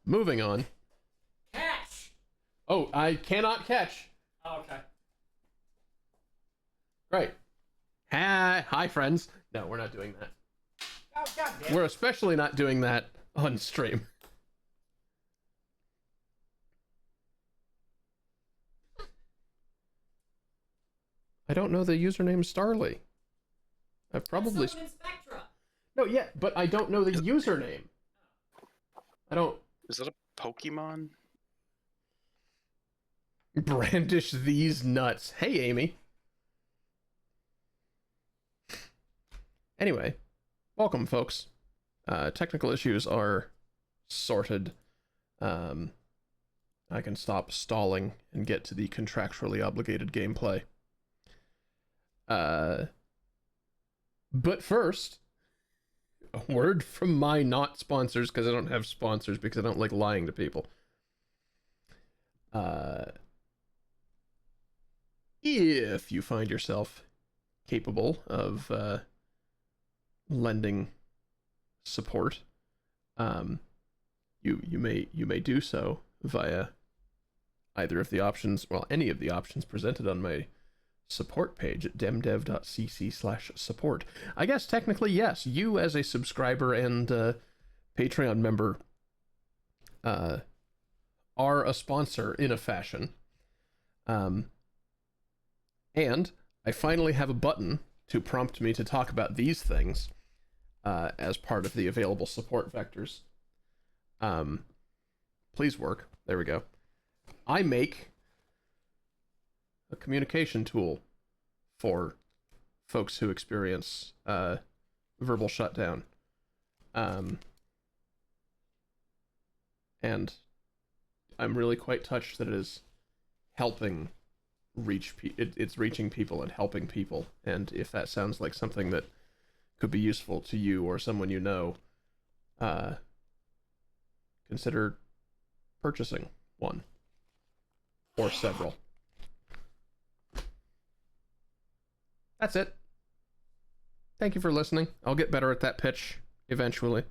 Moving on. Catch! Oh, I cannot catch. Oh, okay. Great. Hi, friends. No, we're not doing that. Oh, god damn. We're especially not doing that on stream. I don't know the username Starly. I've probably... Someone in Spectra. No, yeah, but I don't know the username. I don't... Is that a Pokemon? Brandish these nuts. Hey, Amy. Anyway, welcome, folks. Technical issues are sorted. I can stop stalling and get to the contractually obligated gameplay. But first, a word from my not sponsors, because I don't have sponsors, because I don't like lying to people. If you find yourself capable of lending support, you may do so via either of the options, well, any of the options presented on my support page at demdev.cc/support. I guess technically, yes, you as a subscriber and Patreon member are a sponsor in a fashion. And I finally have a button to prompt me to talk about these things as part of the available support vectors. Please work. There we go. I make a communication tool for folks who experience verbal shutdown. And I'm really quite touched that it is helping it's reaching people and helping people. And if that sounds like something that could be useful to you or someone you know, consider purchasing one or several. That's it. Thank you for listening. I'll get better at that pitch eventually.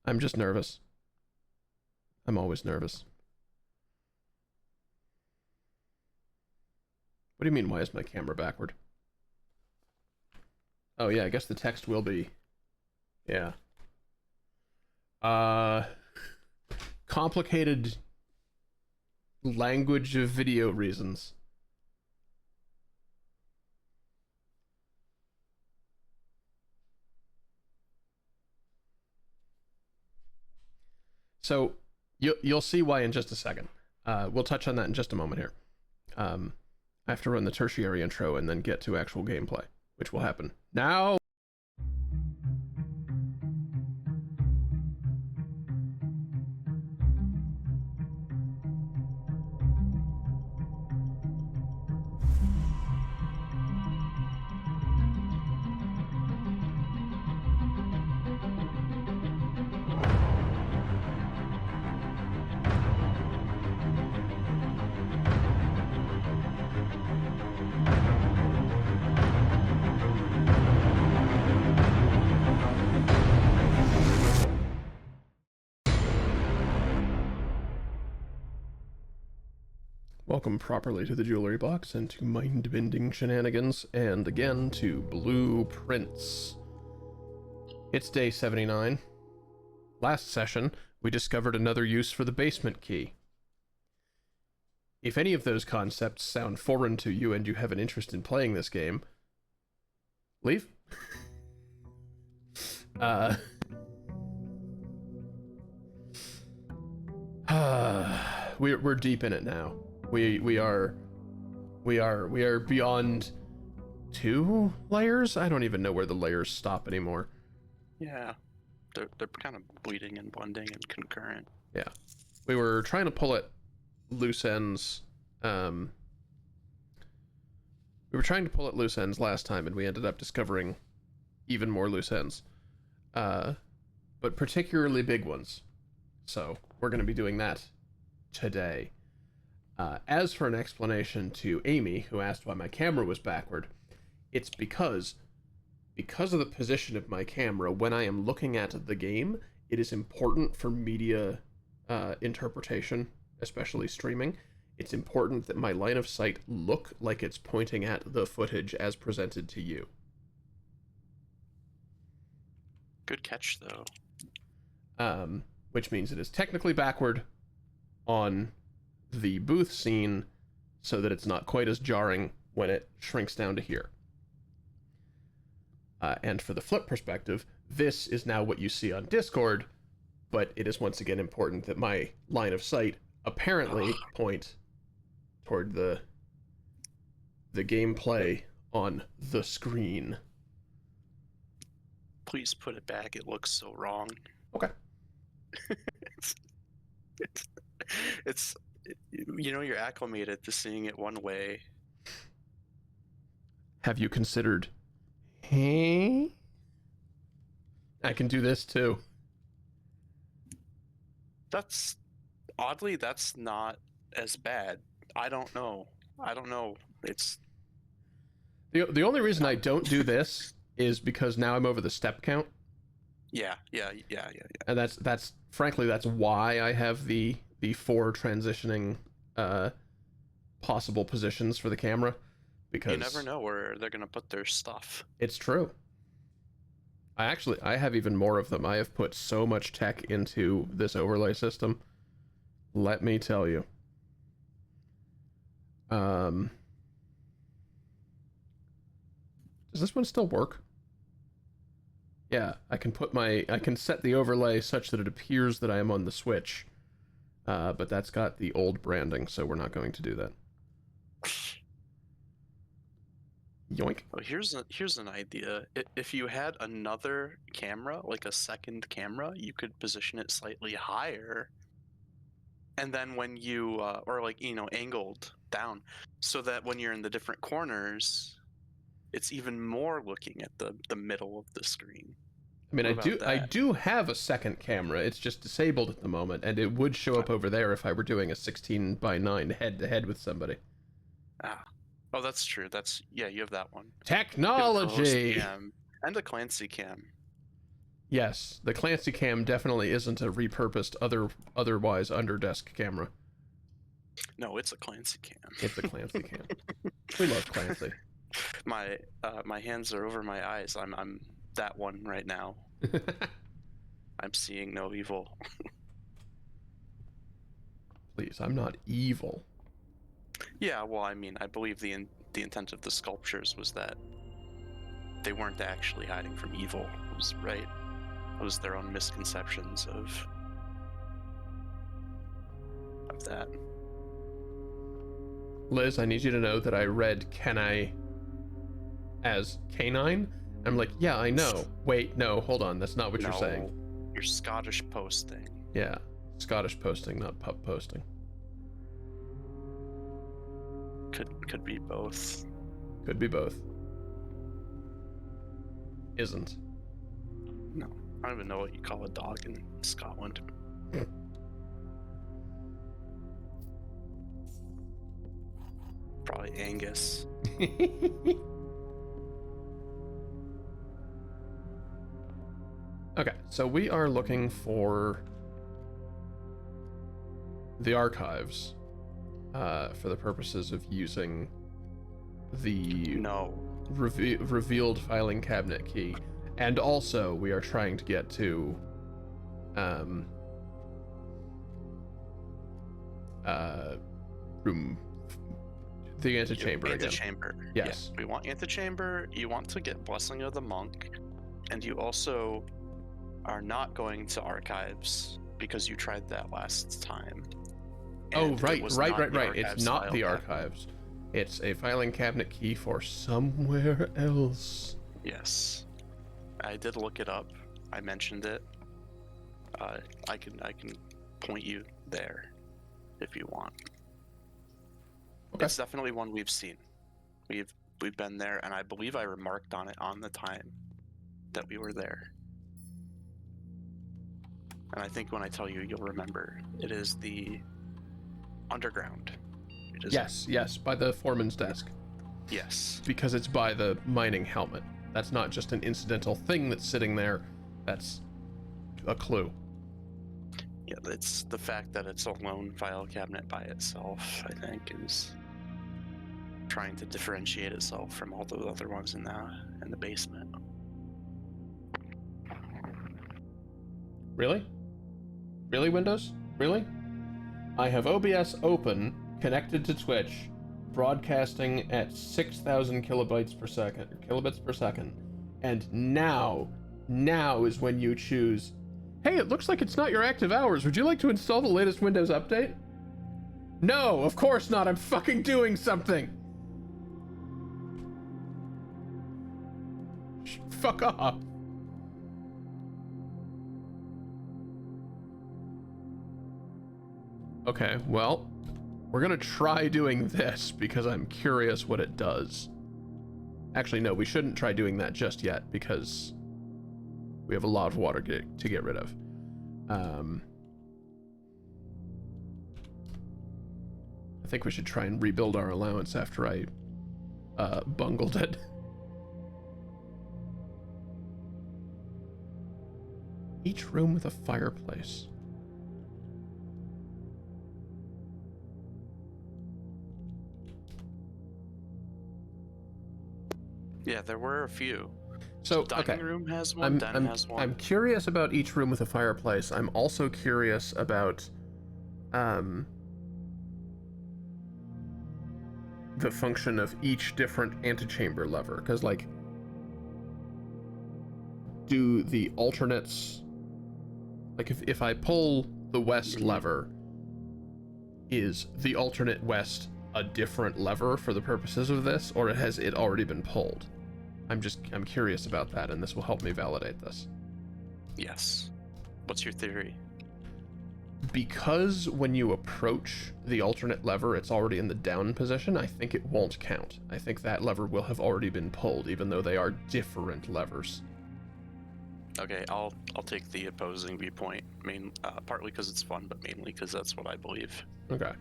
I'm just nervous. I'm always nervous. What do you mean, why is my camera backward? Oh yeah, I guess the text will be... Yeah. Complicated language of video reasons. So, you'll see why in just a second. We'll touch on that in just a moment here. I have to run the tertiary intro and then get to actual gameplay, which will happen now. Welcome properly to the jewelry box and to mind-bending shenanigans, and again to blueprints. It's day 79. Last session, we discovered another use for the basement key. If any of those concepts sound foreign to you and you have an interest in playing this game, leave. We're deep in it now. We are beyond 2 layers? I don't even know where the layers stop anymore. Yeah. They're kind of bleeding and blending and concurrent. Yeah. We were trying to pull at loose ends. We were trying to pull at loose ends last time, and we ended up discovering even more loose ends. But particularly big ones. So we're going to be doing that today. As for an explanation to Amy, who asked why my camera was backward, it's because of the position of my camera, when I am looking at the game, it is important for media interpretation, especially streaming. It's important that my line of sight look like it's pointing at the footage as presented to you. Good catch, though. Which means it is technically backward on the booth scene so that it's not quite as jarring when it shrinks down to here. And for the flip perspective, this is now what you see on Discord, but it is once again important that my line of sight apparently point toward the gameplay on the screen. Please put it back. It looks so wrong. Okay. it's you're acclimated to seeing it one way. Have you considered, hey, I can do this too? That's not as bad. I don't know. It's The only reason I don't do this is because now I'm over the step count. yeah. And that's frankly that's why I have the 4 transitioning possible positions for the camera, because You never know where they're gonna put their stuff. it's true. I have even more of them. I have put so much tech into this overlay system. Let me tell you. Does this one still work? Yeah, I can set the overlay such that it appears that I am on the Switch. But that's got the old branding, so we're not going to do that. Yoink. Well, here's an idea. If you had another camera, like a second camera, you could position it slightly higher, and then when you or like angled down, so that when you're in the different corners, it's even more looking at the middle of the screen. I mean, What about I that? do have a second camera. It's just disabled at the moment, and it would show up over there if I were doing a 16:9 head-to-head with somebody. Oh, that's true. You have that one. You have the Host Technology! cam and a Clancy cam. Yes, the Clancy cam definitely isn't a repurposed otherwise underdesk camera. No, it's a Clancy cam. It's a Clancy cam. We love Clancy. My hands are over my eyes. I'm that one right now. I'm seeing no evil. Please, I'm not evil. Yeah, well, I mean, I believe the intent of the sculptures was that they weren't actually hiding from evil. It was right. It was their own misconceptions of that. Liz, I need you to know that I read Kenai as canine. I'm like, yeah, I know. Wait, no, hold on. That's not what you're saying. You're Scottish posting. Yeah, Scottish posting, not pup posting. Could be both. Could be both. Isn't. No, I don't even know what you call a dog in Scotland. Probably Angus. Okay, so we are looking for the archives for the purposes of using the No. revealed filing cabinet key, and also we are trying to get to room the antechamber again. Antechamber. Yes. Yeah, we want antechamber. You want to get Blessing of the Monk, and you also are not going to archives because you tried that last time. Oh, and it right. was not the It's archives not file the cabinet. archives. It's a filing cabinet key for somewhere else. Yes, I did look it up. I mentioned it. I can point you there if you want. Okay. It's definitely one we've seen. We've been there, and I believe I remarked on it on the time that we were there. And I think when I tell you, you'll remember. It is the underground. It is, Yes, by the foreman's desk. Yes. Because it's by the mining helmet. That's not just an incidental thing that's sitting there. That's a clue. it's the fact that it's a lone file cabinet by itself, I think, is trying to differentiate itself from all the other ones in the basement. Really? Really, Windows? Really? I have OBS open, connected to Twitch, broadcasting at 6,000 kilobits per second, and now is when you choose, hey, it looks like it's not your active hours. Would you like to install the latest Windows update? No, of course not. I'm fucking doing something. Fuck off. Okay, well, we're gonna try doing this because I'm curious what it does. Actually, no, we shouldn't try doing that just yet because we have a lot of water to get rid of. I think we should try and rebuild our allowance after I bungled it. Each room with a fireplace. Yeah, there were a few. So, Dining okay. room has one, den has one. I'm curious about each room with a fireplace. I'm also curious about the function of each different antechamber lever, because like, do the alternates, like if I pull the west lever, is the alternate west a different lever for the purposes of this, or has it already been pulled? I'm curious about that, and this will help me validate this. Yes. What's your theory? Because when you approach the alternate lever, it's already in the down position, I think it won't count. I think that lever will have already been pulled, even though they are different levers. Okay, I'll take the opposing viewpoint, partly because it's fun, but mainly because that's what I believe. Okay.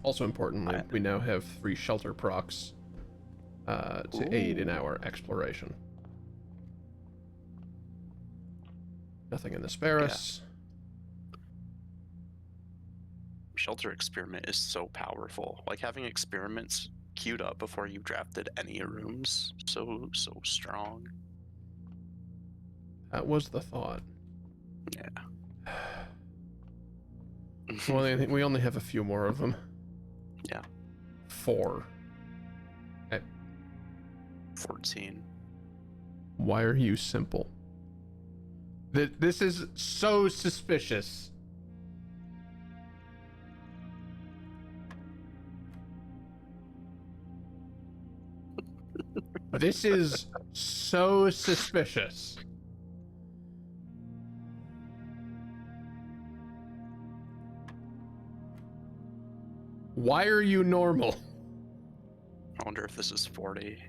Also importantly, we now have 3 shelter procs to aid in our exploration. Nothing in the Sparus. Yeah. Shelter experiment is so powerful. Like having experiments queued up before you drafted any rooms, so strong. That was the thought. Yeah. Well, we only have a few more of them. Yeah. 4. Okay. 14. Why are you simple? This is so suspicious. This is so suspicious. Why are you normal? I wonder if this is 40.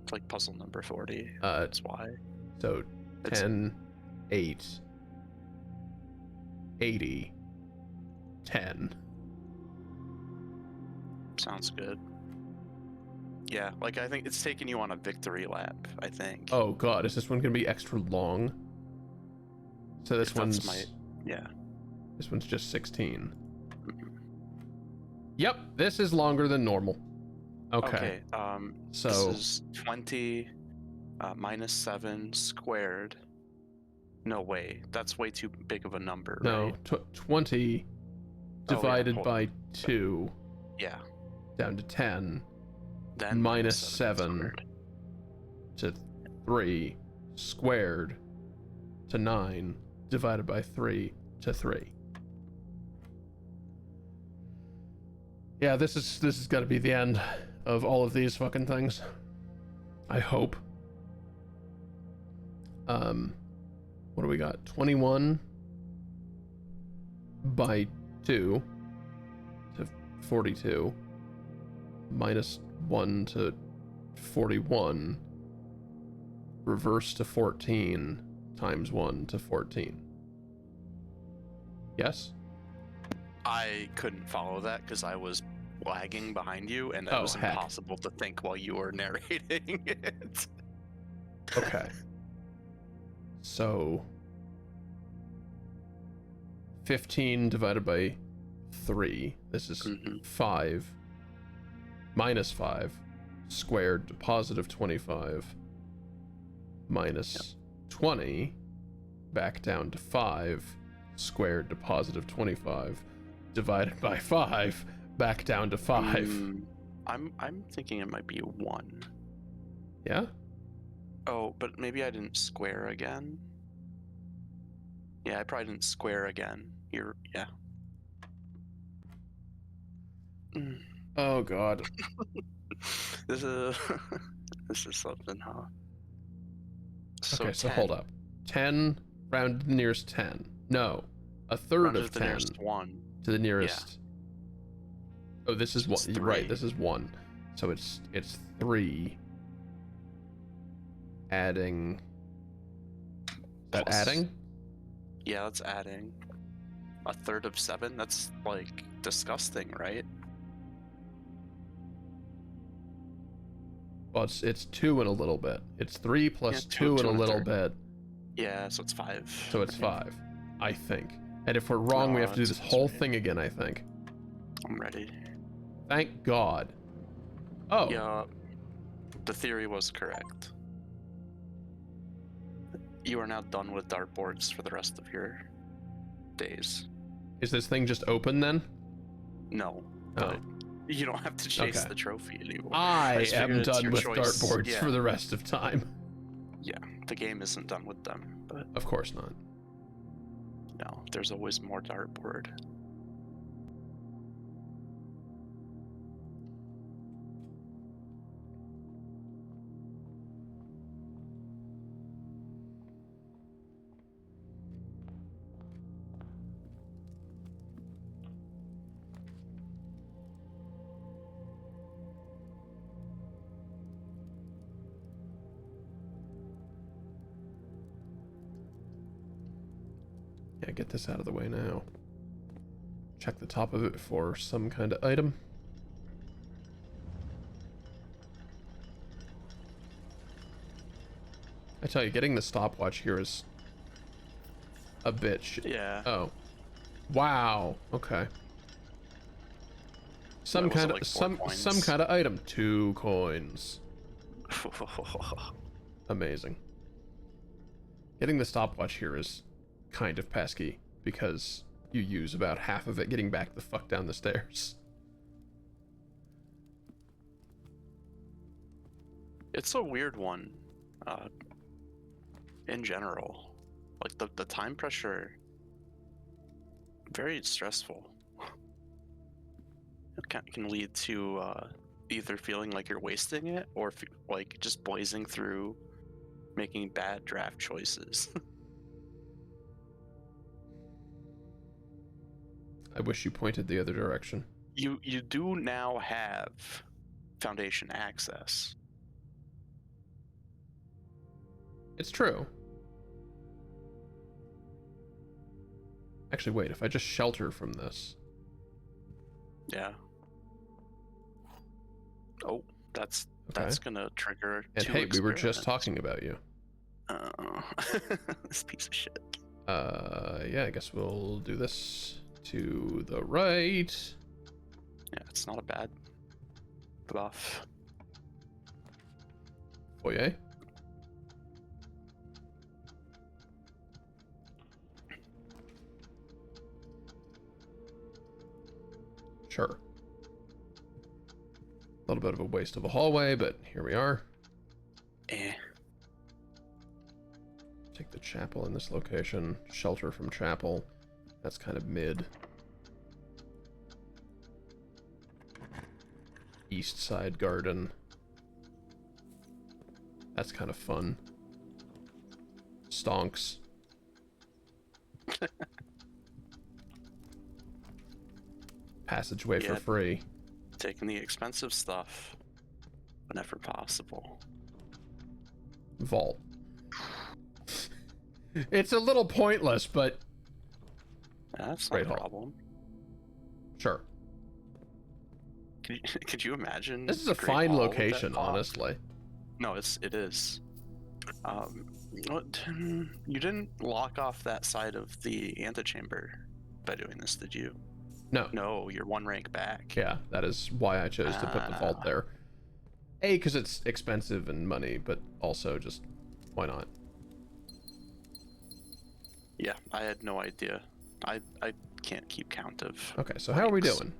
It's like puzzle number 40. It's That's why. So 10, 8, 80, 10. Sounds good. Yeah, like I think it's taking you on a victory lap, I think. Oh god, is this one gonna be extra long? So this one's yeah. This one's just 16. Mhm. Yep, this is longer than normal. Okay. So this is 20 minus 7 squared. No way, that's way too big of a number, no, right? 20 divided by 2 Yeah. down to 10. Then minus 7 squared. to 3 squared to 9 divided by 3 to 3. Yeah, this is got to be the end of all of these fucking things. I hope. What do we got? 21 by 2 to 42 minus 1 to 41 reverse to 14 times 1 to 14. Yes? I couldn't follow that because I was lagging behind you, and it was heck. impossible to think while you were narrating it. Okay. So 15 divided by 3. This is 5 minus 5 squared to positive 25 minus 20 back down to 5 squared to positive 25 divided by 5 back down to 5. I'm thinking it might be 1. Yeah? Oh, but maybe I didn't square again. Yeah, I probably didn't square again. Yeah. Oh god. This is this is something, huh? So Okay, so 10. hold up. 10 round to the nearest 10. No. A third Round of to the 10 nearest 1. to the nearest. Oh, this is So one. it's You're right, 3. this is 1. So it's 3 adding. Is that Plus- adding? Yeah, that's adding. A third of 7? That's like disgusting, right? Well, it's 2 and a little bit. It's 3 plus Yeah, 2 and two a and a little third. bit. Yeah, so it's 5. So it's 5. I think. And if we're wrong, we No, have to do this that's whole right. thing again, I think. I'm ready. Thank God. Oh. Yeah, the theory was correct. You are now done with dartboards for the rest of your days. Is this thing just open then? No, Oh. but you don't have to chase Okay. the trophy anymore. I just am figured it's done your with choice. dartboards Yeah. for the rest of time. The game isn't done with them, but Of course not. no, there's always more dartboard. Yeah, get this out of the way now. Check the top of it for some kind of item. I tell you, getting the stopwatch here is a bitch. Yeah. Oh. Wow. Okay. Some What was it, kind of like 4 some coins? kind of item. 2 coins. Amazing. Getting the stopwatch here is kind of pesky because you use about half of it getting back the fuck down the stairs. It's a weird one, in general. Like the time pressure, very stressful. It can lead to either feeling like you're wasting it or like just blazing through, making bad draft choices. I wish you pointed the other direction. You do now have Foundation access. It's true. Actually, wait, if I just shelter from this. Yeah. Oh, that's Okay. gonna trigger. And 2 hey, we were just experiments. talking about you. This piece of shit. Yeah, I guess we'll do this to the right. Yeah, it's not a bad buff. Foyer. Sure. A little bit of a waste of a hallway, but here we are. Eh. Take the chapel in this location. Shelter from chapel. That's kind of mid. East side garden. That's kind of fun. Stonks. Passageway for Yeah. free. Taking the expensive stuff whenever possible. Vault. It's a little pointless, but That's not Great a hall. problem. sure. Could you imagine? This is a Great fine Hall with that location, top? honestly. No, it is. What? You didn't lock off that side of the antechamber by doing this, did you? No. No, you're one rank back. Yeah, that is why I chose to put the vault Ah. there. A, because it's expensive and money, but also just why not? Yeah, I had no idea. I can't keep count of. Okay, so how are we ranks. doing?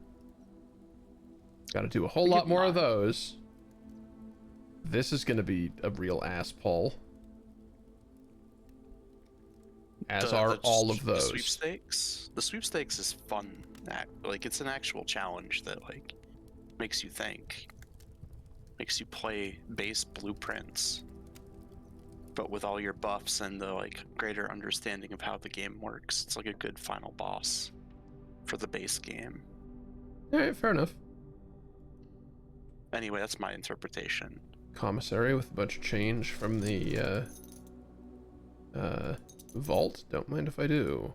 Got to do a whole We lot get more of 9. those. This is going to be a real ass pull. As are all of The those. sweepstakes. The sweepstakes is fun. Like it's an actual challenge that like makes you think, makes you play base blueprints, but with all your buffs and the like greater understanding of how the game works. It's like a good final boss for the base game. Alright, fair enough. Anyway, that's my interpretation. Commissary with a bunch of change from the vault. Don't mind if I do.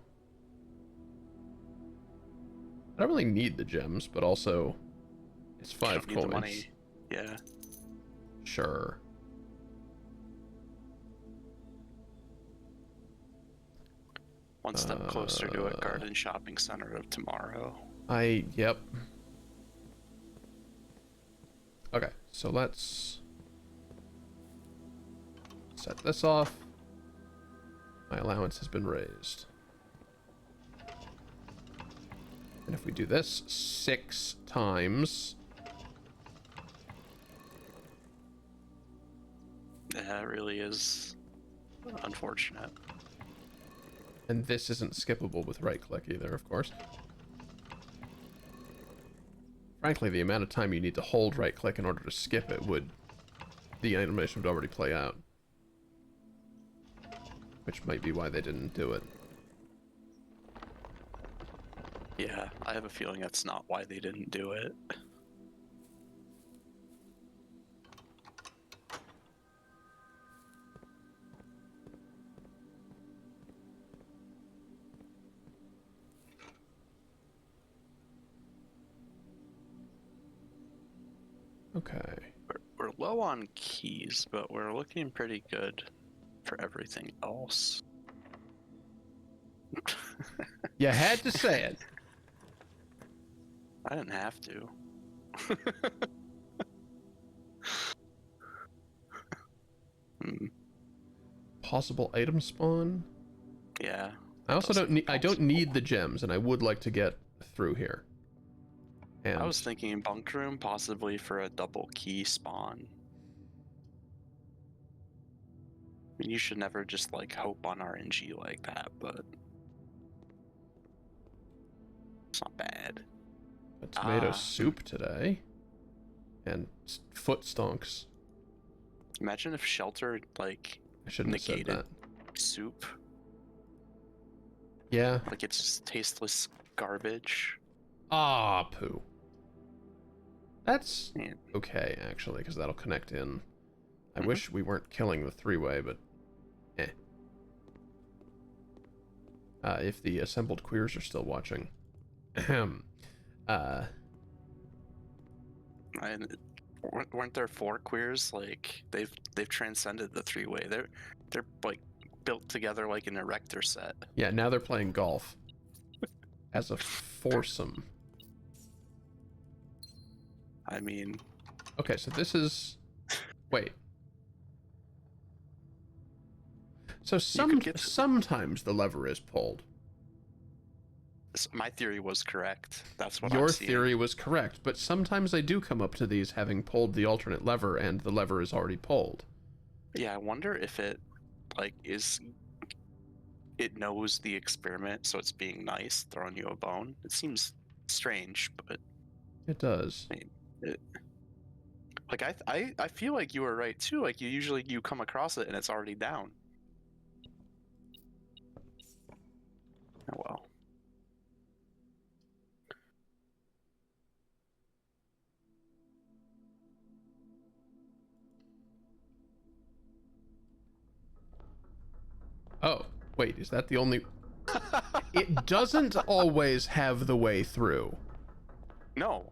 I don't really need the gems, but also it's You 5 don't need coins. the money. Yeah. Sure. One step closer to a garden shopping center of tomorrow. Yep. Okay, so let's set this off. My allowance has been raised. And if we do this 6 times, Yeah, it really is unfortunate. and this isn't skippable with right click either, of course. Frankly, the amount of time you need to hold right click in order to skip it the animation would already play out. Which might be why they didn't do it. Yeah, I have a feeling that's not why they didn't do it. Okay. We're low on keys, but we're looking pretty good for everything else. You had to say it. I didn't have to. Hmm, Possible item spawn. yeah. I also does don't need. seem I don't possible. need the gems, and I would like to get through here. And I was thinking bunk room, possibly for a double key spawn. I mean, you should never just like hope on RNG like that, but it's not bad. a tomato Ah. soup today, and foot stonks. Imagine if shelter like I shouldn't have said Negated. that. soup, Yeah. like it's just tasteless garbage. Ah, poo. That's Man. okay, actually, because that'll connect in. I Mhm. wish we weren't killing the three-way, but eh. If the assembled queers are still watching. Ahem. And weren't there 4 queers? Like they've transcended the 3-way. They're like built together like an erector set. Yeah, now they're playing golf. As a foursome. I mean, Okay, so this is... Wait. So could get to- sometimes the lever is pulled. my theory was correct. That's what Your I'm seeing. theory was correct, but sometimes I do come up to these having pulled the alternate lever and the lever is already pulled. Yeah, I wonder if it like it knows the experiment, so it's being nice, throwing you a bone. It seems strange, but It does. like I feel like you were right too. Like you come across it and it's already down. Oh well. Oh, wait, is that the only... It doesn't always have the way through. No.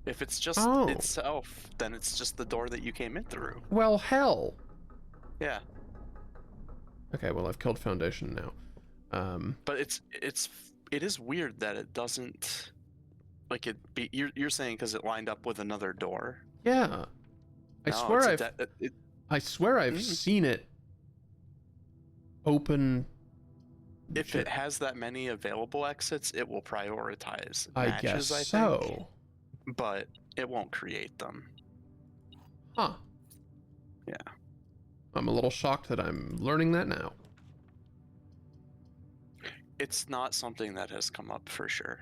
If it's just Oh. itself, then it's just the door that you came in through. Well, hell. Yeah, Okay, well, I've killed Foundation now. but it is weird that it doesn't like it be you're saying because it lined up with another door. Yeah. I No, swear it's a I've it, I swear I've mm, seen it open. if it has that many available exits, it will prioritize I guess matches, I think, so. but it won't create them. Huh. Yeah. I'm a little shocked that I'm learning that now. It's not something that has come up for sure.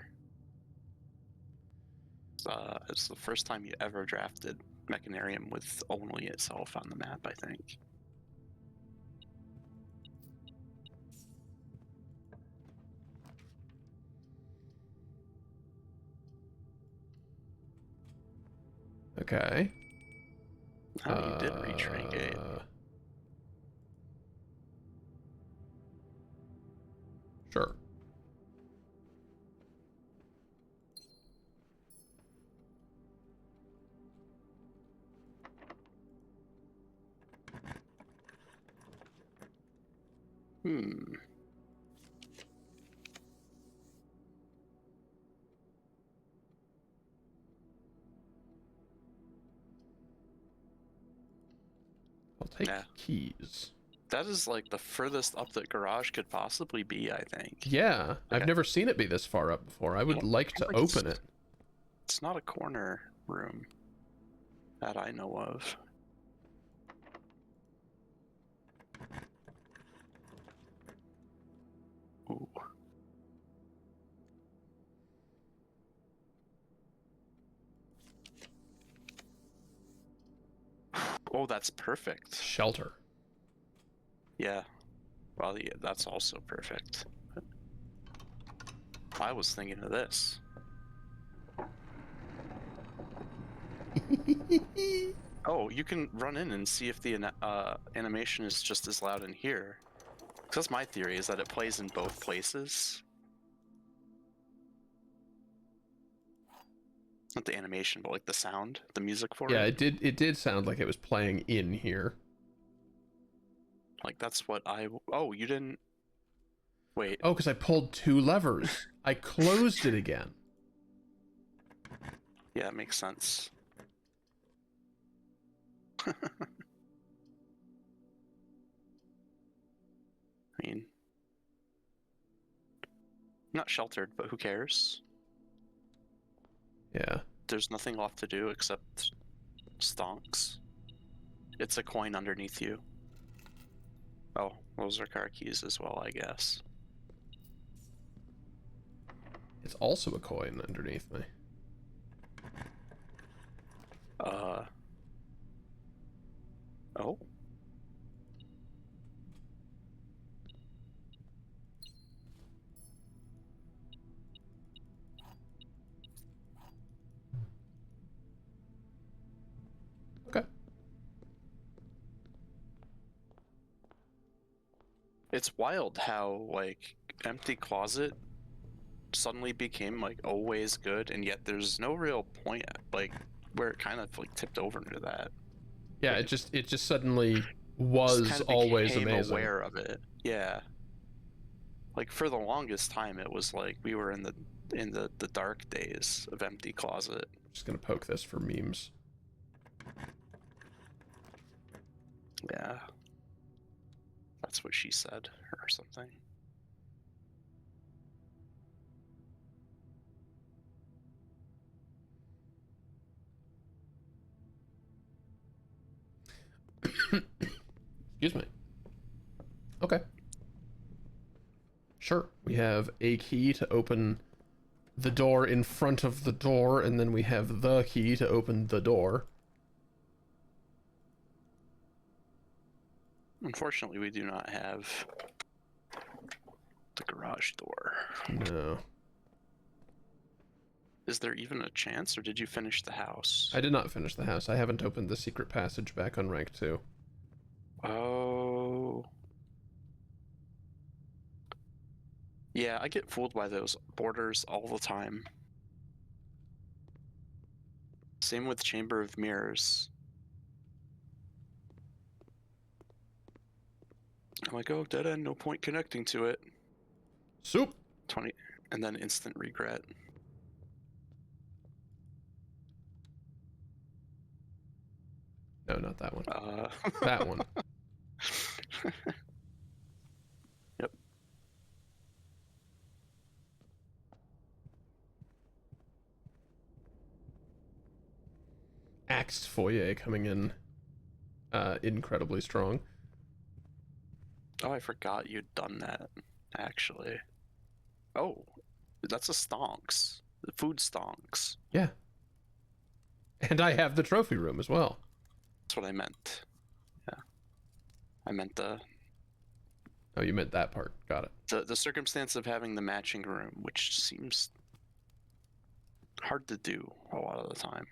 It's the first time you ever drafted Mechanarium with only itself on the map, I think. Okay. Oh, you did reach rank 8. Sure. Hmm. I'll take Yeah. keys. That is like the furthest up that garage could possibly be, I think. Yeah, I've Okay. never seen it be this far up before. I would like to Like open it. It's not a corner room that I know of. Ooh. Oh, that's perfect. Shelter. Yeah. Well, yeah, that's also perfect. I was thinking of this. Oh, you can run in and see if the animation is just as loud in here. 'Cause that's my theory, is that it plays in both places. Not the animation, but like the sound, the music for Yeah, it. it did sound like it was playing in here. Like that's what I. Oh, you didn't. Wait. Oh, because I pulled 2 levers. I closed it again. Yeah, it makes sense. I mean, not sheltered, but who cares? Yeah. There's nothing left to do except stonks. It's a coin underneath you. Oh, those are car keys as well, I guess. It's also a coin underneath me. Oh. Okay. It's wild how, like, empty closet suddenly became, like, always good, and yet there's no real point, like, where it kind of, like, tipped over into that. Yeah, Like, it just suddenly just was kind of always became amazing. aware of it. Yeah. Like, for the longest time, it was like we were in the dark days of empty closet. Just gonna poke this for memes. Yeah. That's what she said, or something. Excuse me. Okay. Sure. We have a key to open the door in front of the door, and then we have the key to open the door. Unfortunately, we do not have the garage door. No. Is there even a chance, or did you finish the house? I did not finish the house. I haven't opened the secret passage back on rank 2. Oh. Yeah, I get fooled by those borders all the time. Same with Chamber of Mirrors. I'm like, oh, dead end, no point connecting to it. Soup. 20, and then instant regret. No, not that one. Uh, That one. Yep. Axed Foyer coming in incredibly strong. Oh, I forgot you'd done that, actually. Oh, that's a stonks. The food stonks. Yeah. And I have the trophy room as well. That's what I meant. Yeah. I meant Oh, you meant that part. Got it. the circumstance of having the matching room, which seems hard to do a lot of the time.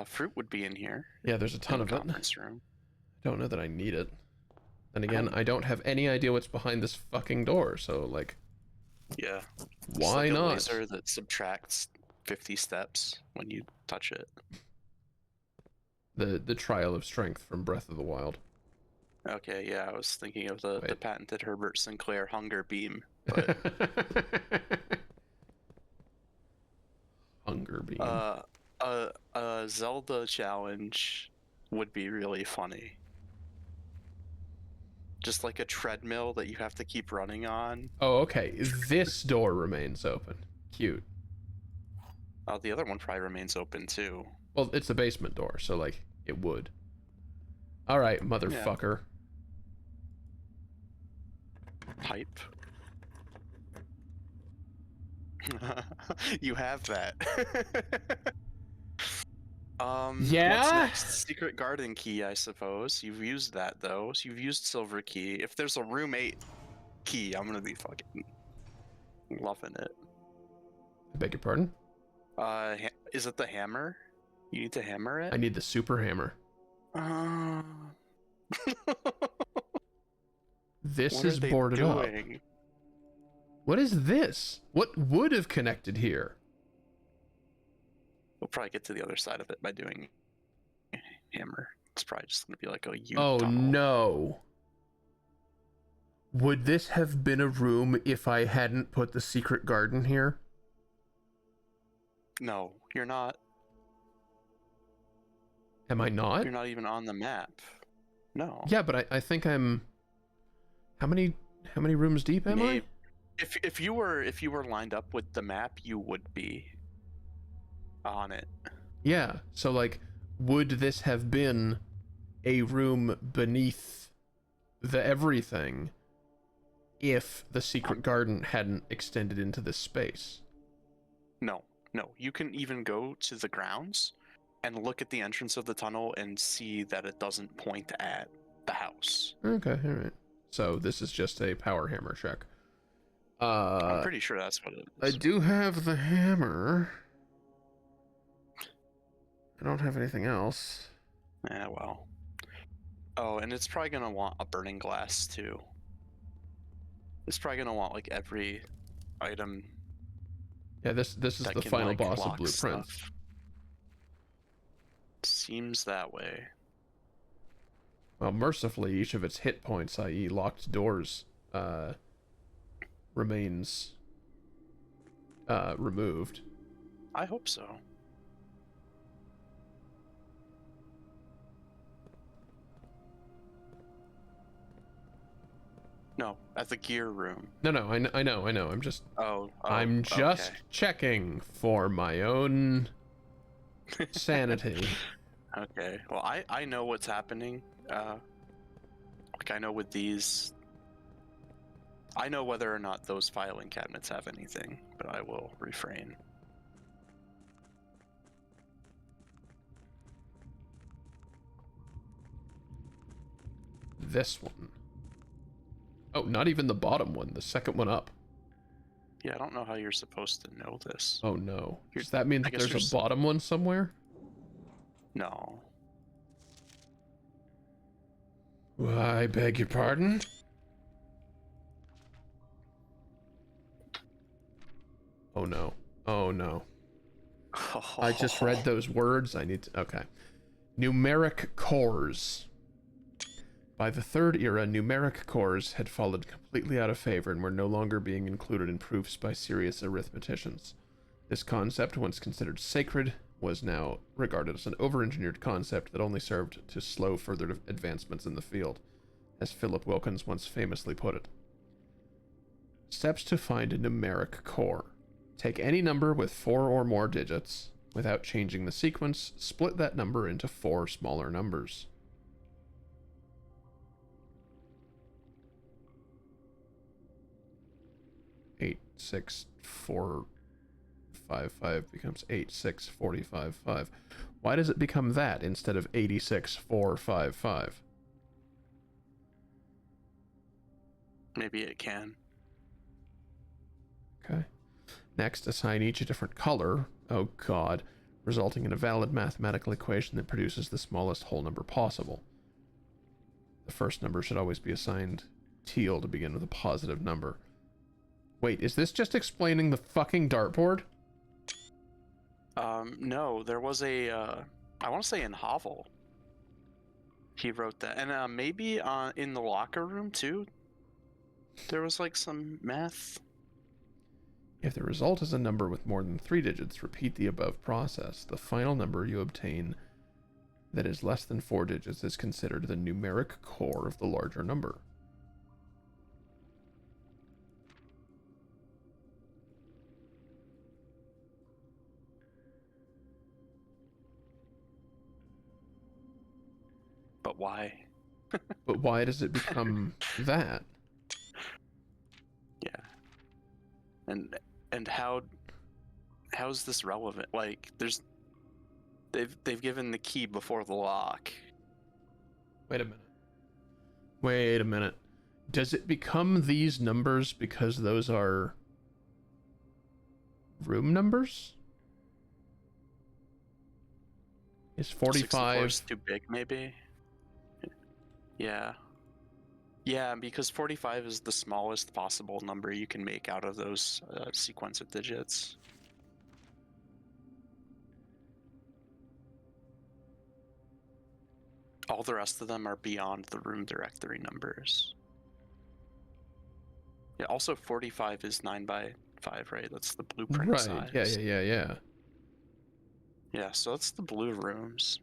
Fruit would be in here. Yeah, there's a ton in of it. conference room. Don't know that I need it. And again, I don't have any idea what's behind this fucking door, so like, Yeah. why it's like not? A laser that subtracts 50 steps when you touch it. The trial of strength from Breath of the Wild. Okay, yeah, I was thinking of the Wait. patented Herbert Sinclair hunger beam. But Hunger beam. a Zelda challenge would be really funny. Just like a treadmill that you have to keep running on. Oh, okay. This door remains open. Cute. The other one probably remains open too. Well, it's a basement door, so like it would. All right, motherfucker. Hype. You have that. Yeah? What's next? Secret garden key, I suppose. You've used that though. So you've used silver key. If there's a room 8 key, I'm gonna be fucking loving it. I beg your pardon? Is it the hammer? You need to hammer it? I need the super hammer. This What is are they boarded up. doing? What is this? What would have connected here? We'll probably get to the other side of it by doing hammer. It's probably just gonna be like a U Oh tunnel. no. Would this have been a room if I hadn't put the secret garden here? No, you're not. Am I not? You're not even on the map. No. Yeah, but I think I'm... How many rooms deep am I? Maybe. If you were lined up with the map, you would be on it. Yeah, so like, would this have been a room beneath the everything if the secret garden hadn't extended into this space? No. You can even go to the grounds and look at the entrance of the tunnel and see that it doesn't point at the house. Okay, alright. So this is just a power hammer check. I'm pretty sure that's what it I is. do have the hammer. I don't have anything else. Yeah, well. Oh, and it's probably gonna want a burning glass too. It's probably gonna want like every item. Yeah, this is that the can, final like, boss of block Blueprint. stuff. Seems that way. Well, mercifully, each of its hit points, i.e. locked doors, remains removed. I hope so. No, at the gear room. No, I know. I'm just I'm just okay. checking for my own sanity. Okay. Well, I know what's happening. Like I know with these. I know whether or not those filing cabinets have anything, but I will refrain. This one. Oh, not even the bottom one. The second one up. Yeah, I don't know how you're supposed to know this. Oh no. Does that mean I that guess there's there's- a bottom one somewhere? No. I beg your pardon? Oh no. Oh no. I just read those words. I need to... Okay. Numeric cores. By the Third Era, numeric cores had fallen completely out of favor and were no longer being included in proofs by serious arithmeticians. This concept, once considered sacred, was now regarded as an over-engineered concept that only served to slow further advancements in the field, as Philip Wilkins once famously put it. Steps to find a numeric core. Take any number with 4 or more digits. Without changing the sequence, split that number into 4 smaller numbers. Eight, 6, 4, 5, 5 becomes 8, 6, 45, 5. Why does it become that instead of 86, 4, 5, 5? Maybe it can. Okay. Next, assign each a different color. Oh god. Resulting in a valid mathematical equation that produces the smallest whole number possible. The first number should always be assigned teal to begin with a positive number. Wait, is this just explaining the fucking dartboard? No, there was a, I want to say in Havel. He wrote that. And maybe in the locker room too. There was like some math. If the result is a number with more than 3 digits, repeat the above process. The final number you obtain that is less than 4 digits is considered the numeric core of the larger number. But why? But why does it become that? Yeah. And how's this relevant? Like they've given the key before the lock. Wait a minute. Wait a minute. Does it become these numbers because those are room numbers? Is 45 is too big maybe? Yeah. Yeah, because 45 is the smallest possible number you can make out of those sequence of digits. All the rest of them are beyond the room directory numbers. Yeah, also 45 is 9 by 5, right? That's the blueprint right? size. Yeah. Yeah, so that's the blue rooms.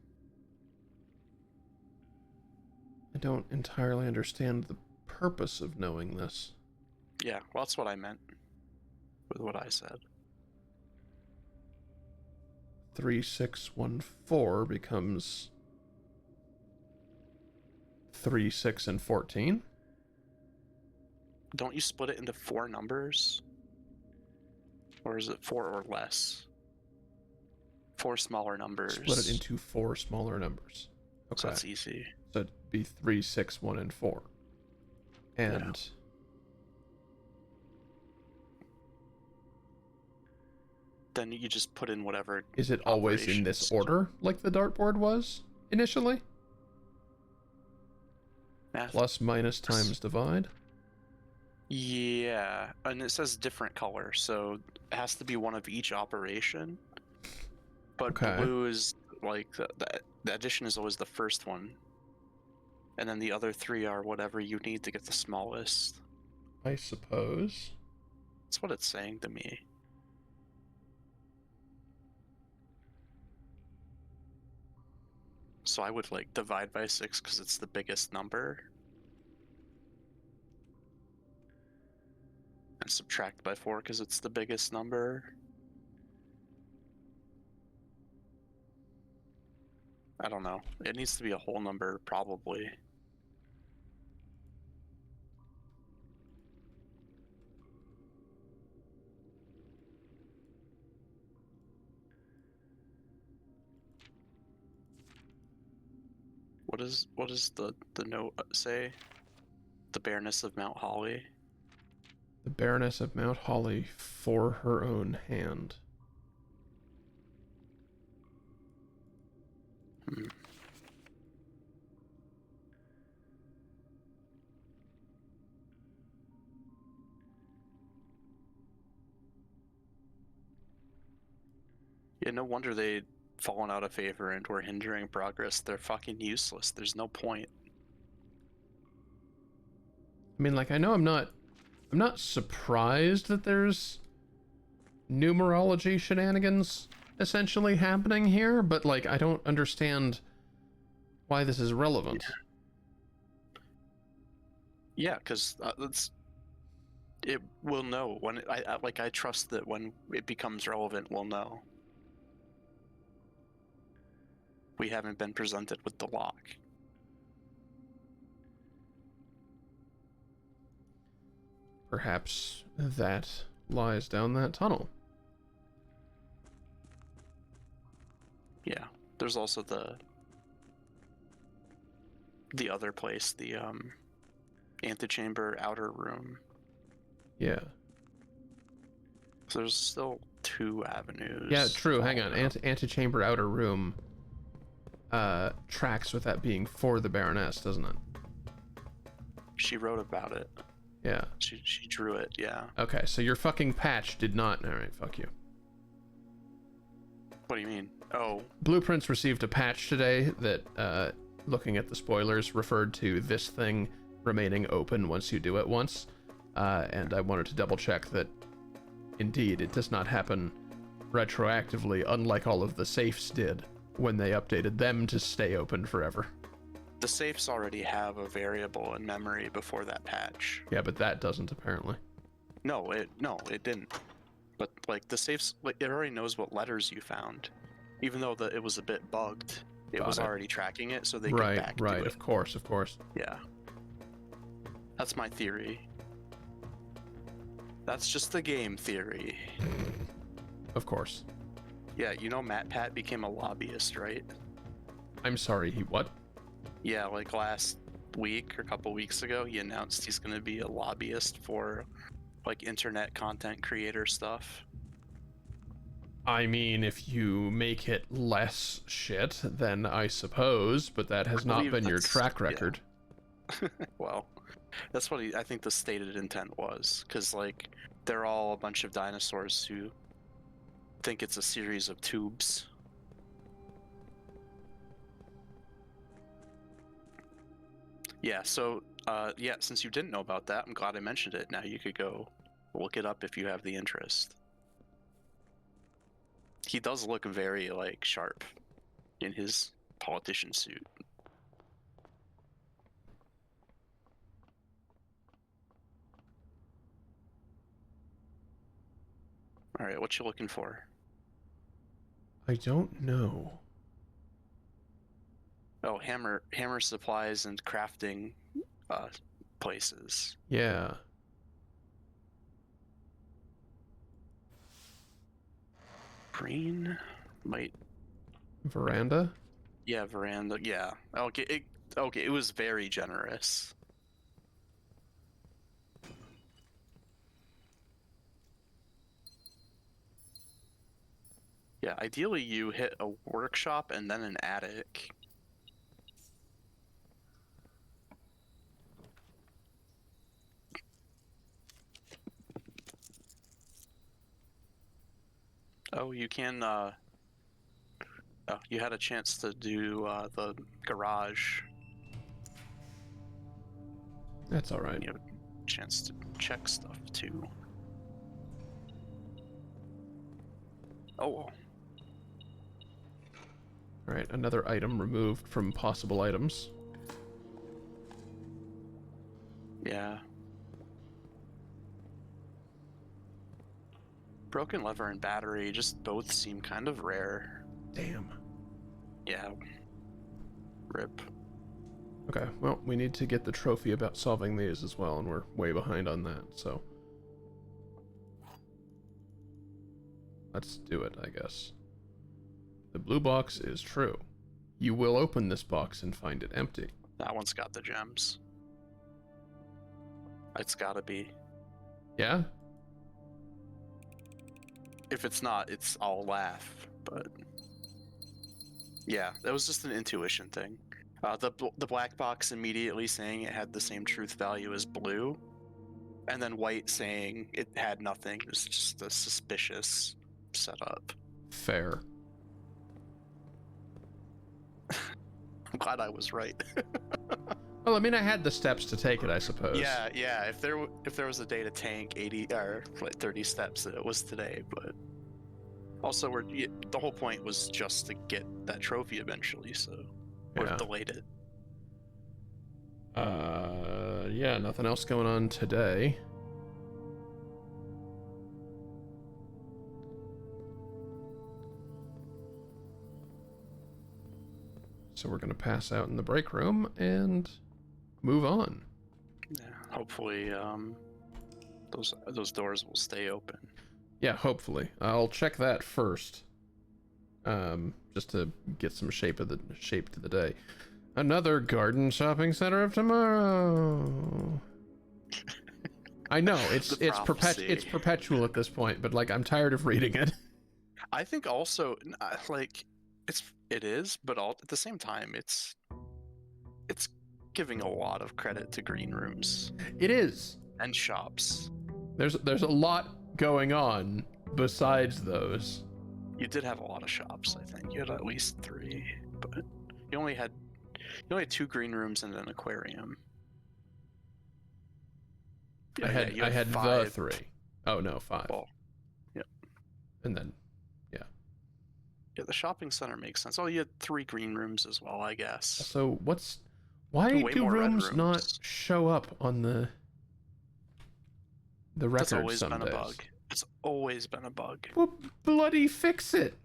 I don't entirely understand the purpose of knowing this. Yeah, well, that's what I meant with what I said. 3614 becomes 3, 6, and 14. Don't you split it into 4 numbers? Or is it 4 or less? 4 smaller numbers. Split it into 4 smaller numbers. Okay. So that's easy. So it'd be 3, 6, 1, and 4. And then you just put in whatever. Is it always in this order, like the dartboard was initially? Math. Plus, minus, times, divide? Yeah, and it says different color, so it has to be one of each operation. But Okay. blue is like the addition is always the first one, and then the other 3 are whatever you need to get the smallest. I suppose. That's what it's saying to me. So I would like divide by 6 because it's the biggest number. And subtract by 4 because it's the biggest number. I don't know. It needs to be a whole number, probably. What does the note say? The Baroness of Mount Holly. The Baroness of Mount Holly for her own hand. Yeah, no wonder they'd fallen out of favor and were hindering progress. They're fucking useless. There's no point. I mean, like, I know I'm not surprised that there's numerology shenanigans essentially happening here, but like, I don't understand why this is relevant. Yeah, because it will know when I trust that when it becomes relevant, we'll know. We haven't been presented with the lock. Perhaps that lies down that tunnel. Yeah, there's also the other place, the antechamber outer room. Yeah. So there's still 2 avenues. Yeah, true. Hang on. Antechamber outer room tracks with that being for the Baroness, doesn't it? She wrote about it. Yeah. She drew it, yeah. Okay, so your fucking patch did not. Alright, fuck you. What do you mean? Oh. Blueprints received a patch today that, looking at the spoilers, referred to this thing remaining open once you do it once. And I wanted to double check that, indeed, it does not happen retroactively, unlike all of the safes did when they updated them to stay open forever. The safes already have a variable in memory before that patch. Yeah, but that doesn't, apparently. No, it didn't. But like the safes, like it already knows what letters you found, even though it was a bit bugged. It was already tracking it, so they right, get back right, to it. of course. Yeah, that's my theory. That's just the game theory. Of course. Yeah, you know MatPat became a lobbyist, right? I'm sorry, he what? Yeah, like last week or a couple weeks ago, he announced he's going to be a lobbyist for like internet content creator stuff. I mean, if you make it less shit, then I suppose, but that has not been your track record. Yeah. Well, that's what I think the stated intent was, because like they're all a bunch of dinosaurs who think it's a series of tubes. Yeah, so yeah, since you didn't know about that, I'm glad I mentioned it. Now you could go look it up if you have the interest. He does look very like sharp in his politician suit. All right, what you looking for? I don't know. Oh, hammer supplies and crafting places. Yeah. Green might. Veranda? Yeah, veranda. Yeah. Okay. Okay. It was very generous. Yeah. Ideally, you hit a workshop and then an attic. Oh, you can. Oh, you had a chance to do the garage. That's all right. You have a chance to check stuff too. Oh. All right, another item removed from possible items. Yeah. Broken lever and battery just both seem kind of rare. Damn. Yeah. Rip. Okay, well, we need to get the trophy about solving these as well, and we're way behind on that, so... let's do it, I guess. The blue box is true. You will open this box and find it empty. That one's got the gems. It's gotta be. Yeah? If it's not, I'll laugh, but... yeah, that was just an intuition thing. The black box immediately saying it had the same truth value as blue, and then white saying it had nothing. It was just a suspicious setup. Fair. I'm glad I was right. Well, Well, I mean, I had the steps to take it, I suppose. Yeah. If there was a day to tank 80 or like 30 steps, it was today. But also, the whole point was just to get that trophy eventually, so we've Yeah. delayed it. Yeah, nothing else going on today. So we're gonna pass out in the break room and move on. Yeah, hopefully, those doors will stay open. Yeah, hopefully. I'll check that first. Just to get some shape to the day. Another garden shopping center of tomorrow. I know it's perpetual at this point, but like I'm tired of reading it. I think also like it is, but at the same time it's giving a lot of credit to green rooms. It is. And shops. There's a lot going on besides those. You did have a lot of shops, I think. You had at least 3, but you only had 2 green rooms and an aquarium. Yeah, I had 5. the 3. Oh no, 5. Well, yeah. And then, yeah. Yeah, the shopping center makes sense. Oh, you had 3 green rooms as well, I guess. So why Way do more red rooms not rooms. show up on the record That's always some been a days? bug. It's always been a bug. Well, bloody fix it.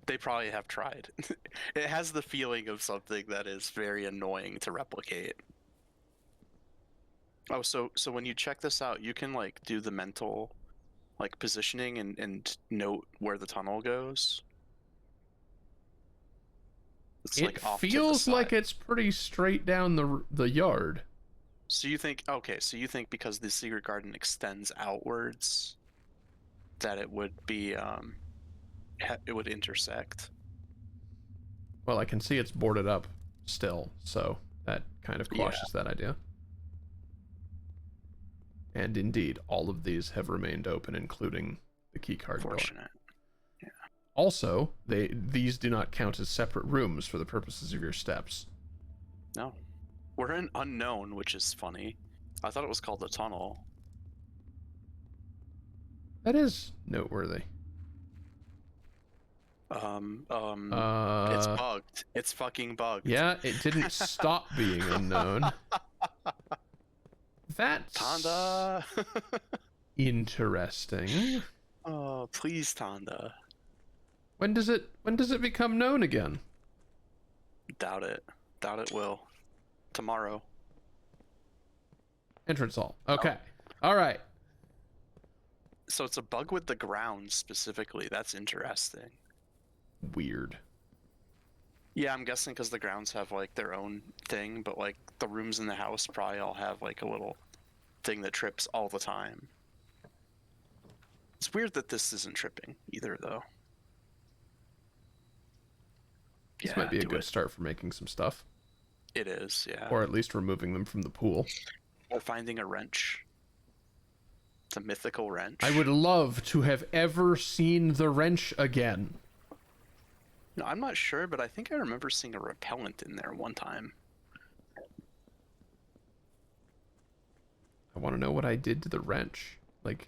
They probably have tried. It has the feeling of something that is very annoying to replicate. Oh, so when you check this out, you can like do the mental like positioning and note where the tunnel goes. It's It like off to the feels like side. it's pretty straight down the yard. So you think because the secret garden extends outwards that it would be it would intersect. Well, I can see it's boarded up still, so that kind of quashes that idea. And indeed, all of these have remained open, including the keycard door. Fortunate. Also, these do not count as separate rooms for the purposes of your steps. No. We're in unknown, which is funny. I thought it was called the tunnel. That is noteworthy. It's bugged. It's fucking bugged. Yeah, it didn't stop being unknown. That's Tanda. interesting. Oh, please, Tanda. When does it become known again? Doubt it. Doubt it will. Tomorrow. Entrance hall. Okay. All right. So it's a bug with the ground specifically. That's interesting. Weird. Yeah, I'm guessing because the grounds have like their own thing, but like the rooms in the house probably all have like a little thing that trips all the time. It's weird that this isn't tripping either, though. This might be a good start for making some stuff. It is, yeah. Or at least removing them from the pool. Or finding a wrench. It's a mythical wrench. I would love to have ever seen the wrench again. No, I'm not sure, but I think I remember seeing a repellent in there one time. I want to know what I did to the wrench. Like,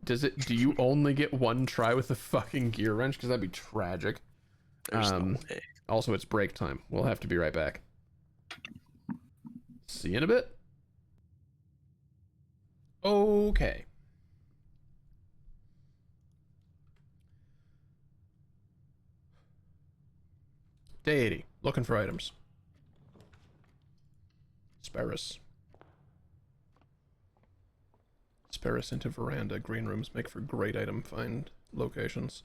do you only get one try with the fucking gear wrench? Because that'd be tragic. There's no way. Also, it's break time. We'll have to be right back. See you in a bit. Okay. Day 80. Looking for items. Sparus. Sparus into veranda. Green rooms make for great item find locations.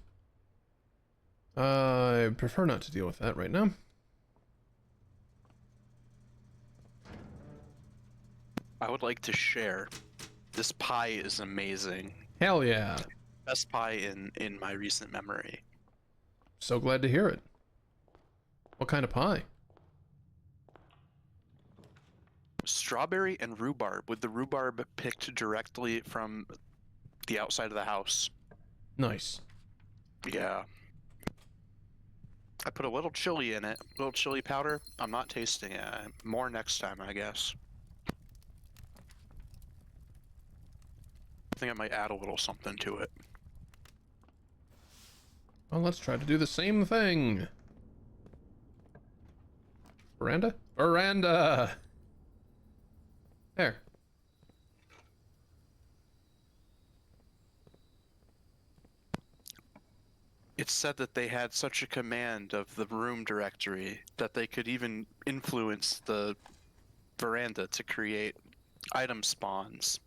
I prefer not to deal with that right now. I would like to share. This pie is amazing. Hell yeah. Best pie in my recent memory. So glad to hear it. What kind of pie? Strawberry and rhubarb, with the rhubarb picked directly from the outside of the house. Nice. Yeah. I put a little chili in it, little chili powder. I'm not tasting it. More next time, I guess. I think I might add a little something to it. Well, let's try to do the same thing. Veranda? Veranda! There. It's said that they had such a command of the room directory that they could even influence the veranda to create item spawns.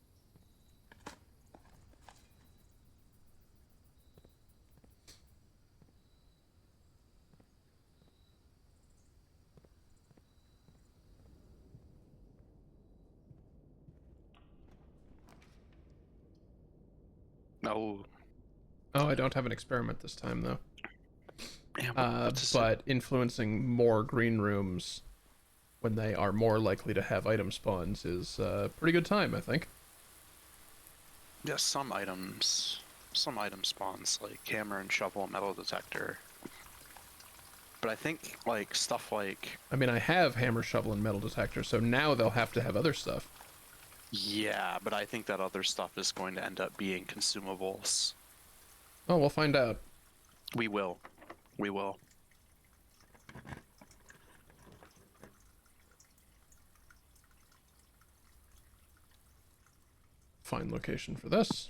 No. Oh, I don't have an experiment this time, though. Yeah, But influencing more green rooms when they are more likely to have item spawns is a pretty good time, I think. yeah, some item spawns like hammer and shovel, metal detector. But I think like stuff like I mean, I have hammer, shovel, and metal detector, so now they'll have to have other stuff. yeah, but I think that other stuff is going to end up being consumables. Oh, we'll find out. We will. We will. Find location for this.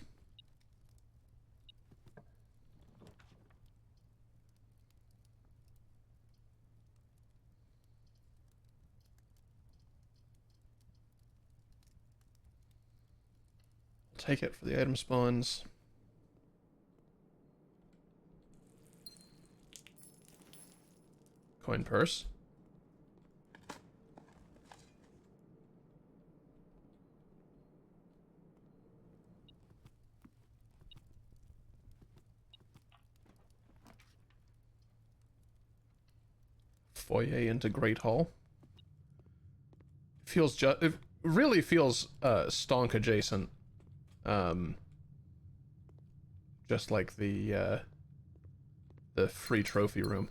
Take it for the item spawns. Coin purse. Foyer into Great Hall. Feels it really feels stonk adjacent. Just like the free trophy room.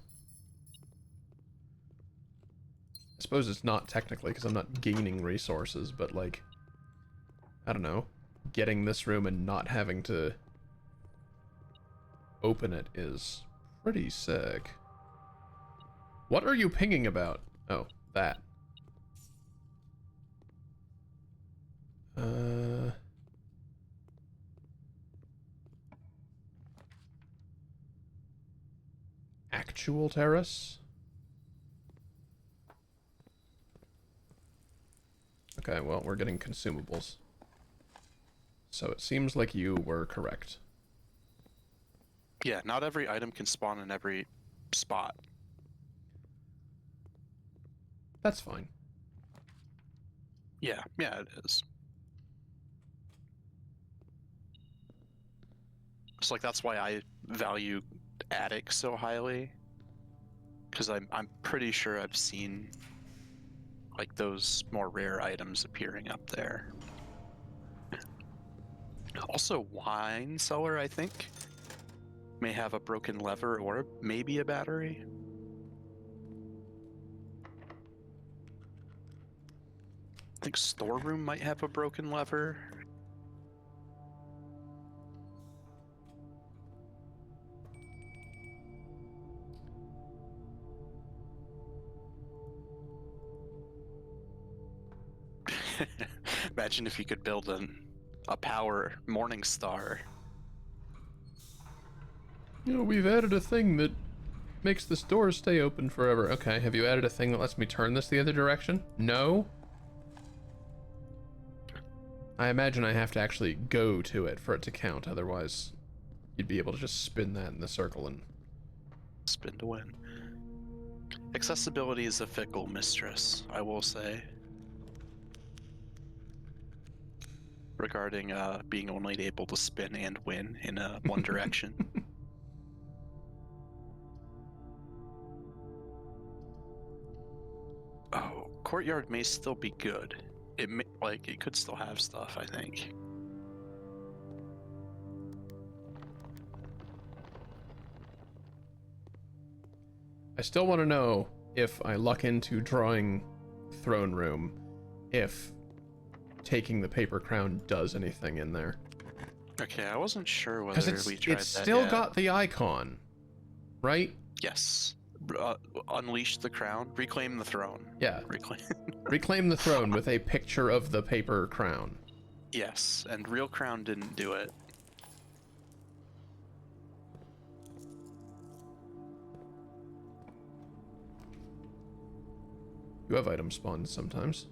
I suppose it's not technically because I'm not gaining resources, but like, I don't know, getting this room and not having to open it is pretty sick. What are you pinging about? Oh, that. Actual terrace? Okay, well, we're getting consumables. So it seems like you were correct. Yeah, not every item can spawn in every spot. That's fine. Yeah, it is. It's like that's why I value attic so highly, because I'm pretty sure I've seen like those more rare items appearing up there. Also, wine cellar, I think, may have a broken lever or maybe a battery. I think storeroom might have a broken lever. Imagine if you could build a power morning star. You know, we've added a thing that makes this door stay open forever. Okay, have you added a thing that lets me turn this the other direction? No? I imagine I have to actually go to it for it to count, otherwise you'd be able to just spin that in the circle and... Spin to win. Accessibility is a fickle mistress, I will say. Regarding being only able to spin and win in one direction. Oh, courtyard may still be good. It may, like it could still have stuff, I think. I still want to know if I luck into drawing throne room, if taking the paper crown does anything in there. Okay, I wasn't sure Because whether we tried it's that still yet. got the icon, right? Yes. Unleash the crown. Reclaim the throne. Yeah. Reclaim. Reclaim the throne with a picture of the paper crown. Yes, and real crown didn't do it. You have item spawns sometimes.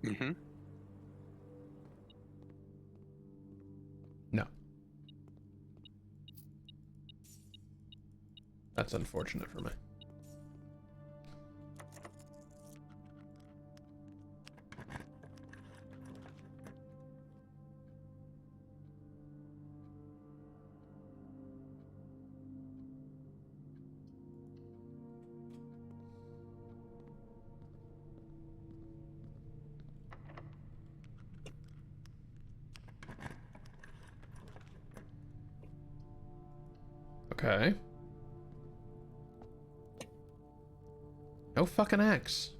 Mm-hmm. No. That's unfortunate for me. Okay. No fucking axe.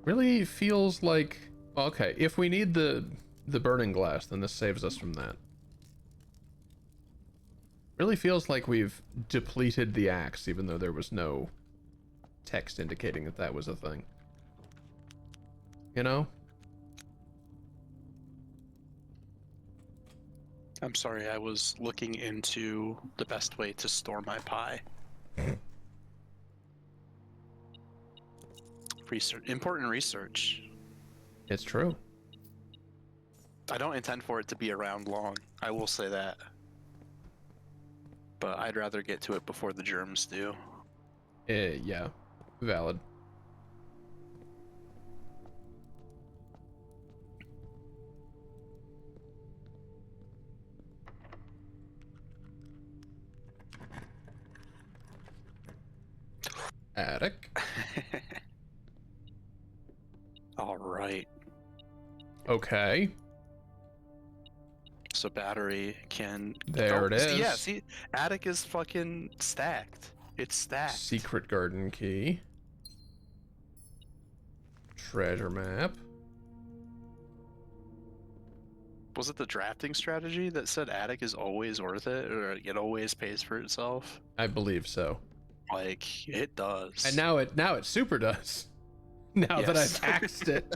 Really feels like... Okay, if we need the burning glass, then this saves us from that. Really feels like we've depleted the axe, even though there was no text indicating that that was a thing. You know? I'm sorry, I was looking into the best way to store my pie. Research, important research. It's true. I don't intend for it to be around long. I will say that. But I'd rather get to it before the germs do. Yeah. Valid. Attic. All right. Okay. So battery can... There it is. Yeah, see, attic is fucking stacked. It's stacked. Secret garden key. Treasure map. Was it the drafting strategy that said attic is always worth it, or it always pays for itself? I believe so. Like, it does. And now it super does. Now that Yes. I've axed it.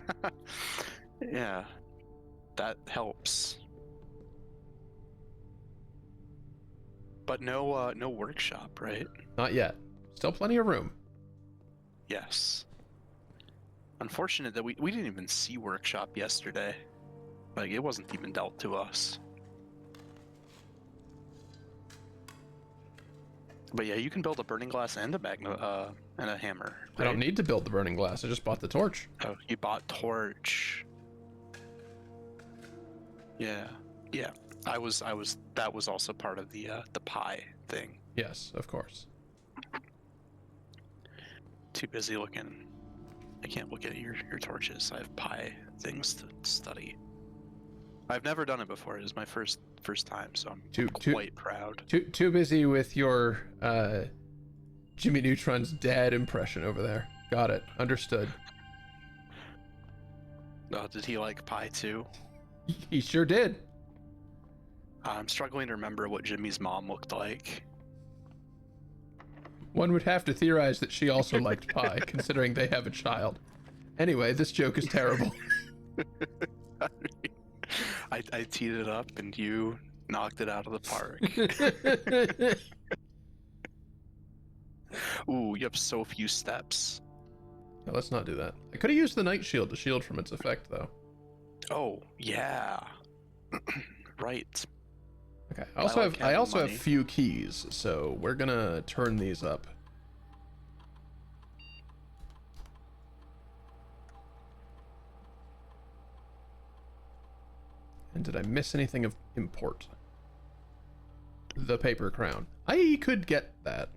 Yeah, that helps. But no workshop, right? Not yet. Still plenty of room. Yes. Unfortunate that we didn't even see workshop yesterday. Like, it wasn't even dealt to us. But yeah, you can build a burning glass and and a hammer. I don't right? need to build the burning glass. I just bought the torch. Oh, you bought torch. Yeah, yeah. That was also part of the pie thing. Yes, of course. Too busy looking. I can't look at your torches. I have pie things to study. I've never done it before. It is my first time, so I'm quite proud. Too busy with your Jimmy Neutron's dad impression over there. Got it. Understood. Oh, did he like pie too? He sure did. I'm struggling to remember what Jimmy's mom looked like. One would have to theorize that she also liked pie, considering they have a child. Anyway, this joke is terrible. I teed it up and you knocked it out of the park. Ooh, you have so few steps. No, let's not do that. I could have used the night shield to shield from its effect, though. Oh, yeah. Right. Okay. I like also having have few keys, so we're gonna turn these up. And did I miss anything of import? The paper crown. I could get that.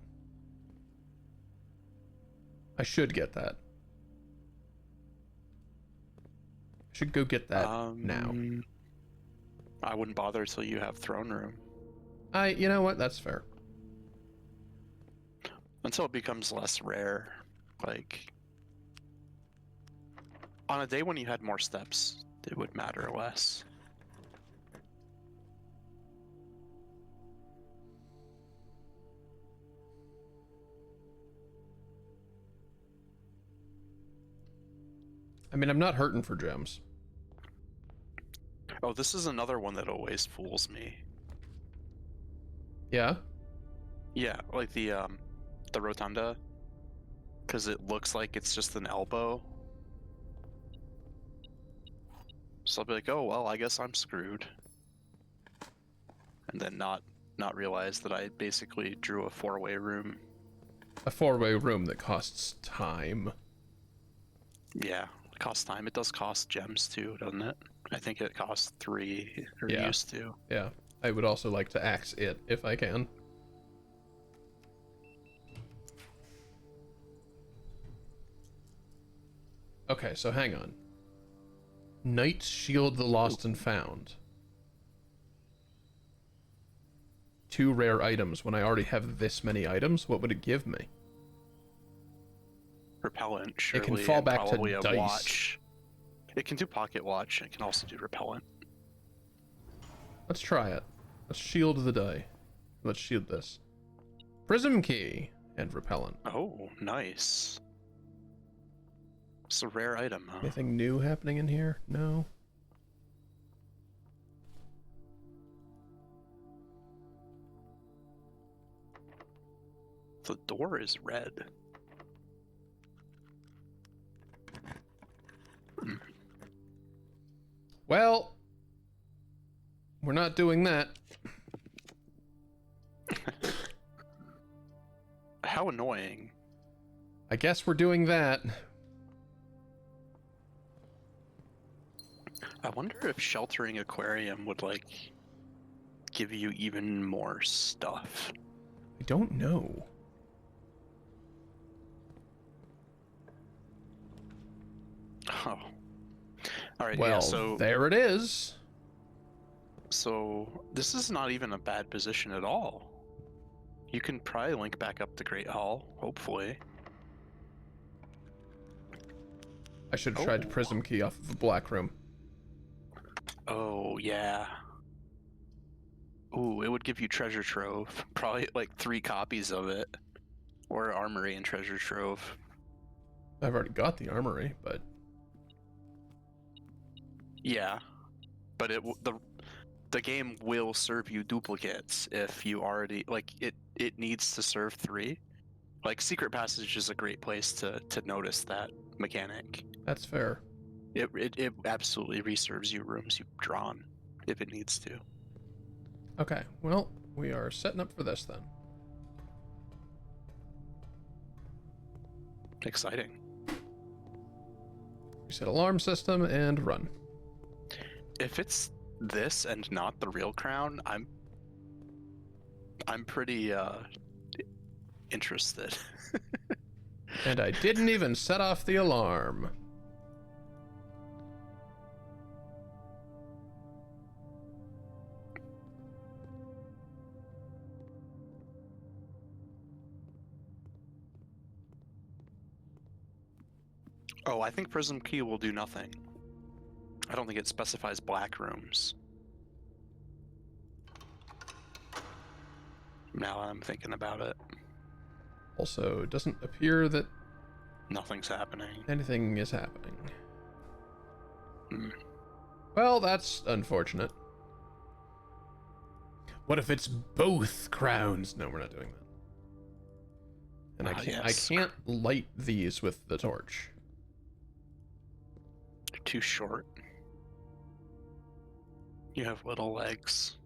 I should get that. I should go get that now. I wouldn't bother till you have throne room. You know what? That's fair. Until it becomes less rare. Like, on a day when you had more steps, it would matter less. I mean, I'm not hurting for gems. Oh, this is another one that always fools me. Yeah? Yeah, like the rotunda, because it looks like it's just an elbow. So I'll be like, oh well, I guess I'm screwed, and then not realize that I basically drew a four-way room. A four-way room that costs time. Yeah, it costs time. It does cost gems too, doesn't it? I think it costs 3, or Yeah. used to. Yeah. I would also like to axe it, if I can. Okay, so hang on. Knight's Shield the Lost and Found. 2 rare items when I already have this many items? What would it give me? Repellent, It surely, can fall and back to probably a dice. watch. It can do pocket watch, and it can also do repellent. Let's try it. Let's shield the die. Let's shield this. Prism key and repellent. Oh, nice. It's a rare item, huh? Anything new happening in here? No. The door is red. Well, we're not doing that. How annoying. I guess we're doing that. I wonder if sheltering aquarium would, like, give you even more stuff. I don't know. Oh. Alright, Well, yeah, so there it is. So this is not even a bad position at all. You can probably link back up to Great Hall, hopefully. I should have tried to Oh. prism key off of the black room. Oh, yeah. Ooh, it would give you treasure trove. Probably like 3 copies of it. Or armory and treasure trove. I've already got the armory, but Yeah. But the game will serve you duplicates if you already, like, it needs to serve 3. Like, Secret Passage is a great place to notice that mechanic. that's fair. It absolutely reserves you rooms you've drawn if it needs to. Okay, well, we are setting up for this then. Exciting. Reset alarm system and run. If it's this and not the real crown, I'm pretty interested. And I didn't even set off the alarm. Oh, I think Prism Key will do nothing. I don't think it specifies black rooms. Now I'm thinking about it. Also, it doesn't appear that Nothing's happening. anything is happening. Hmm. Well, that's unfortunate. What if it's both crowns? No, we're not doing that. And Ah, yes. I can't light these with the torch. They're too short. You have little legs.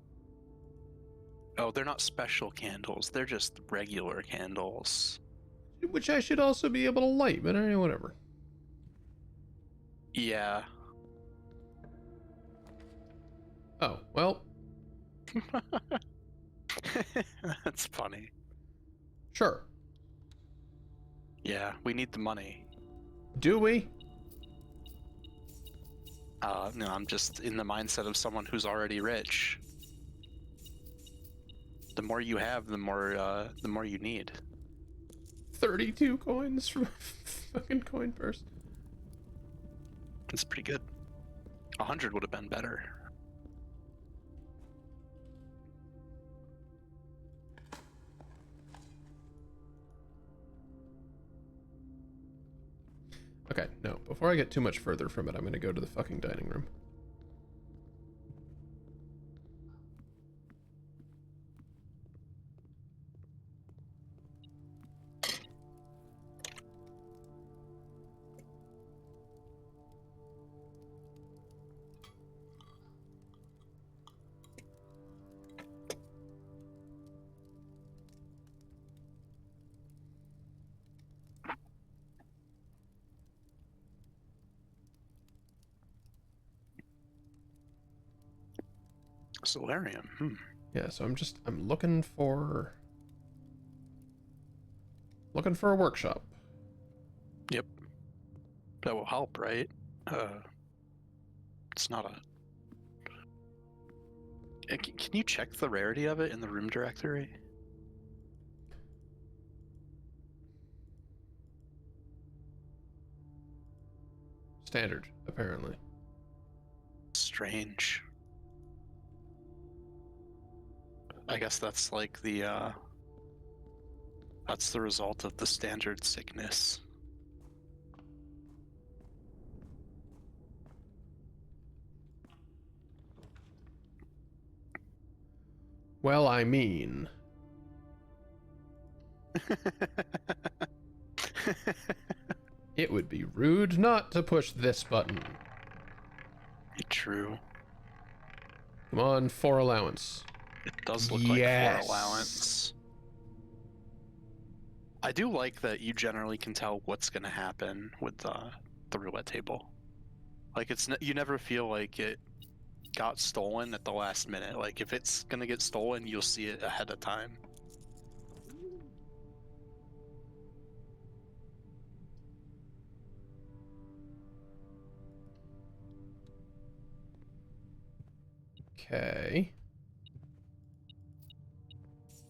Oh, they're not special candles. They're just regular candles. Which I should also be able to light, but whatever. Yeah. Oh, well, That's funny. sure. Yeah, we need the money. Do we? No, I'm just in the mindset of someone who's already rich. The more you have, the more you need. 32 coins from a fucking coin purse. That's pretty good. 100 would have been better. Okay, no. Before I get too much further from it, I'm gonna go to the fucking dining room. Solarium. Yeah, so I'm looking for a workshop. Yep. That will help, right? It's not a... Can you check the rarity of it in the room directory? Standard, apparently. Strange. I guess that's like the that's the result of the standard sickness. Well, I mean... It would be rude not to push this button. True. Come on, 4 allowance. It does look like 4 allowance. I do like that you generally can tell what's going to happen with the roulette table. Like, you never feel like it got stolen at the last minute. Like, if it's going to get stolen, you'll see it ahead of time. Okay.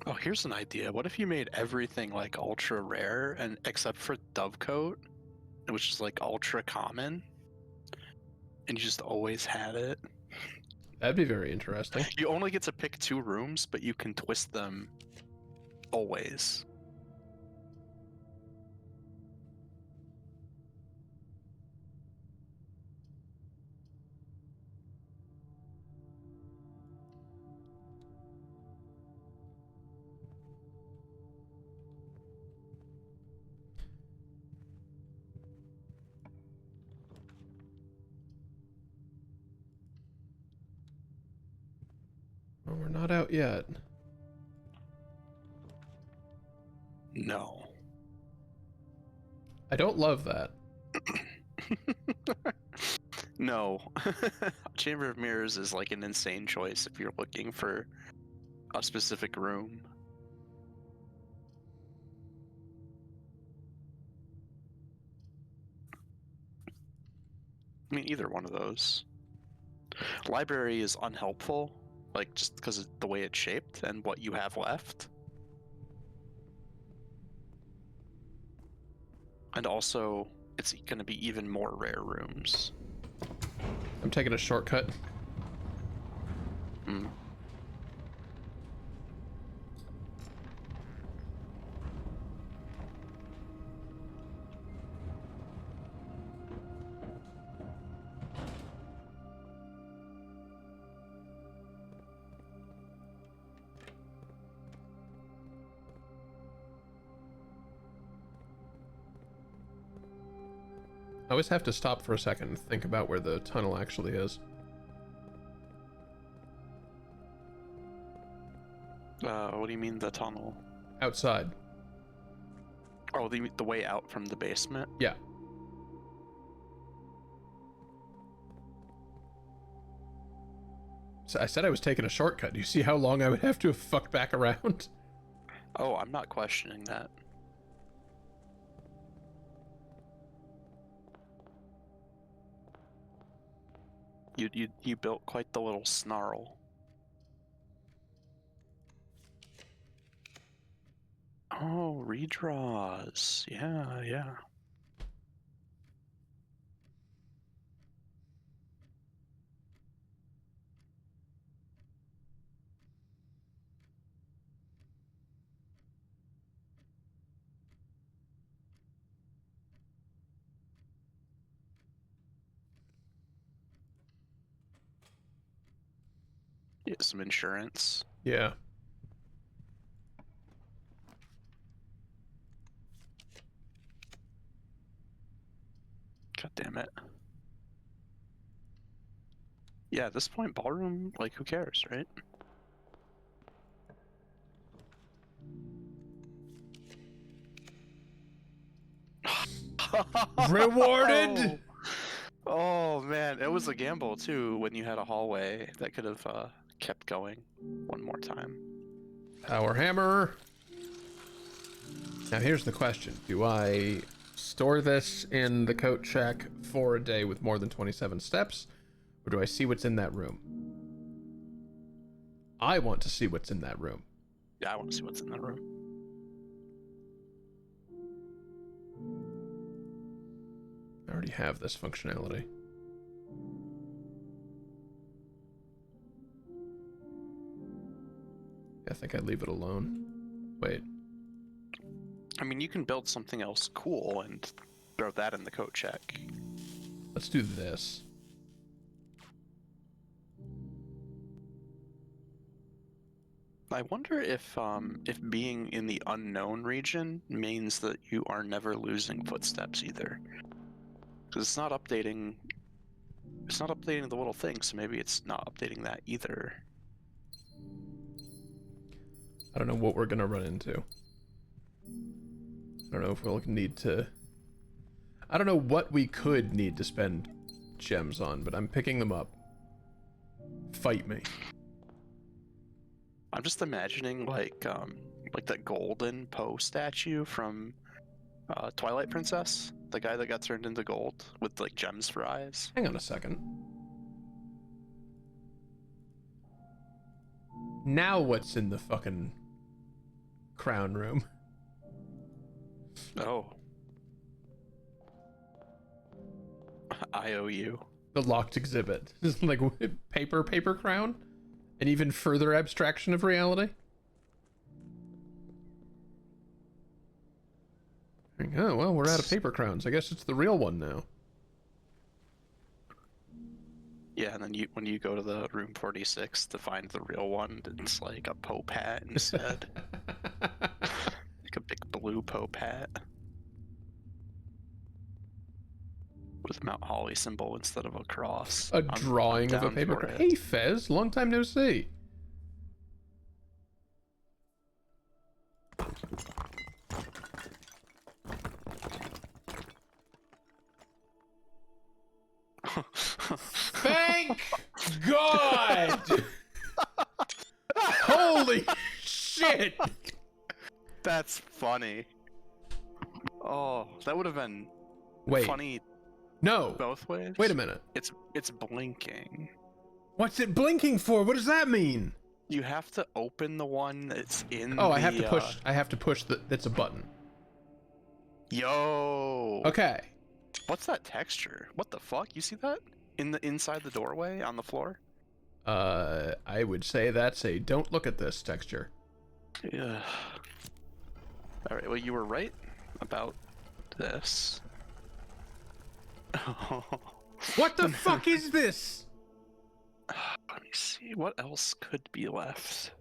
Oh, here's an idea. What if you made everything like ultra rare, and except for Dovecoat, which is like ultra common, and you just always had it? That'd be very interesting. You only get to pick 2 rooms, but you can twist them always. Well, we're not out yet. No. I don't love that. No. Chamber of Mirrors is like an insane choice if you're looking for a specific room. I mean, either one of those. Library is unhelpful, like just because of the way it's shaped and what you have left. And also, it's going to be even more rare rooms. I'm taking a shortcut. Hmm. I always have to stop for a second and think about where the tunnel actually is. What do you mean the tunnel? Outside. Oh, the way out from the basement? Yeah. So I said I was taking a shortcut. Do you see how long I would have to have fucked back around? Oh, I'm not questioning that. You built quite the little snarl. Oh, redraws. Yeah, yeah. Get some insurance. Yeah. God damn it. Yeah, at this point, ballroom, like, who cares, right? Rewarded! Oh man, it was a gamble too when you had a hallway that could have kept going one more time. Power hammer. Now here's the question. Do I store this in the coat check for a day with more than 27 steps? Or do I see what's in that room? I want to see what's in that room. Yeah, I want to see what's in that room. I already have this functionality. I think I'd leave it alone. Wait. I mean, you can build something else cool and throw that in the coat check. Let's do this. I wonder if being in the unknown region means that you are never losing footsteps either. Because it's not updating the little thing, so maybe it's not updating that either. I don't know what we're gonna run into. I don't know if we'll need to... I don't know what we could need to spend gems on, but I'm picking them up. Fight me. I'm just imagining like that golden Poe statue from Twilight Princess, the guy that got turned into gold with like gems for eyes. Hang on a second. Now what's in the fucking crown room? Oh. IOU. The locked exhibit. Just like paper crown? An even further abstraction of reality? Oh, well, we're out of paper crowns. I guess it's the real one now. Yeah, and then when you go to the room 46 to find the real one, it's like a Pope hat instead. Like a big blue Pope hat. With Mount Holly symbol instead of a cross. A drawing of a paper crown. Hey, Fez, long time no see. Thank God! Holy shit! That's funny. Oh, that would have been funny No. both ways. Wait a minute. It's blinking. What's it blinking for? What does that mean? You have to open the one that's in I have to push. I have to push the. It's a button. Yo. Okay. What's that texture? What the fuck? You see that? Inside the doorway on the floor? I would say that's a don't look at this texture. Yeah. All right. Well, you were right about this. What the fuck is this? Let me see. What else could be left?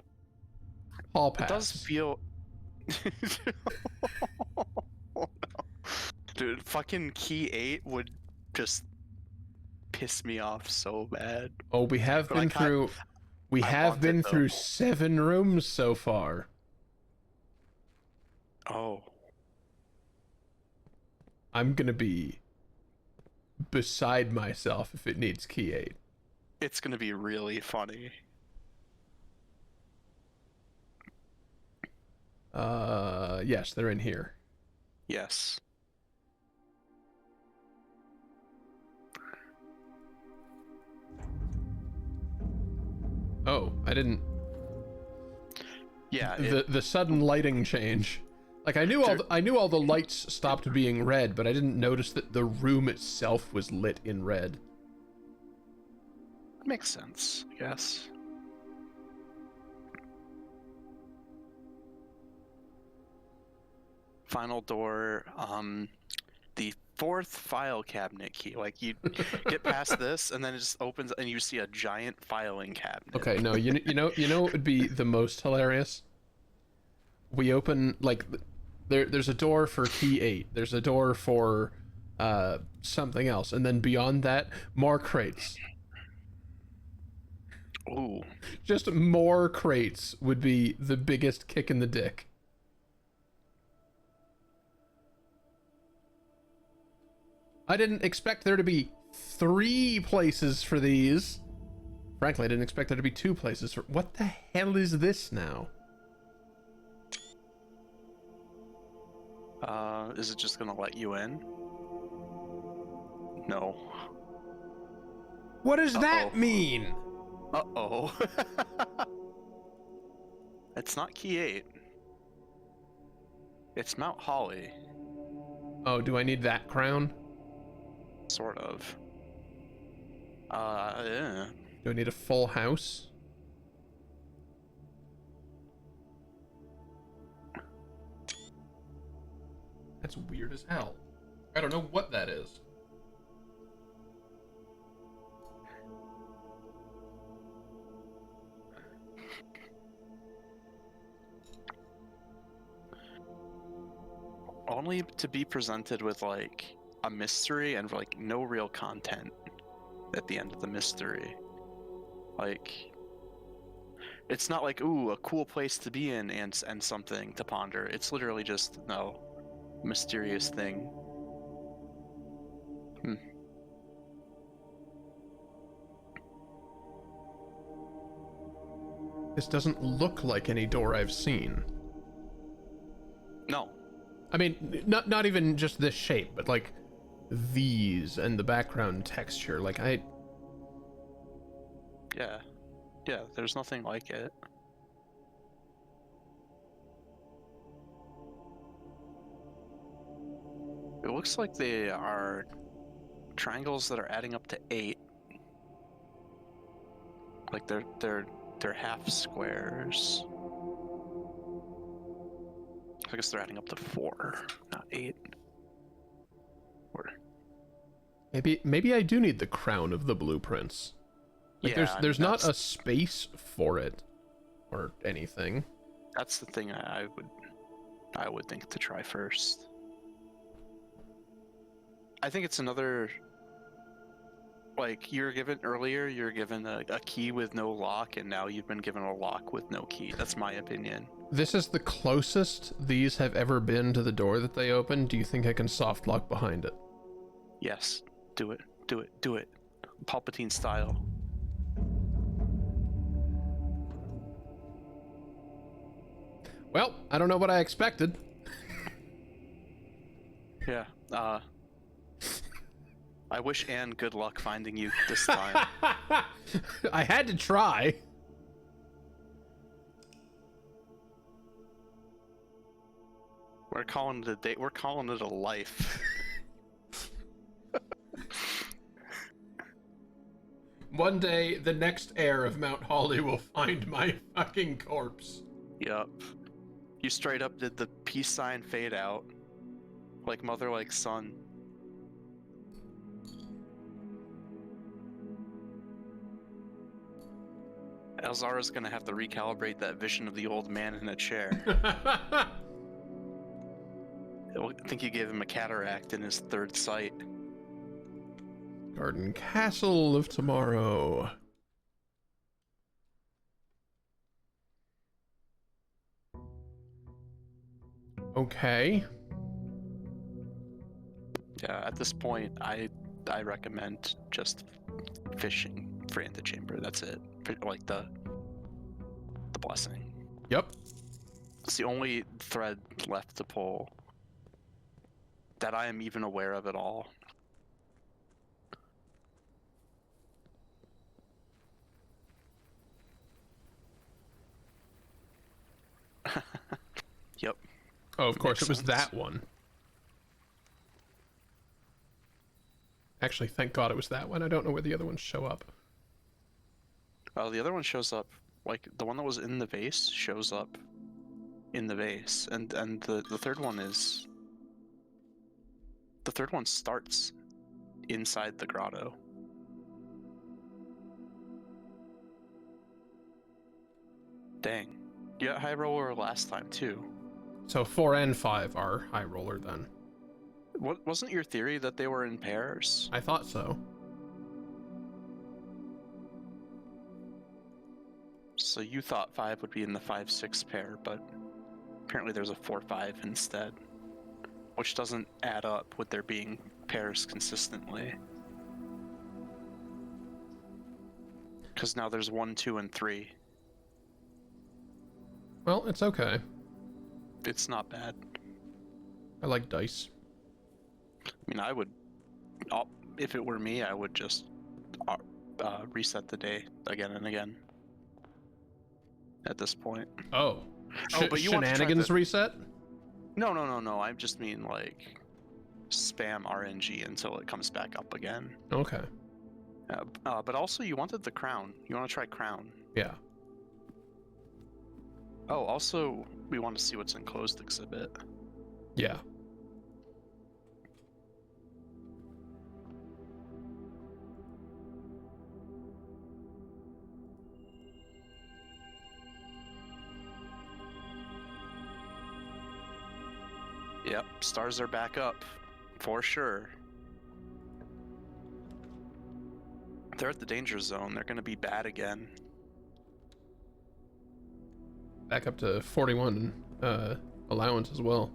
Hall pass. It does feel. Oh, no. Dude, fucking key 8 would just piss me off so bad. Oh, we have been through. We have been through 7 rooms so far. Oh. I'm gonna be beside myself if it needs key 8. It's gonna be really funny. Yes, they're in here. Yes. Oh, I didn't. Yeah. The sudden lighting change. Like I knew all the lights stopped being red, but I didn't notice that the room itself was lit in red. Makes sense, I guess. Final door, the fourth file cabinet key. Like you get past this, and then it just opens, and you see a giant filing cabinet. Okay, no, you know what would be the most hilarious? We open like there's a door for key 8. There's a door for something else, and then beyond that, more crates. Ooh. Just more crates would be the biggest kick in the dick. I didn't expect there to be 3 places for these. Frankly, I didn't expect there to be 2 places for... What the hell is this now? Is it just gonna let you in? No. What does that mean? Uh-oh. It's not key 8. It's Mount Holly. Oh, do I need that crown? Sort of. Yeah. Do I need a full house? That's weird as hell. I don't know what that is. Only to be presented with like a mystery and like no real content at the end of the mystery. Like it's not like, ooh, a cool place to be in and something to ponder. It's literally just no mysterious thing. This doesn't look like any door I've seen. No. I mean, not even just this shape, but like these and the background texture. Like Yeah, there's nothing like it. It looks like they are triangles that are adding up to 8. Like they're half squares. I guess they're adding up to 4, not 8. Or maybe I do need the crown of the blueprints. Like yeah, there's not a space for it or anything. That's the thing I would think to try first. I think it's another, like you're given a key with no lock, and now you've been given a lock with no key. That's my opinion. This is the closest these have ever been to the door that they opened. Do you think I can soft lock behind it? Yes, do it. Palpatine style. Well, I don't know what I expected. Yeah, I wish Anne good luck finding you this time. I had to try. We're calling it a day. We're calling it a life. One day, the next heir of Mount Holly will find my fucking corpse. Yup. You straight up did the peace sign fade out. Like mother, like son. Elzara's gonna have to recalibrate that vision of the old man in a chair. I think you gave him a cataract in his third sight. Garden Castle of Tomorrow. Okay. Yeah, at this point, I recommend just fishing for Antechamber. That's it. Like the blessing. Yep. It's the only thread left to pull that I am even aware of at all. Yep. Oh, of course, Makes it was sense. that one. Actually, thank God it was that one. I don't know where the other ones show up. The other one shows up, like, the one that was in the vase shows up in the vase, and the third one is... The third one starts inside the grotto. Dang. You got high roller last time, too. So 4 and 5 are high roller then. What wasn't your theory that they were in pairs? I thought so. So you thought 5 would be in the 5-6 pair, but apparently there's a 4-5 instead, which doesn't add up with there being pairs consistently. Because now there's 1, 2, and 3. Well, it's okay. It's not bad. I like dice. I mean, I would, if it were me, I would just reset the day again and again. At this point. Oh. But you want to try Shenanigans the... reset? No. I just mean, like, spam RNG until it comes back up again. Okay. But also, you wanted the crown. You want to try crown. Yeah. Oh, also, we want to see what's in closed exhibit. Yeah. Yep, stars are back up. For sure. They're at the danger zone. They're going to be bad again. Back up to 41 allowance as well.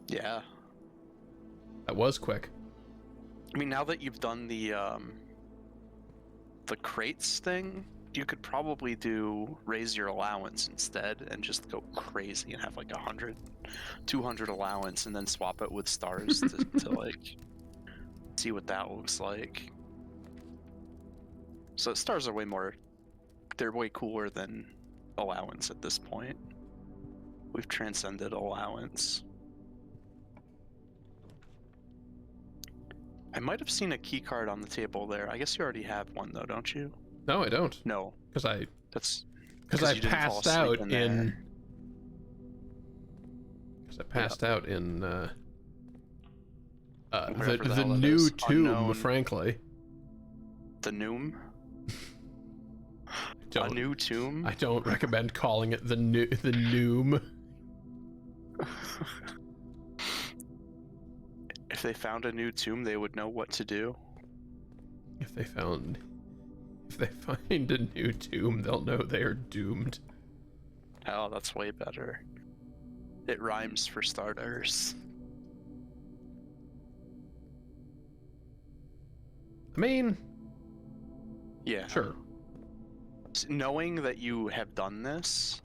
Yeah. That was quick. I mean, now that you've done the crates thing, you could probably raise your allowance instead and just go crazy and have like 100, 200 allowance and then swap it with stars to like see what that looks like. So stars are they're way cooler than allowance at this point. We've transcended allowance. I might have seen a key card on the table there. I guess you already have one though, don't you? No, I don't. No. Because I That's because I passed out in the the Whatever hell that new is. tomb, Unknown. frankly. The Noom? A Don't, new tomb? I don't recommend calling it the noom. If they found a new tomb, they would know what to do. If they find a new tomb, they'll know they are doomed. Oh, that's way better. It rhymes for starters. I mean, Yeah. sure. Knowing that you have done this,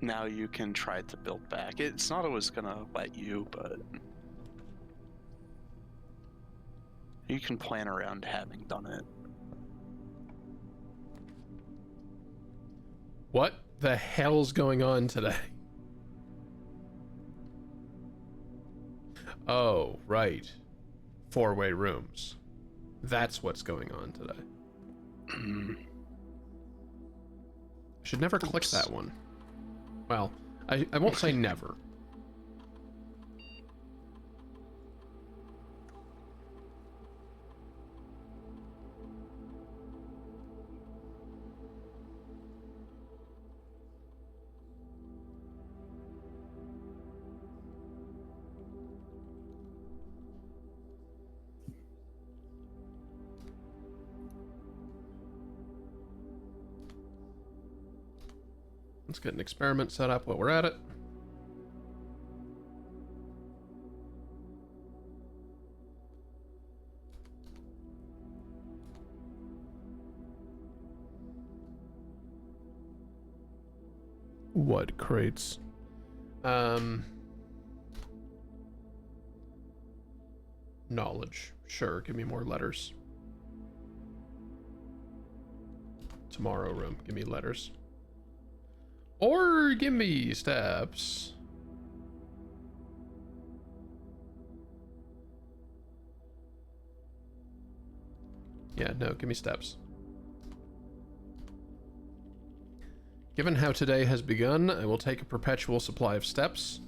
now you can try to build back. It's not always gonna let you, but you can plan around having done it. What the hell's going on today? Oh, right. 4-way rooms. That's what's going on today. I should never click Oops. that one. Well, I won't say never. Let's get an experiment set up while we're at it. What crates? Knowledge. Sure, give me more letters. Tomorrow room, give me letters. Or give me steps. Yeah, no, give me steps. Given how today has begun, I will take a perpetual supply of steps.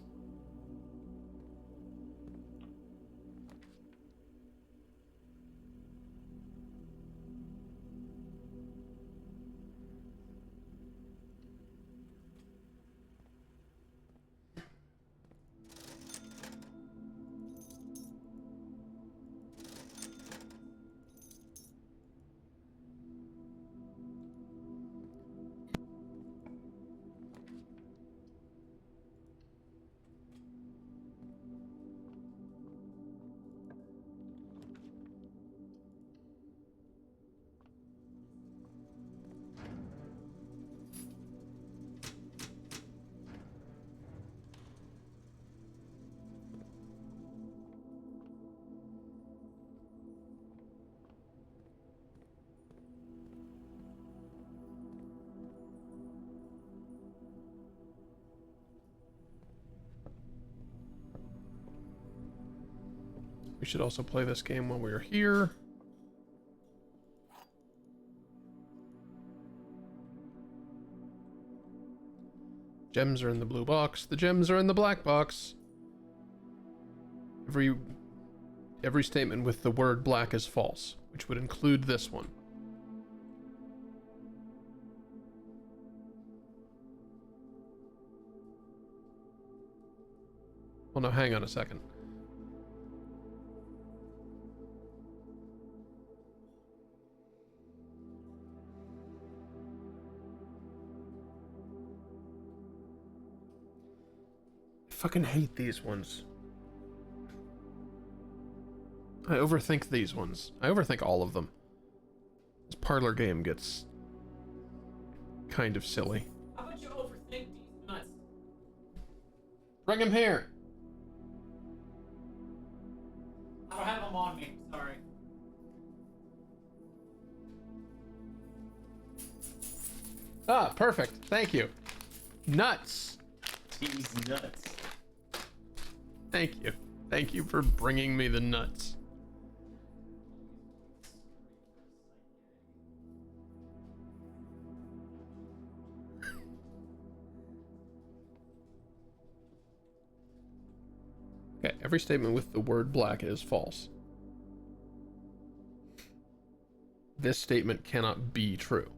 We should also play this game while we're here. Gems are in the blue box. The gems are in the black box. Every statement with the word black is false, which would include this one. Well, no, hang on a second. I fucking hate these ones. I overthink these ones. I overthink all of them. This parlor game gets kind of silly. How about you overthink these nuts? Bring him here. I don't have them on me. Sorry. Ah, perfect. Thank you. Nuts. These nuts. Thank you. Thank you for bringing me the nuts. Okay, every statement with the word black is false. This statement cannot be true.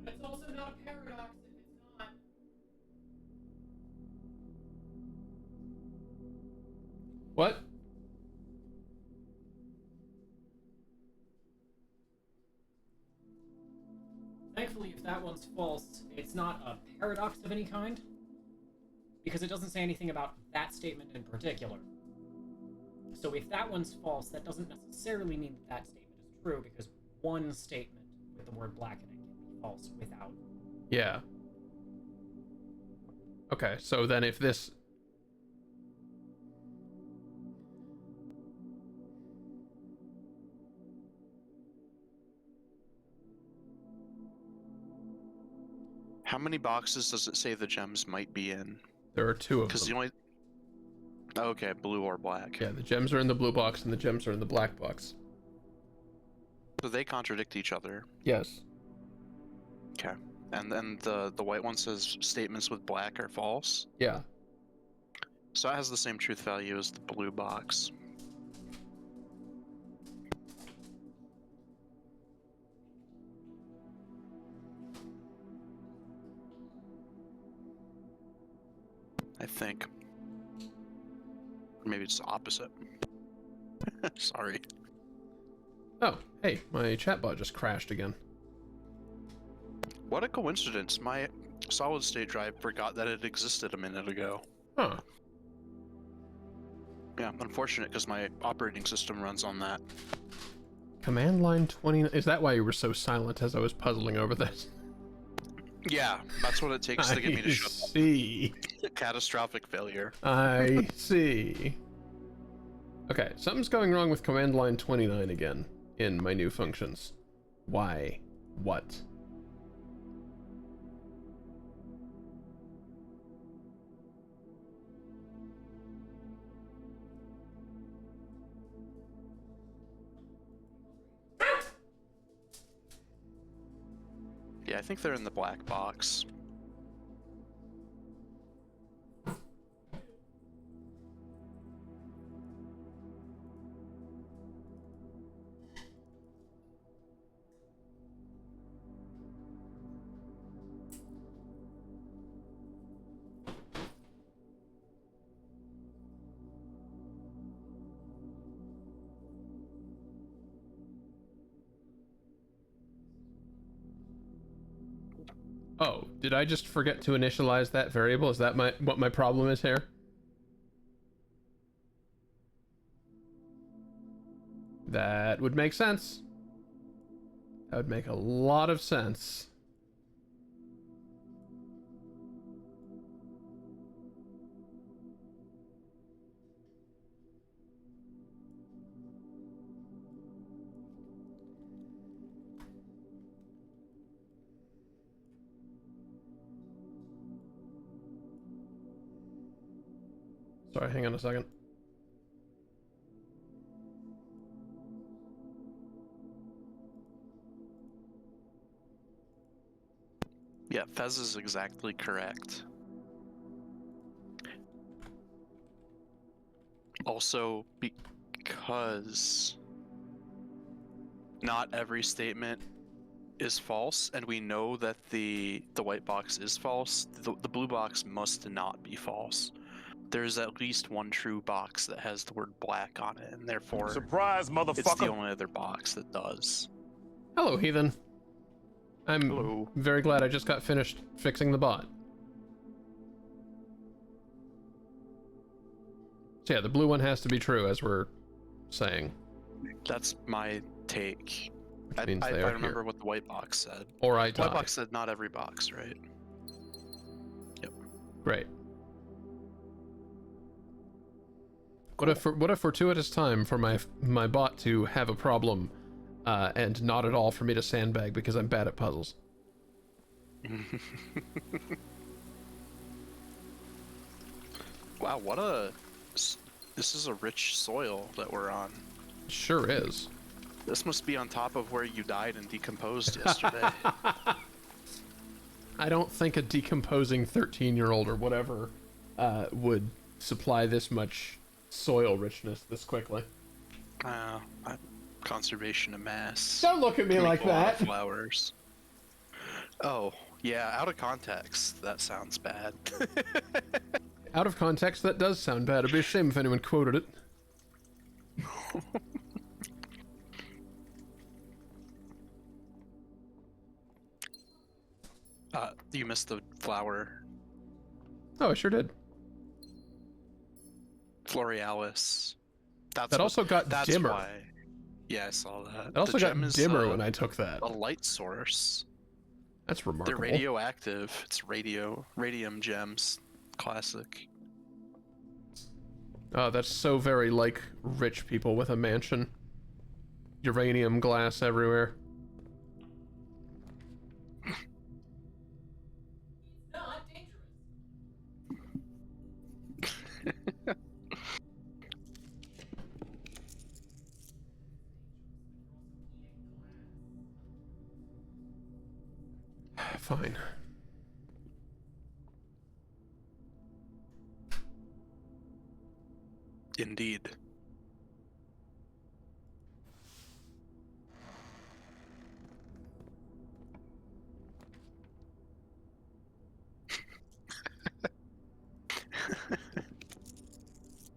But it's also not a paradox if it's not. What? Thankfully, if that one's false, it's not a paradox of any kind. Because it doesn't say anything about that statement in particular. So if that one's false, that doesn't necessarily mean that that statement is true, because one statement with the word black in it can be false without. Yeah. Okay, so then if this... How many boxes does it say the gems might be in? There are two of Because the them. only. Okay, blue or black. Yeah, the gems are in the blue box and the gems are in the black box. So they contradict each other. Yes. Okay. And then the white one says statements with black are false. Yeah. So it has the same truth value as the blue box. I think. Or maybe it's the opposite. Sorry. Oh, hey, my chatbot just crashed again. What a coincidence. My solid state drive forgot that it existed a minute ago. Huh. Yeah, unfortunate because my operating system runs on that. Command line 29. Is that why you were so silent as I was puzzling over this? Yeah, that's what it takes to get me to I shut see. up. Catastrophic failure. I see. Okay, something's going wrong with command line 29 again in my new functions. Why? What? Yeah, I think they're in the black box. Oh, did I just forget to initialize that variable? Is that what my problem is here? That would make sense. That would make a lot of sense. Sorry, hang on a second. Yeah, Fez is exactly correct. Also, because not every statement is false, and we know that the white box is false, the blue box must not be false. There's at least one true box that has the word black on it, and therefore Surprise, motherfucker! it's the only other box that does. Hello, Heathen. I'm Hello. very glad I just got finished fixing the bot. So yeah, the blue one has to be true, as we're saying. That's my take. Which means I they are remember here. what the white box said. Or I The white die. box said not every box, right? Great. What a fortuitous time for my bot to have a problem, and not at all for me to sandbag because I'm bad at puzzles. Wow, this is a rich soil that we're on. Sure is. This must be on top of where you died and decomposed yesterday. I don't think a decomposing 13-year-old or whatever would supply this much soil richness this quickly. Conservation of mass. Don't look at me Make like a lot of that. Flowers. Oh, yeah, out of context, that sounds bad. Out of context, that does sound bad. It'd be a shame if anyone quoted it. You missed the flower. Oh, I sure did. Florealis. That also got that's dimmer. Why. Yeah, I saw that. It also The got gem is, dimmer when I took that. a light source. That's remarkable. They're radioactive. It's radium gems. Classic. Oh, that's so very like rich people with a mansion. Uranium glass everywhere. Not dangerous. Fine. Indeed.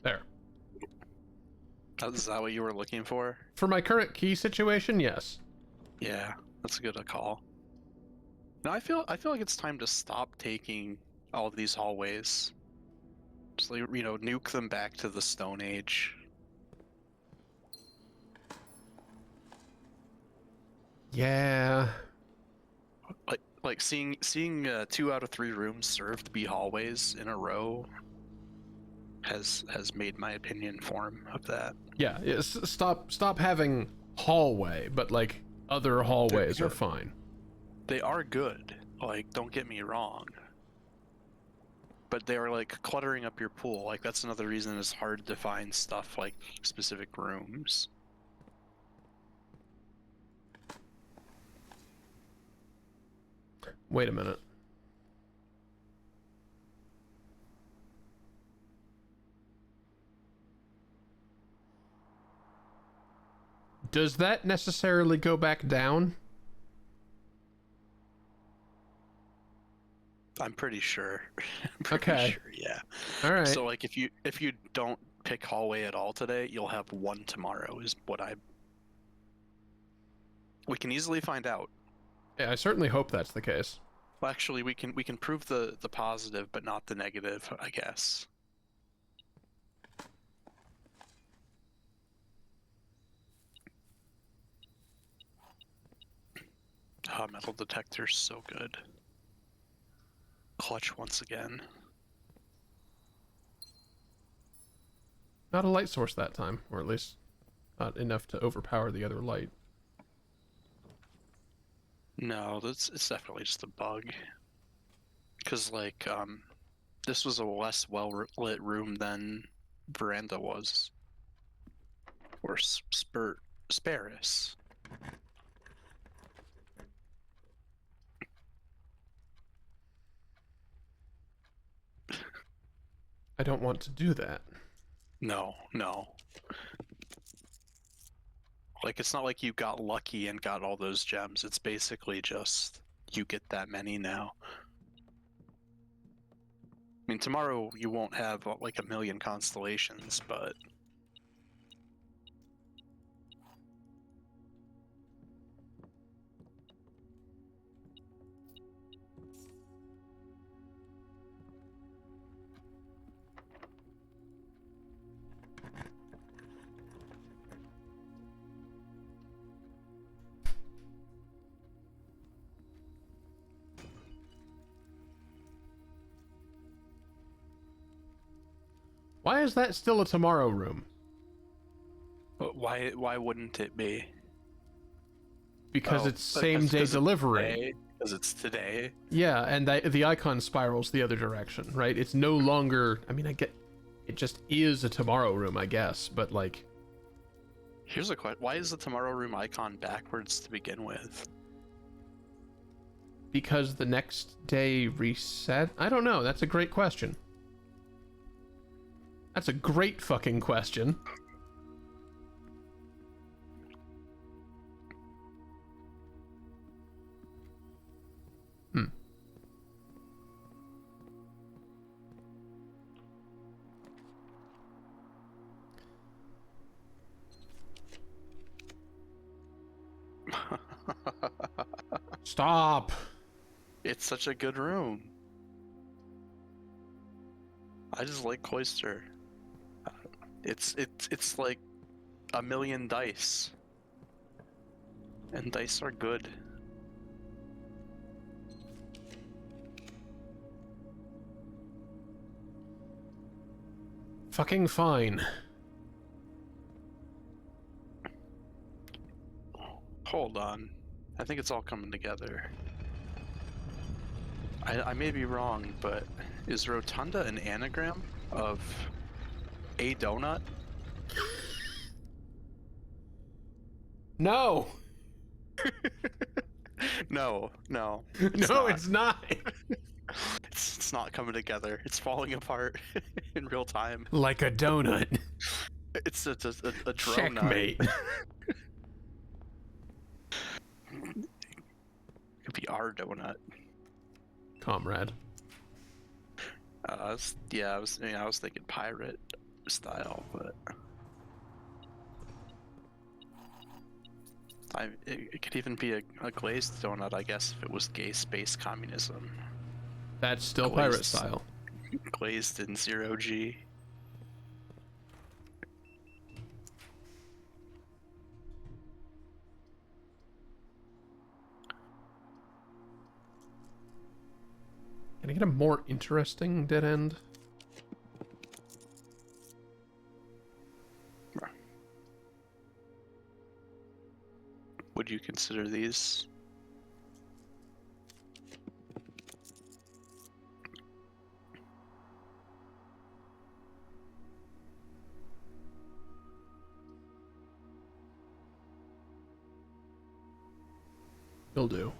There. Is that what you were looking for? For my current key situation, yes. Yeah, that's a good call. Now I feel like it's time to stop taking all of these hallways. Just like, nuke them back to the Stone Age. Yeah. Like seeing 2 out of 3 rooms served be hallways in a row has made my opinion form of that. Yeah, stop having hallway, but like other hallways are fine. They are good. Like, don't get me wrong. But they are like cluttering up your pool. Like, that's another reason it's hard to find stuff like specific rooms. Wait a minute. Does that necessarily go back down? I'm pretty sure. I'm pretty Okay. sure, yeah. All right. So like if you don't pick hallway at all today, you'll have one tomorrow is what we can easily find out. Yeah, I certainly hope that's the case. Well, actually we can prove the positive but not the negative, I guess. Oh, metal detector's so good. Clutch once again. Not a light source that time, or at least not enough to overpower the other light. No, it's definitely just a bug. Because like this was a less well lit room than veranda was, or Sparris. I don't want to do that. No. Like, it's not like you got lucky and got all those gems. It's basically just you get that many now. I mean, tomorrow you won't have like a million constellations, but Why is that still a tomorrow room? why wouldn't it be? Because it's same day delivery. Because it's today. Yeah, and the icon spirals the other direction, right? It's no longer. I mean, I get. It just is a tomorrow room, I guess, but like. Here's a question: why is the tomorrow room icon backwards to begin with? Because the next day reset? I don't know. That's a great question. That's a great fucking question. Stop. It's such a good room. I just like Cloister. It's like a million dice. And dice are good. Fucking fine. Hold on. I think it's all coming together. I may be wrong, but is Rotunda an anagram of a donut? No. No. No, not. it's not. It's not coming together. It's falling apart in real time. Like a donut. It's a donut. Checkmate. Could be our donut. Comrade. I was thinking pirate style, but it could even be a glazed donut, I guess, if it was gay space communism. That's still Glazed. pirate style. Glazed in 0G. Can I get a more interesting dead end? Would you consider these? Will do.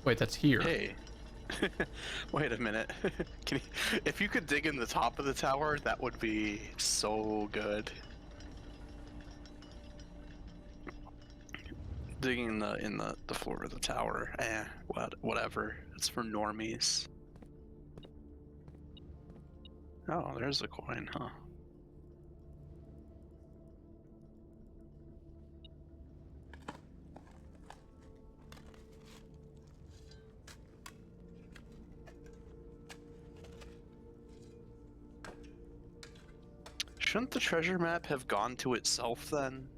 Wait, that's here. Hey. Wait a minute. If you could dig in the top of the tower, that would be so good. Digging in the floor of the tower. Whatever. It's for normies. Oh, there's a coin, huh? Shouldn't the treasure map have gone to itself then?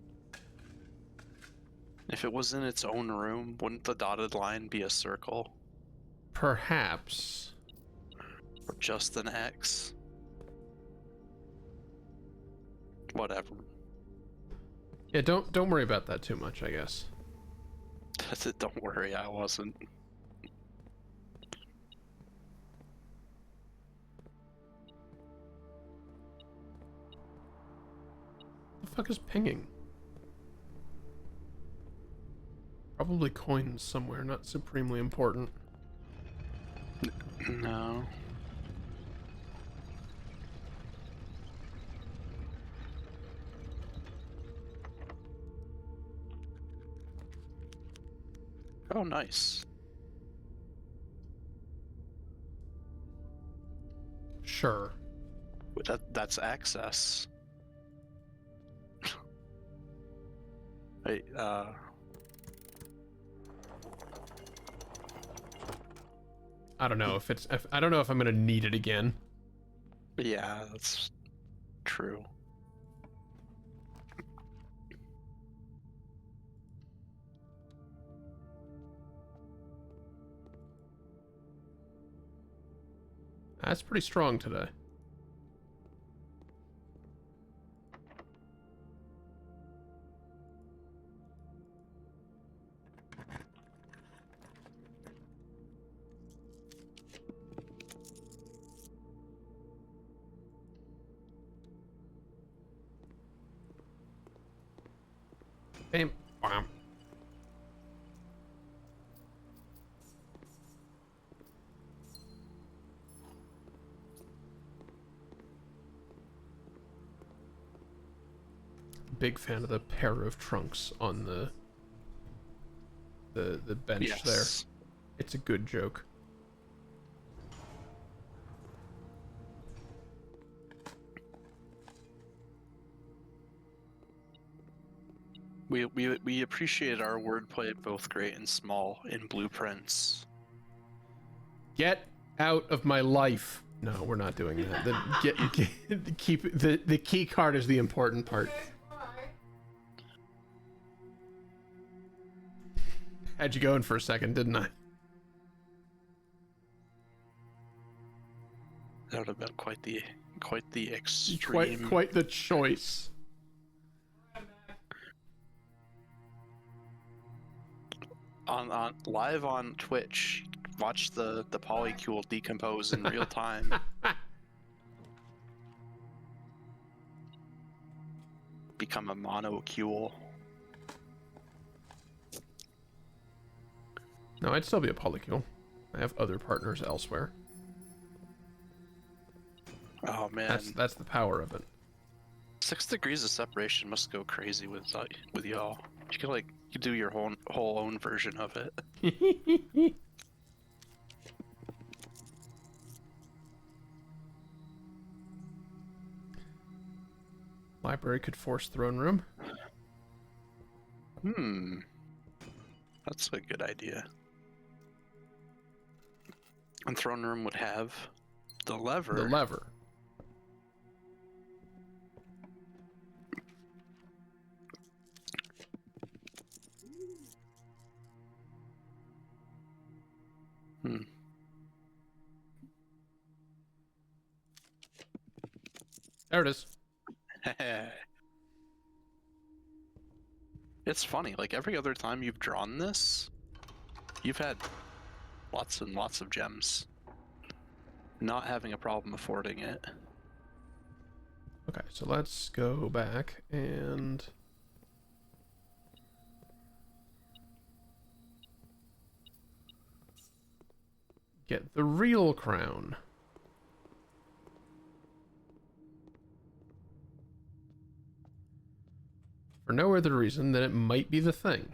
If it was in its own room, wouldn't the dotted line be a circle? Perhaps. Or just an X? Whatever. Yeah, don't worry about that too much, I guess. That's it, don't worry, I wasn't. The fuck is pinging? Probably coins somewhere, not supremely important. No. Oh, nice. Sure. That's access. Wait, I don't know if I don't know if I'm gonna need it again. yeah, that's true. That's pretty strong today. Bam. Bam. Big fan of the pair of trunks on the bench Yes. there. It's a good joke. We appreciate our wordplay both great and small in blueprints. Get out of my life. No, we're not doing that. The key card is the important part. Had you going for a second, didn't I? That would have been quite the extreme. Quite the choice. On live on Twitch, watch the polycule decompose in real time. Become a monocule. No, I'd still be a polycule. I have other partners elsewhere. Oh man, That's the power of it. 6 degrees of separation must go crazy with y'all. You could do your whole own version of it. Library could force throne room. That's a good idea. And throne room would have the lever. The lever. There it is. It's funny, like every other time you've drawn this, you've had lots and lots of gems. Not having a problem affording it. Okay, so let's go back and... get the real crown. For no other reason than it might be the thing.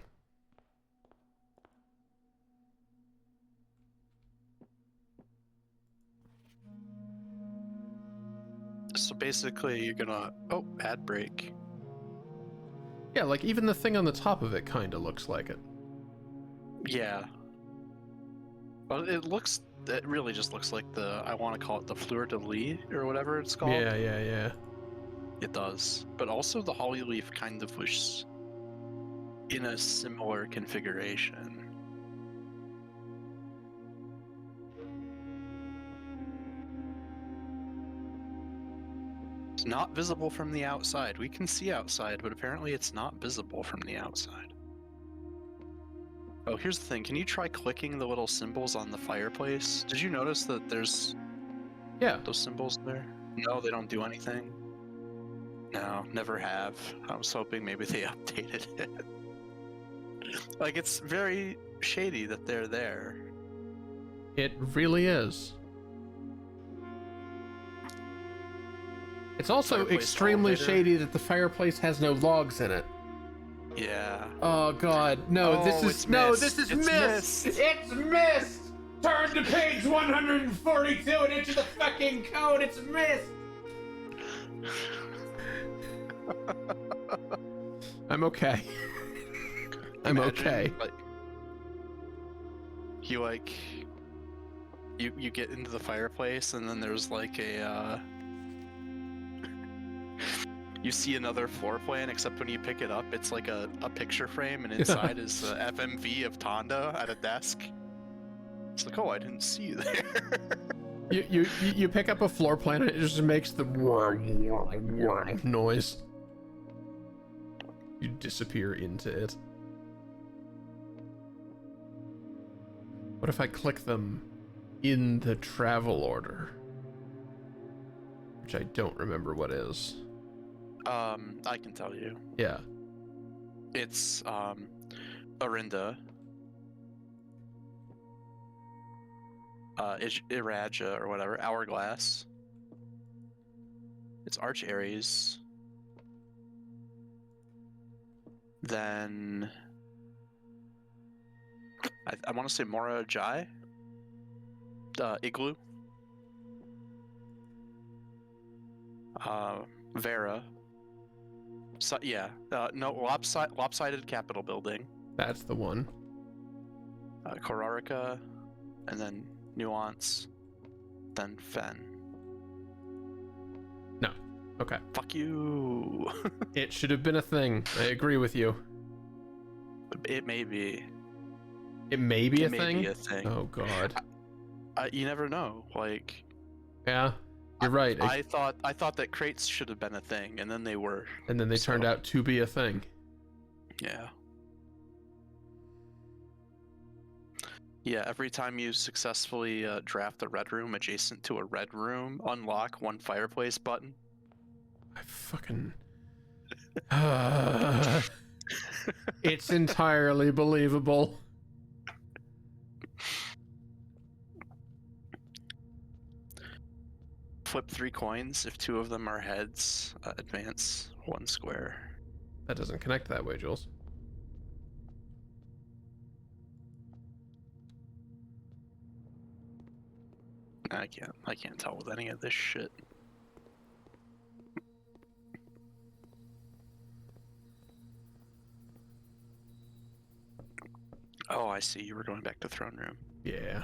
So basically, you're gonna... Oh, ad break. Yeah, like even the thing on the top of it kind of looks like it. Yeah. Well, it looks... It really just looks like the... I want to call it the fleur de lis, or whatever it's called. Yeah. It does. But also the holly leaf kind of was in a similar configuration. It's not visible from the outside. We can see outside, but apparently it's not visible from the outside. Oh, here's the thing. Can you try clicking the little symbols on the fireplace? Did you notice that there's those symbols there? No, they don't do anything. No, never have. I was hoping maybe they updated it. Like, it's very shady that they're there. It really is. It's also Fireplace extremely elevator. shady that the fireplace has no logs in it. Yeah. Oh god, no, Oh, this is it's no, missed. this is It's missed. missed. It's missed. Turn to page 142 and enter the fucking code. It's missed. I'm okay. I'm Imagine, okay. Like, you get into the fireplace and then there's like a you see another floor plan, except when you pick it up it's like a picture frame, and inside is the FMV of Tonda at a desk. It's like, oh, I didn't see you there. You pick up a floor plan and it just makes the noise. You disappear into it. What if I click them in the travel order? Which I don't remember what is. I can tell you. Yeah. It's Arinda, Iraja or whatever, Hourglass. It's Arch Ares. Then I want to say Mora Jai, Igloo, Vera. So, yeah, no, lopsided Capitol Building, That's the one. Korarika, and then Nuance, then Fen. No. Okay. Fuck you. It should have been a thing. I agree with you. It may be. It may be It a may thing? be a thing. Oh god. You never know. Like, Yeah. You're right. I thought that crates should have been a thing, and then they were. And then they turned so- out to be a thing. Yeah. Yeah, every time you successfully draft a red room adjacent to a red room, unlock one fireplace button. I fucking... It's entirely believable. Flip 3 coins. If 2 of them are heads, advance 1 square. That doesn't connect that way, Jules. I can't tell with any of this shit. Oh, I see. You were going back to throne room. Yeah.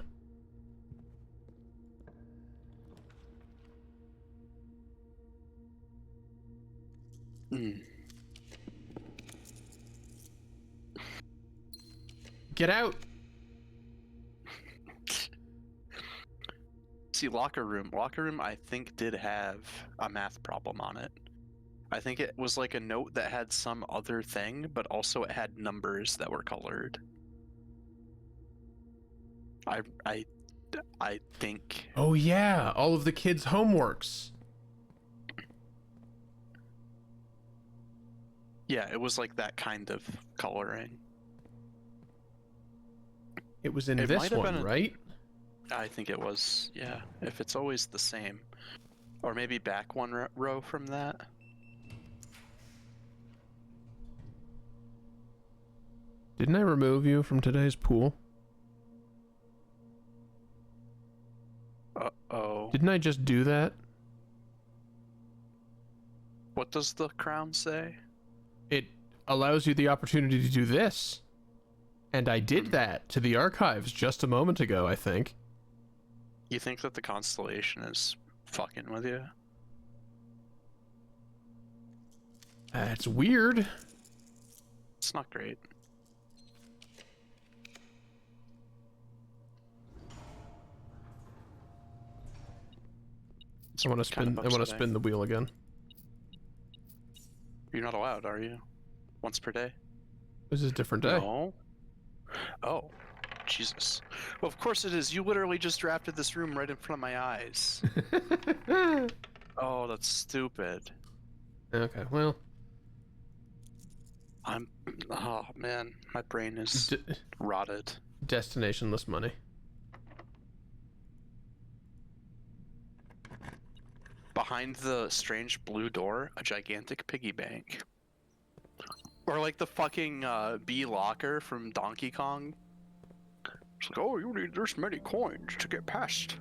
Hmm. Get out! See, locker room. Locker room, I think, did have a math problem on it. I think it was like a note that had some other thing, but also it had numbers that were colored. I think. Oh yeah, all of the kids' homeworks. Yeah, it was like that kind of coloring. It was in It this might have one, been a- right? I think it was, yeah. If it's always the same. Or maybe back one row from that. Didn't I remove you from today's pool? Uh-oh. Didn't I just do that? What does the crown say? It allows you the opportunity to do this. And I did that to the archives just a moment ago, I think. You think that the constellation is fucking with you? That's weird. It's not great. I want to spin. I want to spin the wheel again. You're not allowed, are you? Once per day? This is a different day. No. Oh, Jesus. Well, of course it is. You literally just drafted this room right in front of my eyes. Oh, that's stupid. Okay, well. Oh man, my brain is rotted. Destinationless money. Behind the strange blue door, a gigantic piggy bank. Or like the fucking bee locker from Donkey Kong. It's like, oh, you need this many coins to get past.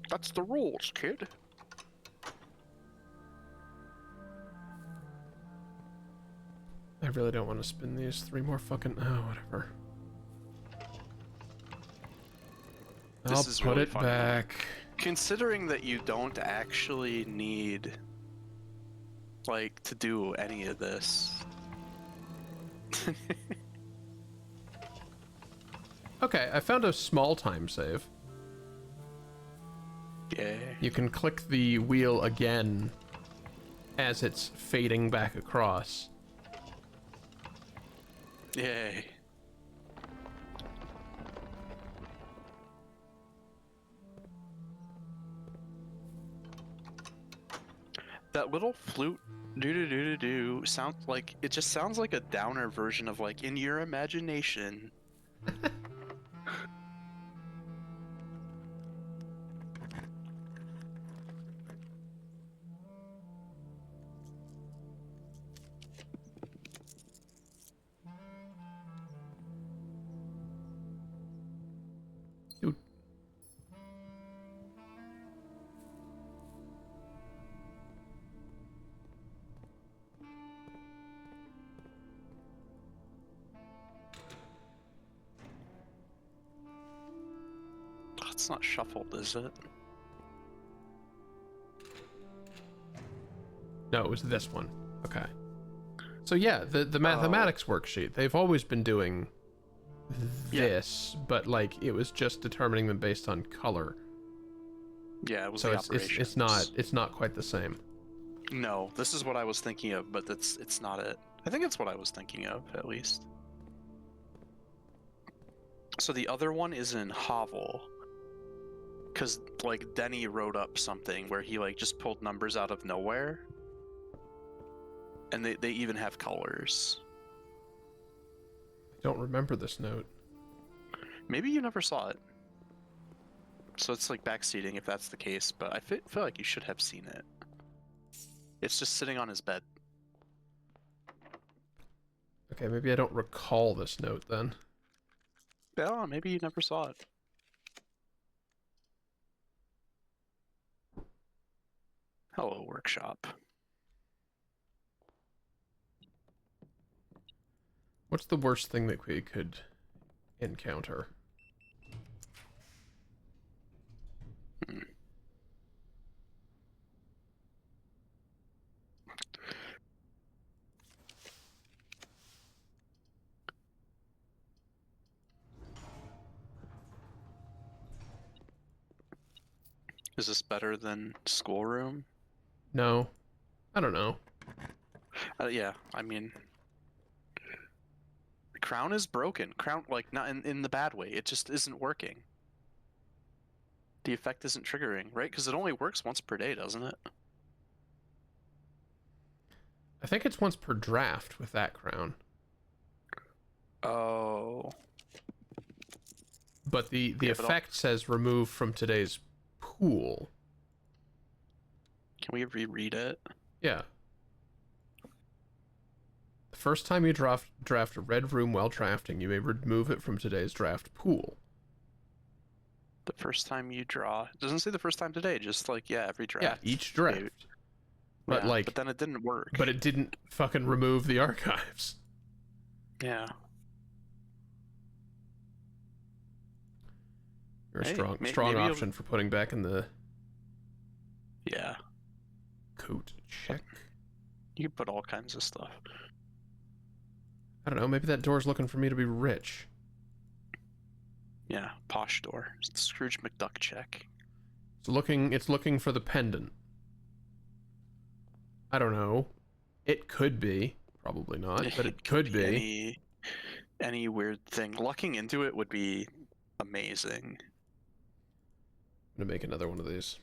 That's the rules, kid. I really don't want to spin these 3 more fucking... Oh, whatever. I'll This is put really it funny. back. Considering that you don't actually need, like, to do any of this. Okay, I found a small time save. Yay. You can click the wheel again as it's fading back across. Yay. That little flute do sounds like it just sounds like a downer version of like in your imagination. Dude. It's not shuffled, is it? No, it was this one. Okay. So yeah, the mathematics worksheet, they've always been doing this, but like it was just determining them based on color. Yeah, it was So the it's not quite the same. No, this is what I was thinking of, but it's not it. I think it's what I was thinking of, at least. So the other one is in Hovel. Because, like, Denny wrote up something where he, like, just pulled numbers out of nowhere. And they even have colors. I don't remember this note. Maybe you never saw it. So it's, like, backseating if that's the case, but I feel like you should have seen it. It's just sitting on his bed. Okay, maybe I don't recall this note then. Yeah, maybe you never saw it. Hello, workshop. What's the worst thing that we could encounter? Is this better than schoolroom? No. I don't know. Yeah, I mean... Crown is broken. Crown, like, not in the bad way. It just isn't working. The effect isn't triggering, right? Because it only works once per day, doesn't it? I think it's once per draft with that crown. Oh. But the Yeah, but effect says remove from today's pool. Can we reread it? Yeah. The first time you draft a red room while drafting, you may remove it from today's draft pool. The first time you draw. It doesn't say the first time today, just like, yeah, every Yeah, draft. each draft. Maybe. But Yeah, like, but then it didn't work. but it didn't fucking remove the archives. Yeah. You're a Hey, strong maybe option for putting back in the Yeah. coat check. You can put all kinds of stuff. I don't know, maybe that door's looking for me to be rich. Yeah, posh door. Scrooge McDuck check. It's looking for the pendant. I don't know. It could be. Probably not, but it could be. Any weird thing. Lucking into it would be amazing. I'm gonna make another one of these.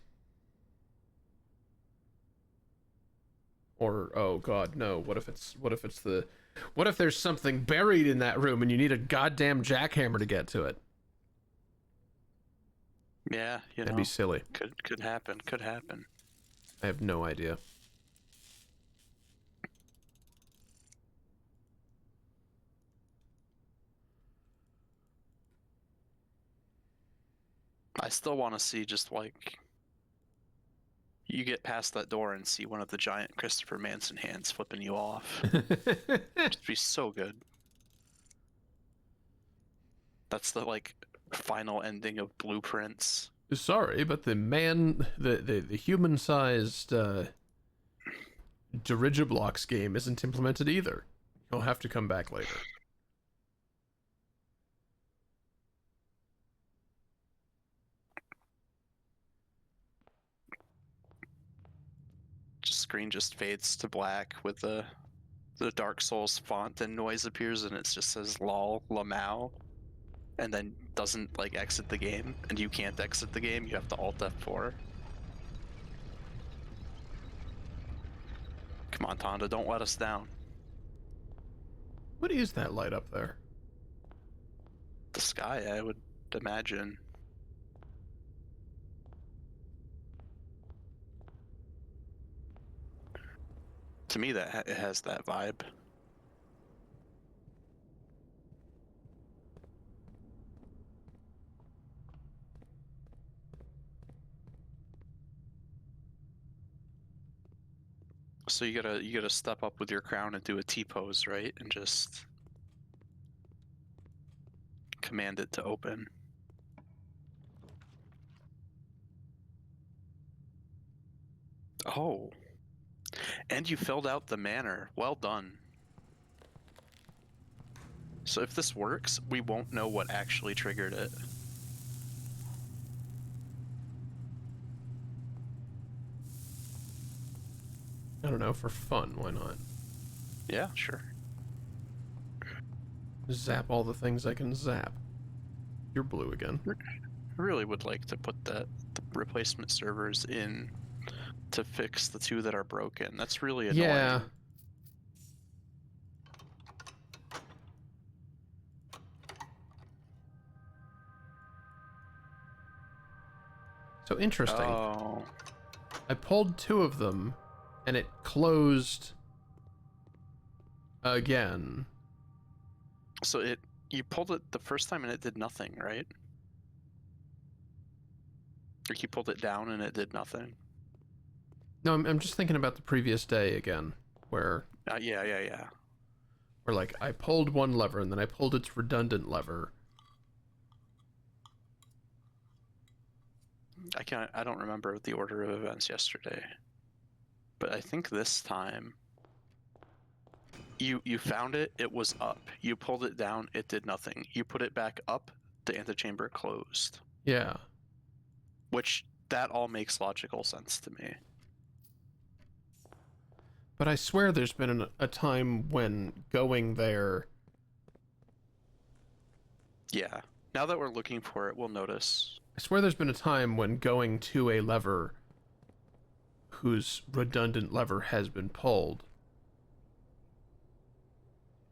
Or, oh god, no. What if there's something buried in that room and you need a goddamn jackhammer to get to it? Yeah, That'd be silly. Could happen. Could happen. I have no idea. I still want to see just like you get past that door and see one of the giant Christopher Manson hands flipping you off. It'd be so good. That's the like final ending of Blueprints. Sorry, but the human-sized Dirigiblocks game isn't implemented either. You'll have to come back later. Screen just fades to black with the Dark Souls font and noise appears and it just says lol lamau and then doesn't like exit the game, and you can't exit the game, you have to alt F4. Come on, Tonda, don't let us down. What is that light up there? The sky, I would imagine. To me, that it has that vibe. So you gotta step up with your crown and do a T-pose, right? And just command it to open. Oh. And you filled out the manor. Well done. So if this works, we won't know what actually triggered it. I don't know, for fun, why not? Yeah, sure. Zap all the things I can zap. You're blue again. I really would like to put the replacement servers in to fix the two that are broken. That's really annoying. Yeah. So interesting. Oh. I pulled two of them, and it closed again. So you pulled it the first time and it did nothing, right? Like you pulled it down and it did nothing. No, I'm just thinking about the previous day again, where Yeah. where like I pulled one lever and then I pulled its redundant lever. I don't remember the order of events yesterday, but I think this time you found it, it was up. You pulled it down, it did nothing. You put it back up, the antechamber closed. Yeah. Which that all makes logical sense to me. But I swear there's been a time when going there... Yeah. Now that we're looking for it, we'll notice. I swear there's been a time when going to a lever whose redundant lever has been pulled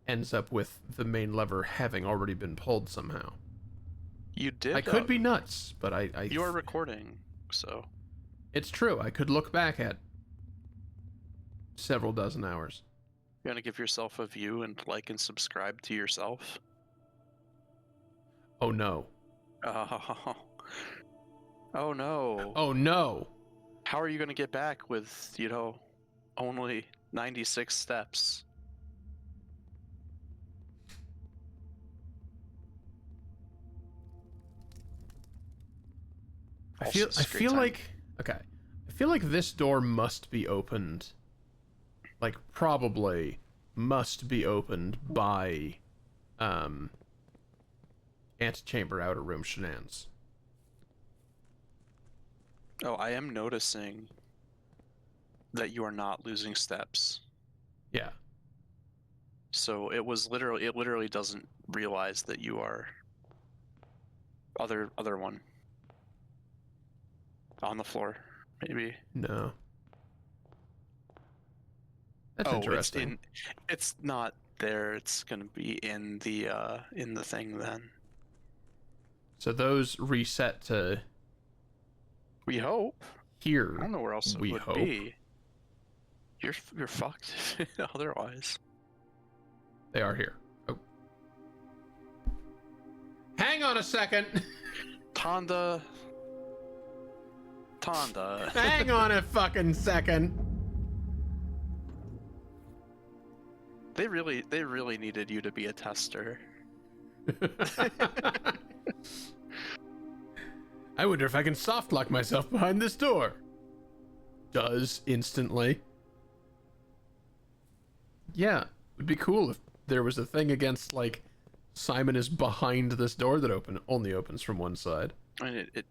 ends up with the main lever having already been pulled somehow. You did. I could be nuts, but I You are recording, so. It's true. I could look back at several dozen hours. You want to give yourself a view and like and subscribe to yourself? Oh no. Oh. Oh no. Oh no. How are you going to get back with, only 96 steps? I Also, feel time. like okay. I feel like this door must be opened. Like probably must be opened by antechamber outer room shenanigans. Oh, I am noticing that you are not losing steps. Yeah. So it literally doesn't realize that you are other one on the floor, maybe. No. That's Oh, interesting. it's not there. It's gonna be in the thing then. So those reset to We hope. here. I don't know where else it We would hope. be. You're fucked otherwise. They are here. Oh. Hang on a second. Tonda. Hang on a fucking second. They really needed you to be a tester. I wonder if I can soft lock myself behind this door. Does instantly. Yeah, would be cool if there was a thing against like Simon is behind this door that only opens from one side. I mean, it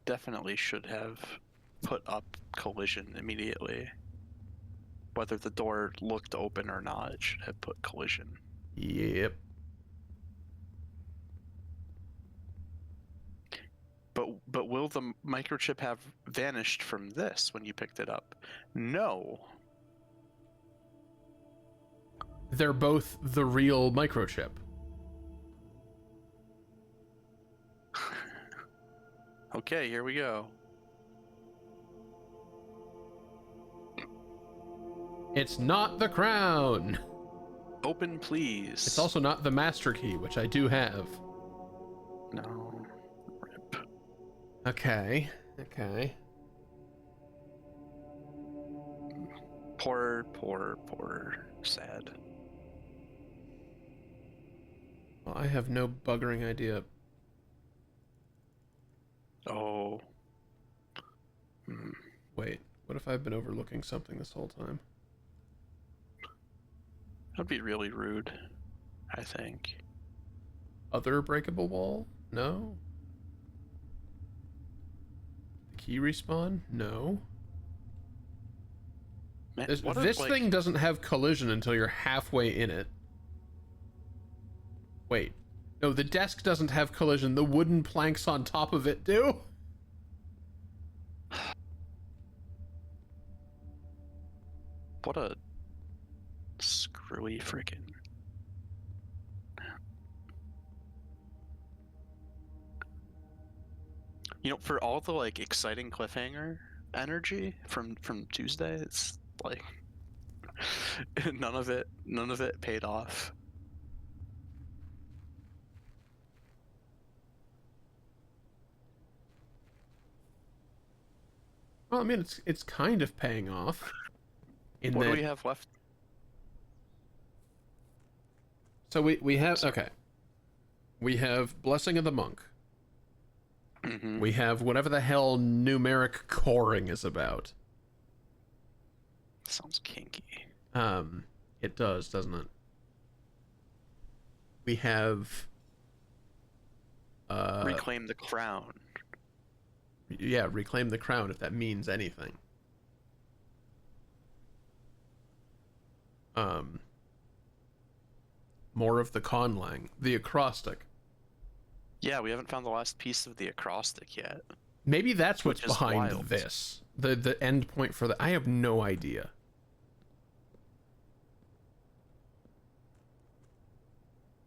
definitely should have put up collision immediately. Whether the door looked open or not, it should have put collision. Yep. But will the microchip have vanished from this when you picked it up? No. They're both the real microchip. Okay, here we go. It's not the crown. Open, please. It's also not the master key, which I do have. No. Rip. Okay. Poor, sad. Well, I have no buggering idea. Oh. Wait, what if I've been overlooking something this whole time? That'd be really rude, I think. Other breakable wall? No. The key respawn? No. Man, This thing doesn't have collision until you're halfway in it. Wait. No, the desk doesn't have collision. The wooden planks on top of it do. What a screwy freaking. For all the like exciting cliffhanger energy from Tuesday, it's like none of it paid off. Well, I mean, it's kind of paying off. What do we have left? So we have okay. We have Blessing of the Monk. Mm-hmm. We have whatever the hell numeric coring is about. Sounds kinky. It does, doesn't it? We have Reclaim the crown. yeah, reclaim the crown if that means anything. More of the conlang, the acrostic. Yeah, we haven't found the last piece of the acrostic yet. Maybe that's what's Which is behind wild. this. The end point for the I have no idea.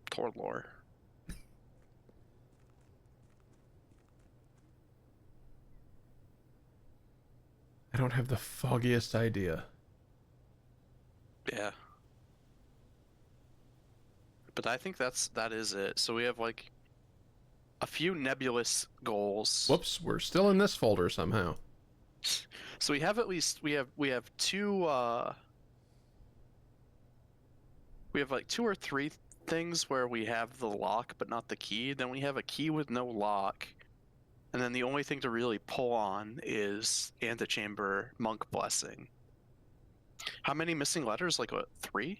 Poor lore. don't have the foggiest idea. Yeah. But I think that is it. So we have like a few nebulous goals. Whoops, we're still in this folder somehow. So we have at least we have two we have like 2 or 3 things where we have the lock but not the key. Then we have a key with no lock. And then the only thing to really pull on is Antechamber Monk Blessing. How many missing letters? Like what, 3?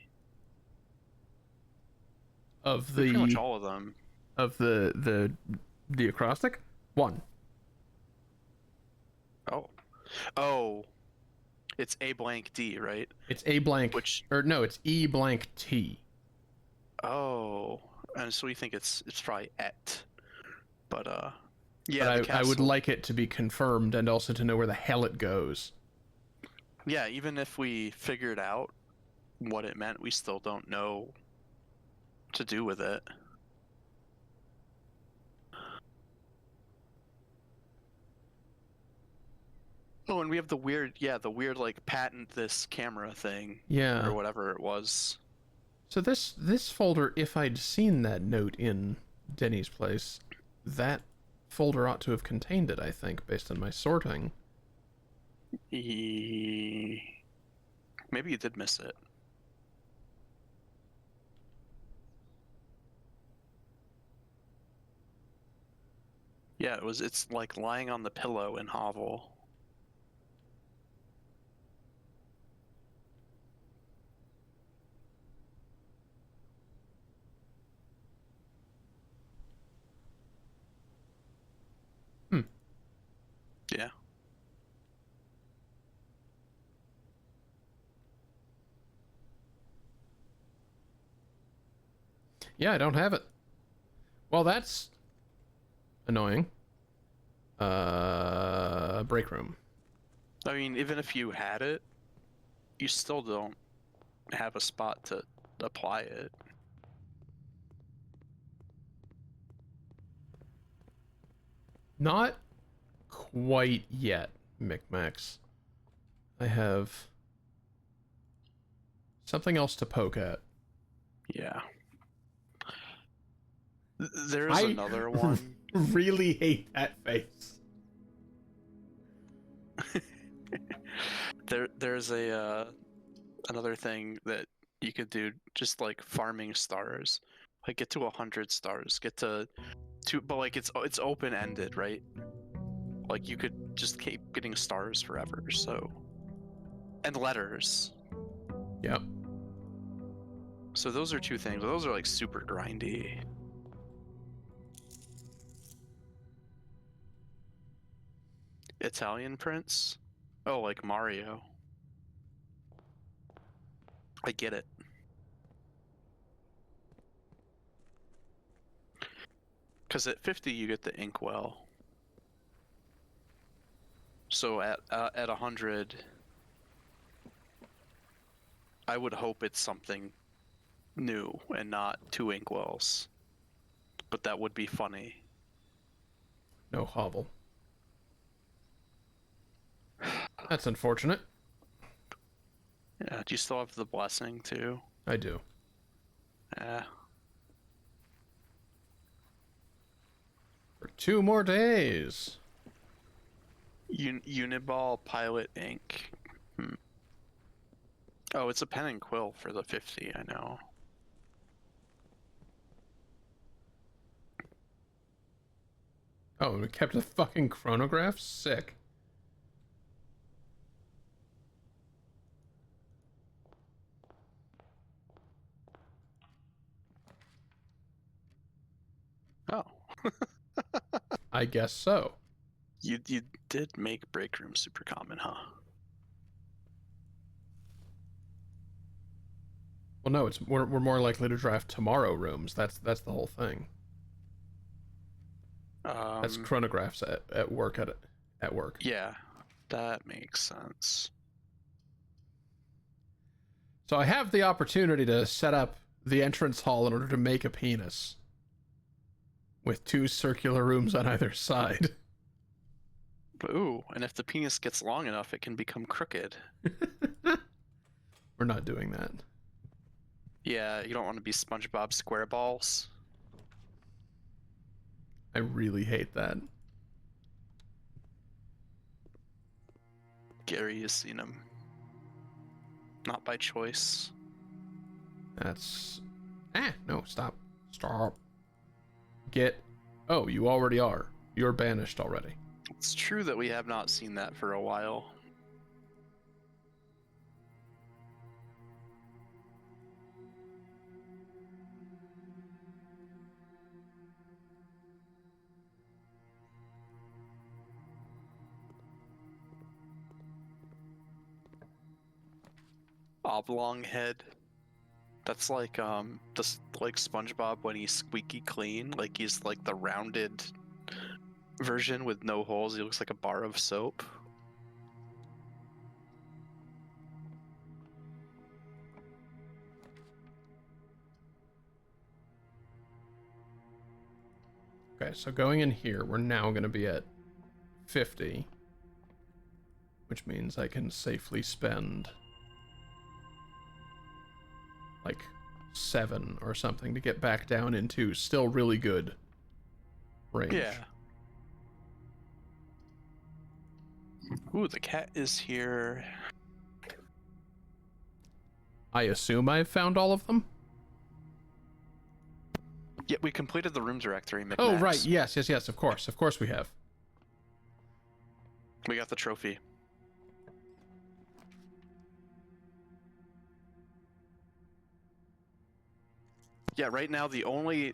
Of Pretty much the all of them. of the acrostic? 1. Oh. It's A blank D, right? It's A blank, Which or no, it's E blank T. oh, and so we think it's probably et. But yeah, But the I would castle- like it to be confirmed and also to know where the hell it goes. Yeah, even if we figured out what it meant, we still don't know what to do with it. Oh, and we have the weird like patent this camera thing Yeah. or whatever it was. So this folder, if I'd seen that note in Denny's place, that folder ought to have contained it, I think, based on my sorting. Maybe you did miss it. Yeah, it's like lying on the pillow in Hovel. Yeah. Yeah, I don't have it. Well, that's annoying. Break room. I mean, even if you had it, you still don't have a spot to apply it. Not quite yet, Micmacs. I have something else to poke at. Yeah. There's I- another one. Really hate that face. There's a another thing that you could do, just like farming stars. Like get to 100 stars, get to but like it's open ended, right? Like you could just keep getting stars forever. So and letters. Yep. So those are 2 things. Those are like super grindy. Italian prince? Oh, like Mario. I get it. Because at 50 you get the inkwell. So at 100, I would hope it's something new and not 2 inkwells. But that would be funny. No hovel. That's unfortunate. Yeah, do you still have the blessing too? I do. Yeah. For 2 more days. Uniball Pilot Inc. Oh, it's a pen and quill for the 50, I know. Oh, we kept a fucking chronograph? Sick. Oh. I guess so. You did make break room super common, huh? Well, no, we're more likely to draft tomorrow rooms. That's the whole thing. That's chronographs at work at work. Yeah, that makes sense. So I have the opportunity to set up the entrance hall in order to make a penis. With 2 circular rooms on either side. Ooh, and if the penis gets long enough, it can become crooked. We're not doing that. Yeah, you don't want to be SpongeBob SquareBalls. I really hate that. Gary has seen him. Not by choice. That's... no, stop. Stop. Get... Oh, you already are. You're banished already. It's true that we have not seen that for a while. Oblong head. That's like this like SpongeBob when he's squeaky clean, like he's like the rounded version with no holes. He looks like a bar of soap. Okay, so going in here, we're now going to be at 50, which means I can safely spend like 7 or something to get back down into still really good range. Yeah. Ooh, the cat is here. I assume I've found all of them? Yeah, we completed the room directory. Oh, right. Yes, of course. Of course we have. We got the trophy. Yeah, right now the only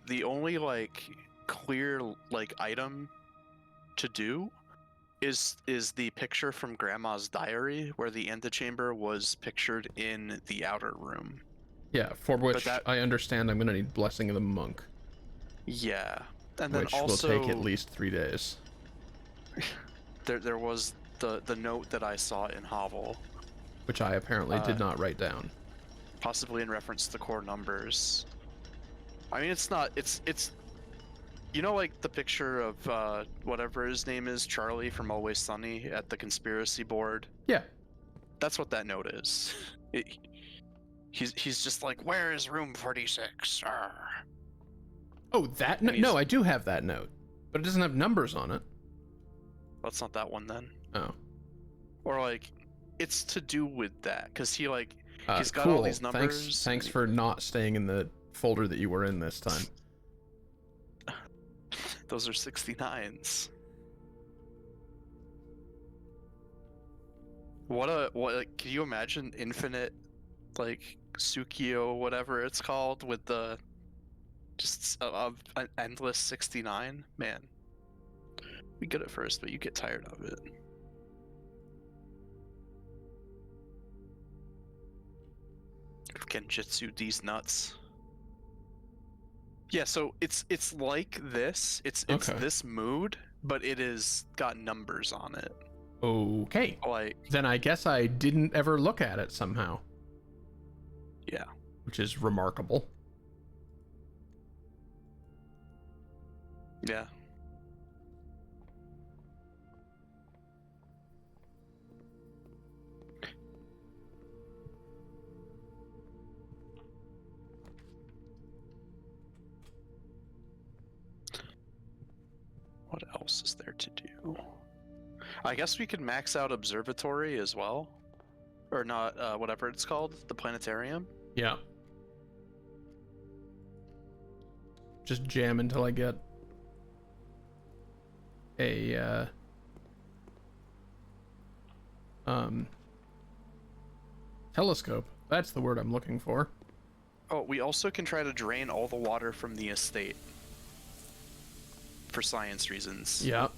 like clear like item to do is the picture from Grandma's diary where the antechamber was pictured in the outer room. Yeah, for which I understand I'm going to need Blessing of the Monk. Yeah. And then which also will take at least 3 days. There was the note that I saw in Hovel, which I apparently did not write down. Possibly in reference to the core numbers. I mean, it's not, it's, you know, like the picture of whatever his name is, Charlie from Always Sunny at the conspiracy board? Yeah. That's what that note is. He's just like, where is room 46? Arr. Oh, that note? No, I do have that note, but it doesn't have numbers on it. That's not that one then. Oh. Or like, it's to do with that, because he like, he's got cool. all these numbers. Thanks for not staying in the folder that you were in this time. Those are 69s. What like, can you imagine infinite, like, Tsukio, whatever it's called, with the, just an endless 69? Man. Be good at first, but you get tired of it. Genjutsu these nuts. Yeah, so it's like this. It's okay. This mood, but it is got numbers on it. Okay. Like, then I guess I didn't ever look at it somehow. Yeah. Which is remarkable. Yeah. What else is there to do? I guess we could max out Observatory as well. Or not, whatever it's called, the planetarium. Yeah. Just jam until I get a, telescope. That's the word I'm looking for. Oh, we also can try to drain all the water from the estate. For science reasons. Yeah.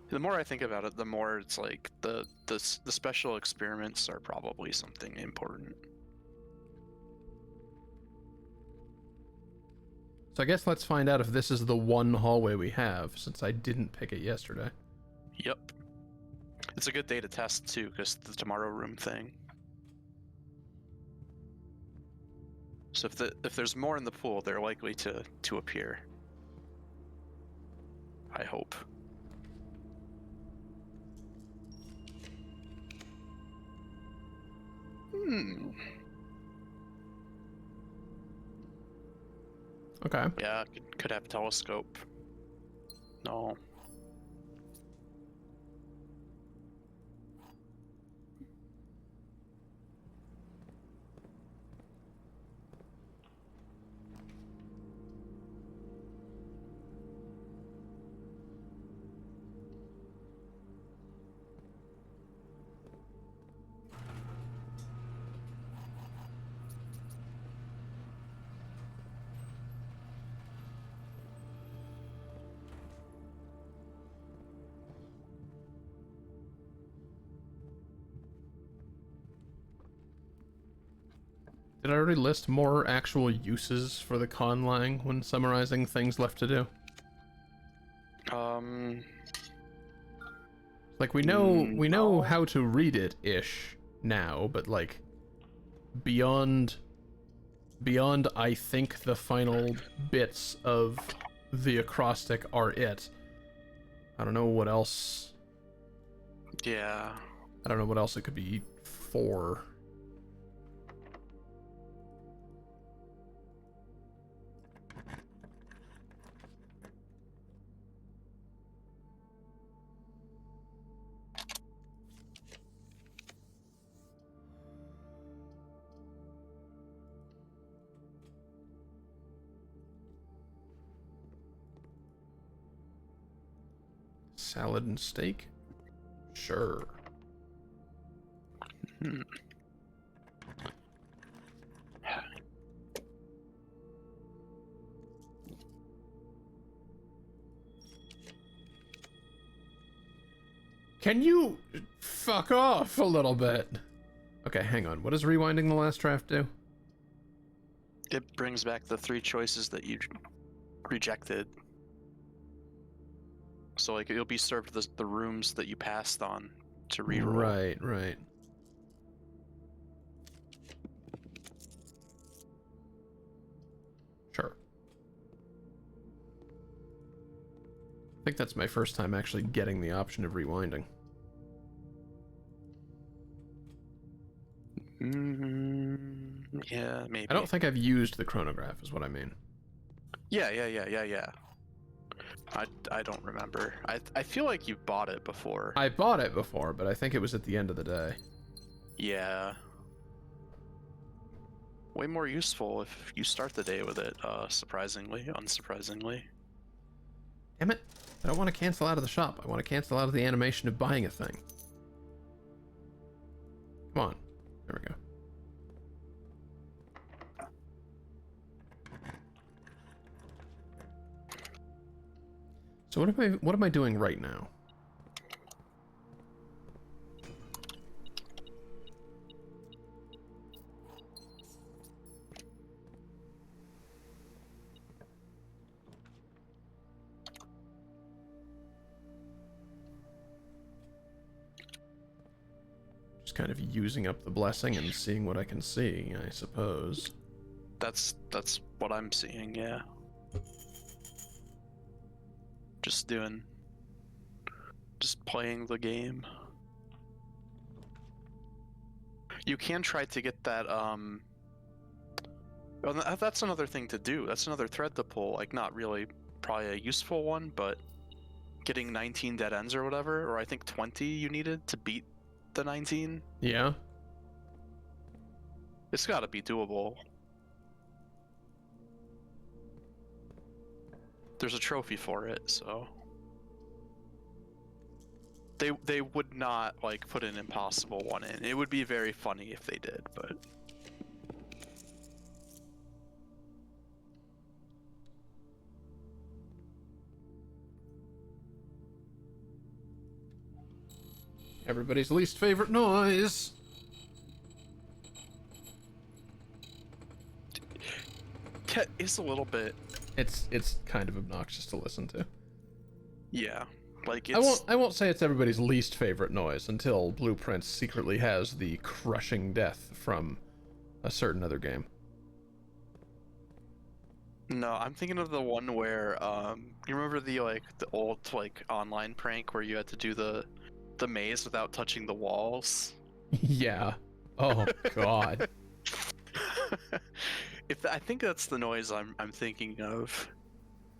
The more I think about it, the more it's like the special experiments are probably something important. So I guess let's find out if this is the one hallway we have, since I didn't pick it yesterday. Yep. It's a good day to test too, because the tomorrow room thing. So if there's more in the pool, they're likely to appear. I hope. Okay. Yeah, could have telescope. No. Did I already list more actual uses for the conlang when summarizing things left to do? Like we know No. how to read it ish now, but like beyond I think the final bits of the acrostic are it. I don't know what else. Yeah. I don't know what else it could be for. Salad and steak? Sure. Hmm. Can you fuck off a little bit? Okay, hang on. What does rewinding the last draft do? It brings back the 3 choices that you rejected. So like you'll be served the rooms that you passed on to reroll. Right. Sure. I think that's my first time actually getting the option of rewinding. Yeah, maybe. I don't think I've used the chronograph, is what I mean. Yeah. I don't remember. I feel like you bought it before. I bought it before, but I think it was at the end of the day. Yeah. Way more useful if you start the day with it, unsurprisingly. Damn it. I don't want to cancel out of the shop. I want to cancel out of the animation of buying a thing. Come on. There we go. So what am I doing right now? Just kind of using up the blessing and seeing what I can see, I suppose. That's what I'm seeing, yeah. Just playing the game. You can try to get that, well, that's another thing to do. That's another thread to pull. Like, not really probably a useful one, but getting 19 dead ends or whatever, or I think 20 you needed to beat the 19. Yeah? It's gotta be doable. There's a trophy for it, so... They would not, like, put an impossible one in. It would be very funny if they did, but... Everybody's least favorite noise. It's a little bit... It's kind of obnoxious to listen to. Yeah. Like, it's... I won't say it's everybody's least favorite noise until Blueprint secretly has the crushing death from a certain other game. No, I'm thinking of the one where you remember the old like online prank where you had to do the maze without touching the walls? Yeah. Oh god. If I think that's the noise I'm thinking of.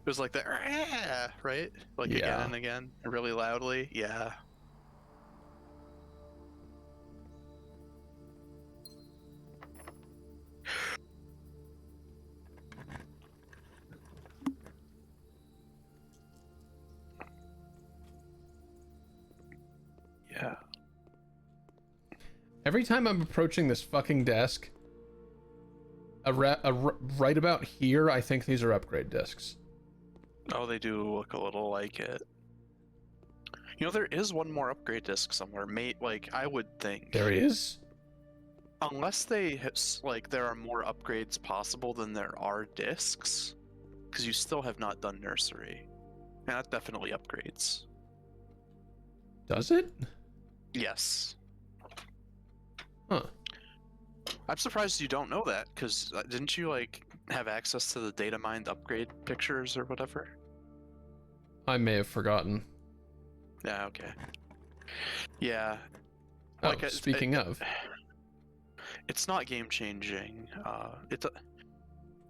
It was like the "Ah," right? Like again Yeah. and again, really loudly. Yeah. Yeah. Every time I'm approaching this fucking desk, right about here, I think these are upgrade discs. Oh, they do look a little like it. You know, there is one more upgrade disc somewhere, mate. Like I would think, There is? unless like there are more upgrades possible than there are discs, because you still have not done nursery, and that definitely upgrades. Does it? Yes. Huh. I'm surprised you don't know that, because didn't you like have access to the data mined upgrade pictures or whatever? I may have forgotten. Yeah. Okay. Yeah. Oh, Like speaking of. it's not game changing.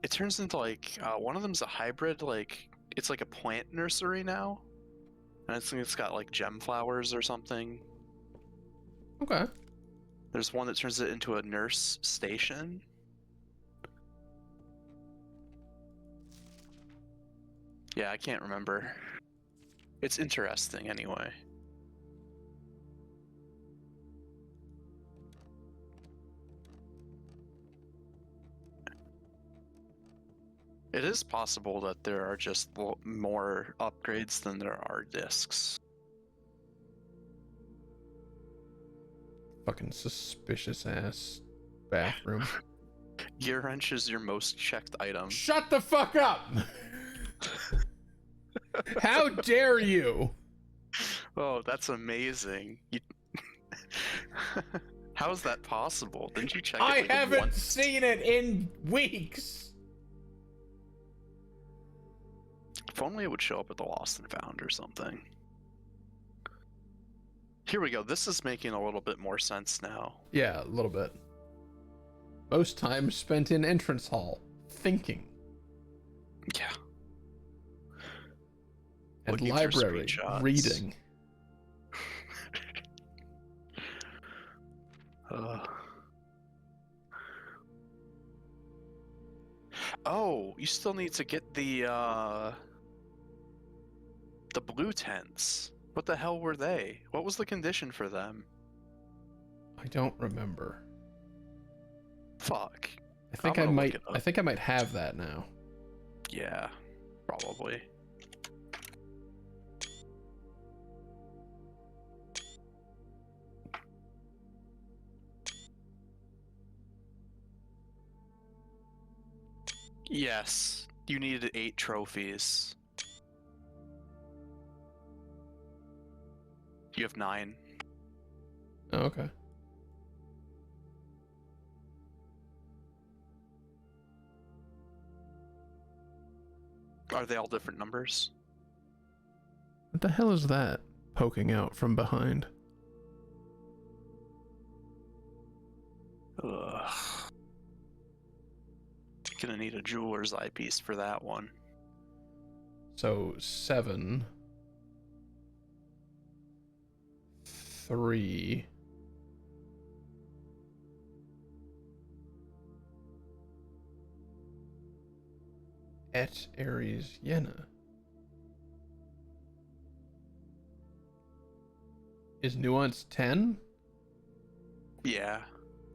It turns into like one of them's a hybrid. Like it's like a plant nursery now, and I think it's got like gem flowers or something. Okay. There's one that turns it into a nurse station. Yeah, I can't remember. It's interesting anyway. It is possible that there are just more upgrades than there are discs. Fucking suspicious ass bathroom. Gear wrench is your most checked item. Shut the fuck up! How dare you? Oh, that's amazing. How is that possible? Didn't you check it I like haven't once? seen it in weeks. If only it would show up at the Lost and Found or something. Here we go. This is making a little bit more sense now. Yeah, a little bit. Most time spent in entrance hall, thinking. Yeah. And Looking through library, screenshots. reading. Oh, you still need to get the blue tents. What the hell were they? What was the condition for them? I don't remember. Fuck. I think I'm I gonna look might. it up. I think I might have that now. Yeah, probably. Yes, you needed 8 trophies. You have 9. Oh, okay. Are they all different numbers? What the hell is that poking out from behind? Ugh. Gonna need a jeweler's eyepiece for that one. So 7, 3. Et Aries Yena. Is nuance 10? Yeah.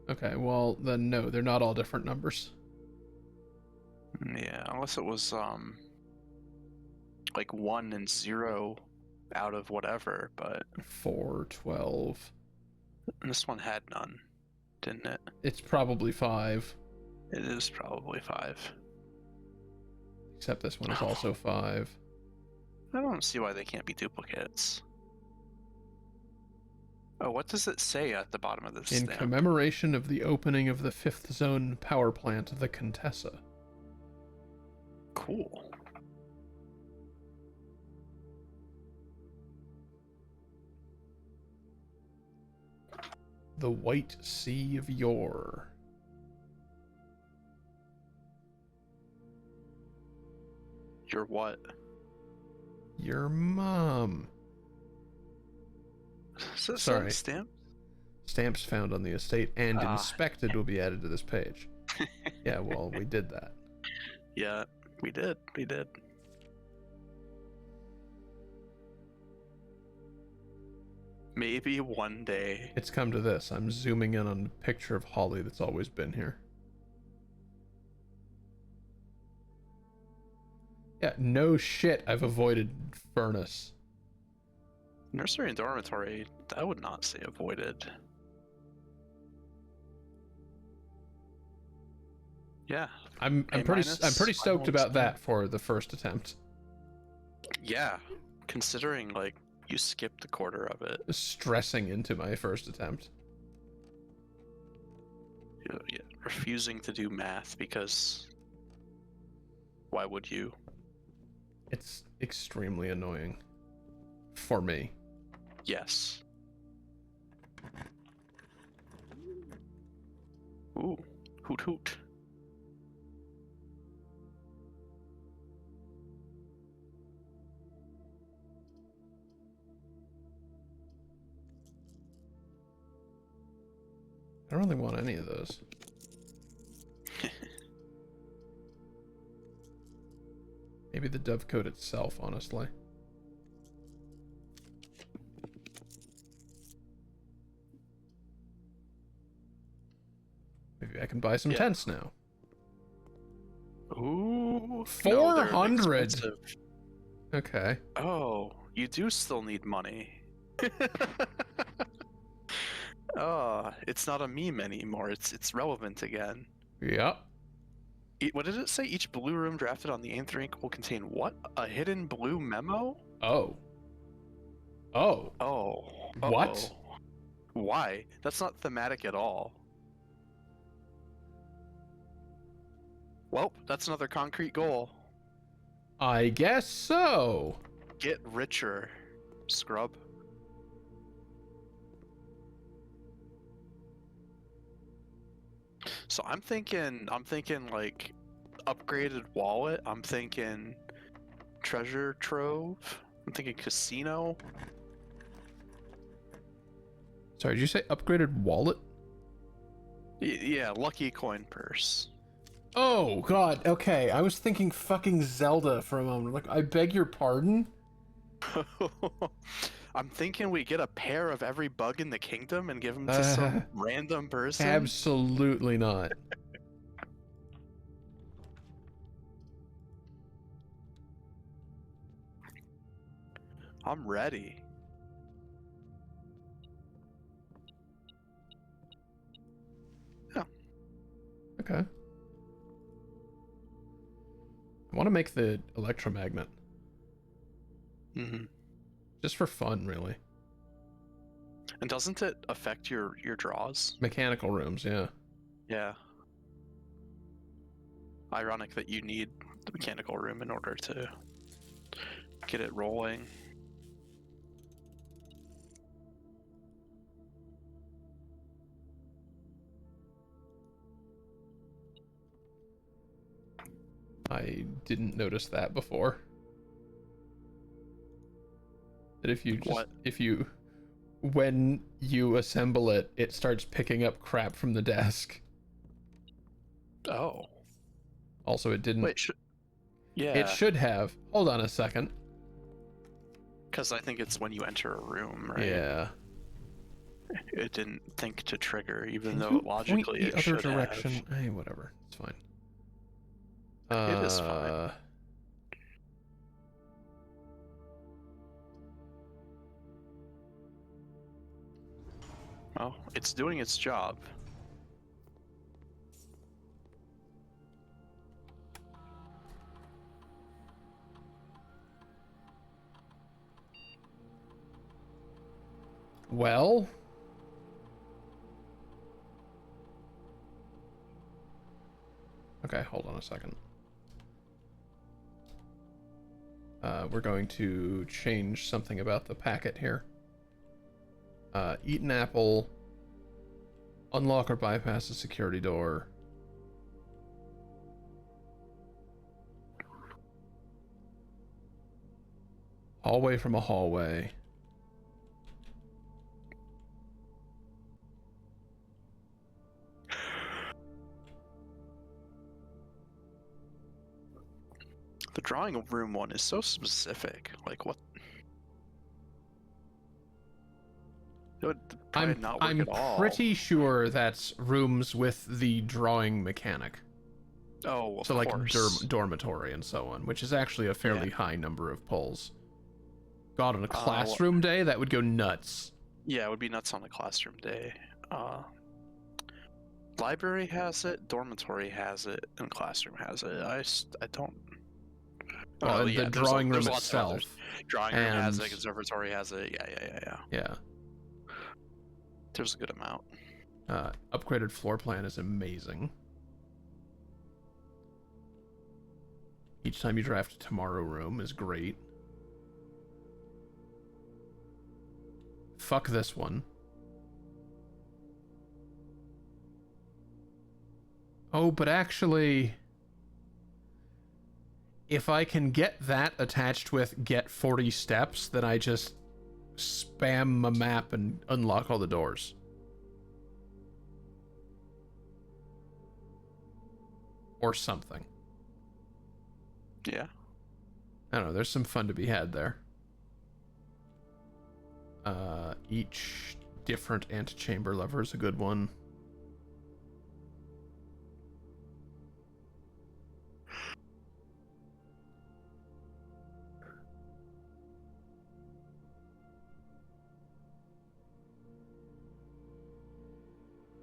Okay, well then no, they're not all different numbers. Yeah, unless it was like 1 and 0 out of whatever, but 4, 12. this one had none, didn't it? It's probably 5. It is probably 5. Except this one is also 5. I don't see why they can't be duplicates. Oh, what does it say at the bottom of this In stamp? commemoration of the opening of the 5th Zone power plant, the Contessa. Cool. The White Sea of Yore. Your what? Your mom. Is that Sorry. stamp? Stamps found on the estate and Ah. inspected will be added to this page. Yeah, well, we did that. Yeah, we did. We did. Maybe one day. It's come to this. I'm zooming in on a picture of Holly that's always been here. Yeah, no shit, I've avoided furnace. Nursery and dormitory, I would not say avoided. Yeah. I'm pretty stoked about that for the first attempt. Yeah. Considering like you skipped a quarter of it. Stressing into my first attempt. Yeah, refusing to do math because why would you? It's extremely annoying. For me. Yes. Ooh, hoot hoot. I don't really want any of those. Maybe the dovecote itself, honestly. Maybe I can buy some tents now. Ooh, 400. expensive. Okay. Oh, you do still need money. Oh, it's not a meme anymore. It's relevant again. Yep. What did it say? Each blue room drafted on the Nth Rank will contain what? A hidden blue memo? Oh. Oh. Oh. What? Why? That's not thematic at all. Well, that's another concrete goal. I guess so. Get richer, scrub. So I'm thinking like upgraded wallet. I'm thinking treasure trove. I'm thinking casino. Sorry, did you say upgraded wallet? Yeah, lucky coin purse. Oh, God. Okay, I was thinking fucking Zelda for a moment. Like, I beg your pardon? I'm thinking we get a pair of every bug in the kingdom and give them to some random person. Absolutely not. I'm ready. Yeah. Okay. I want to make the electromagnet. Mm-hmm. Just for fun, really. And doesn't it affect your draws? Mechanical rooms, yeah. Yeah. Ironic that you need the mechanical room in order to get it rolling. I didn't notice that before. That if you just, when you assemble it, it starts picking up crap from the desk. Oh. Also, it didn't. Wait, yeah. It should have. Hold on a second. Because I think it's when you enter a room, right? Yeah. It didn't think to trigger, even Can though you logically point it the other should direction. have. Hey, whatever. It's fine. It is fine. Well, it's doing its job. Well. Okay, hold on a second. we're going to change something about the packet here. Eat an apple, unlock or bypass the security door. Hallway from a hallway. The drawing room one is so specific. Like what? It would probably not work at all. I'm pretty sure that's rooms with the drawing mechanic. Oh, of So like course. dormitory and so on, which is actually a fairly high number of pulls. God, on a classroom day, that would go nuts. Yeah, it would be nuts on a classroom day. Library has it, dormitory has it, and classroom has it. I don't. Well, Oh, and the drawing room lots of others. itself. Drawing room has it, conservatory has it. Yeah. Yeah. There's a good amount. Upgraded floor plan is amazing. Each time you draft Tomorrow Room is great. Fuck this one. Oh, but actually, if I can get that attached with get 40 steps, then I just spam a map and unlock all the doors. Or something. Yeah. I don't know, there's some fun to be had there. Each different antechamber lever is a good one.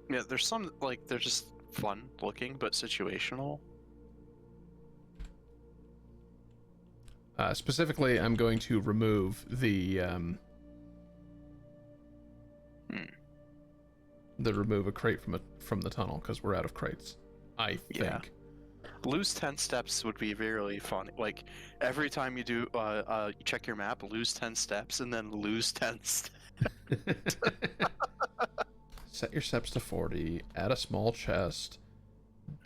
Yeah, there's some, like, they're just fun looking, but situational. Specifically, I'm going to remove the remove a crate from the tunnel because we're out of crates. I think. Yeah. Lose 10 steps would be really fun. Like every time you do, you check your map, lose 10 steps, and then lose 10 steps. Set your steps to 40. Add a small chest.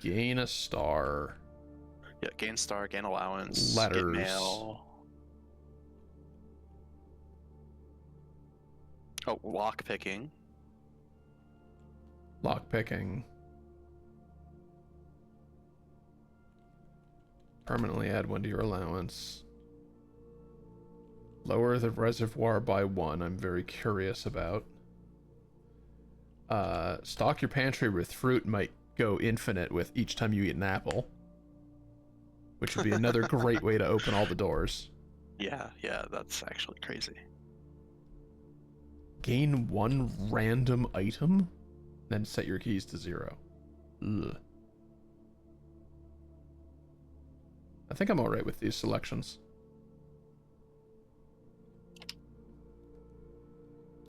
Gain a star. Yeah, gain star, gain allowance, Letters. get mail. Oh, lock picking. Lock picking. Permanently add 1 to your allowance. Lower the reservoir by 1. I'm very curious about. Stock your pantry with fruit might go infinite with each time you eat an apple. Which would be another great way to open all the doors. Yeah, that's actually crazy. Gain 1 random item, then set your keys to 0. Ugh. I think I'm alright with these selections.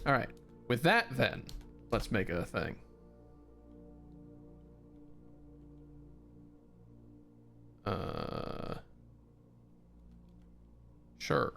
Alright, with that then, let's make it a thing. Sure.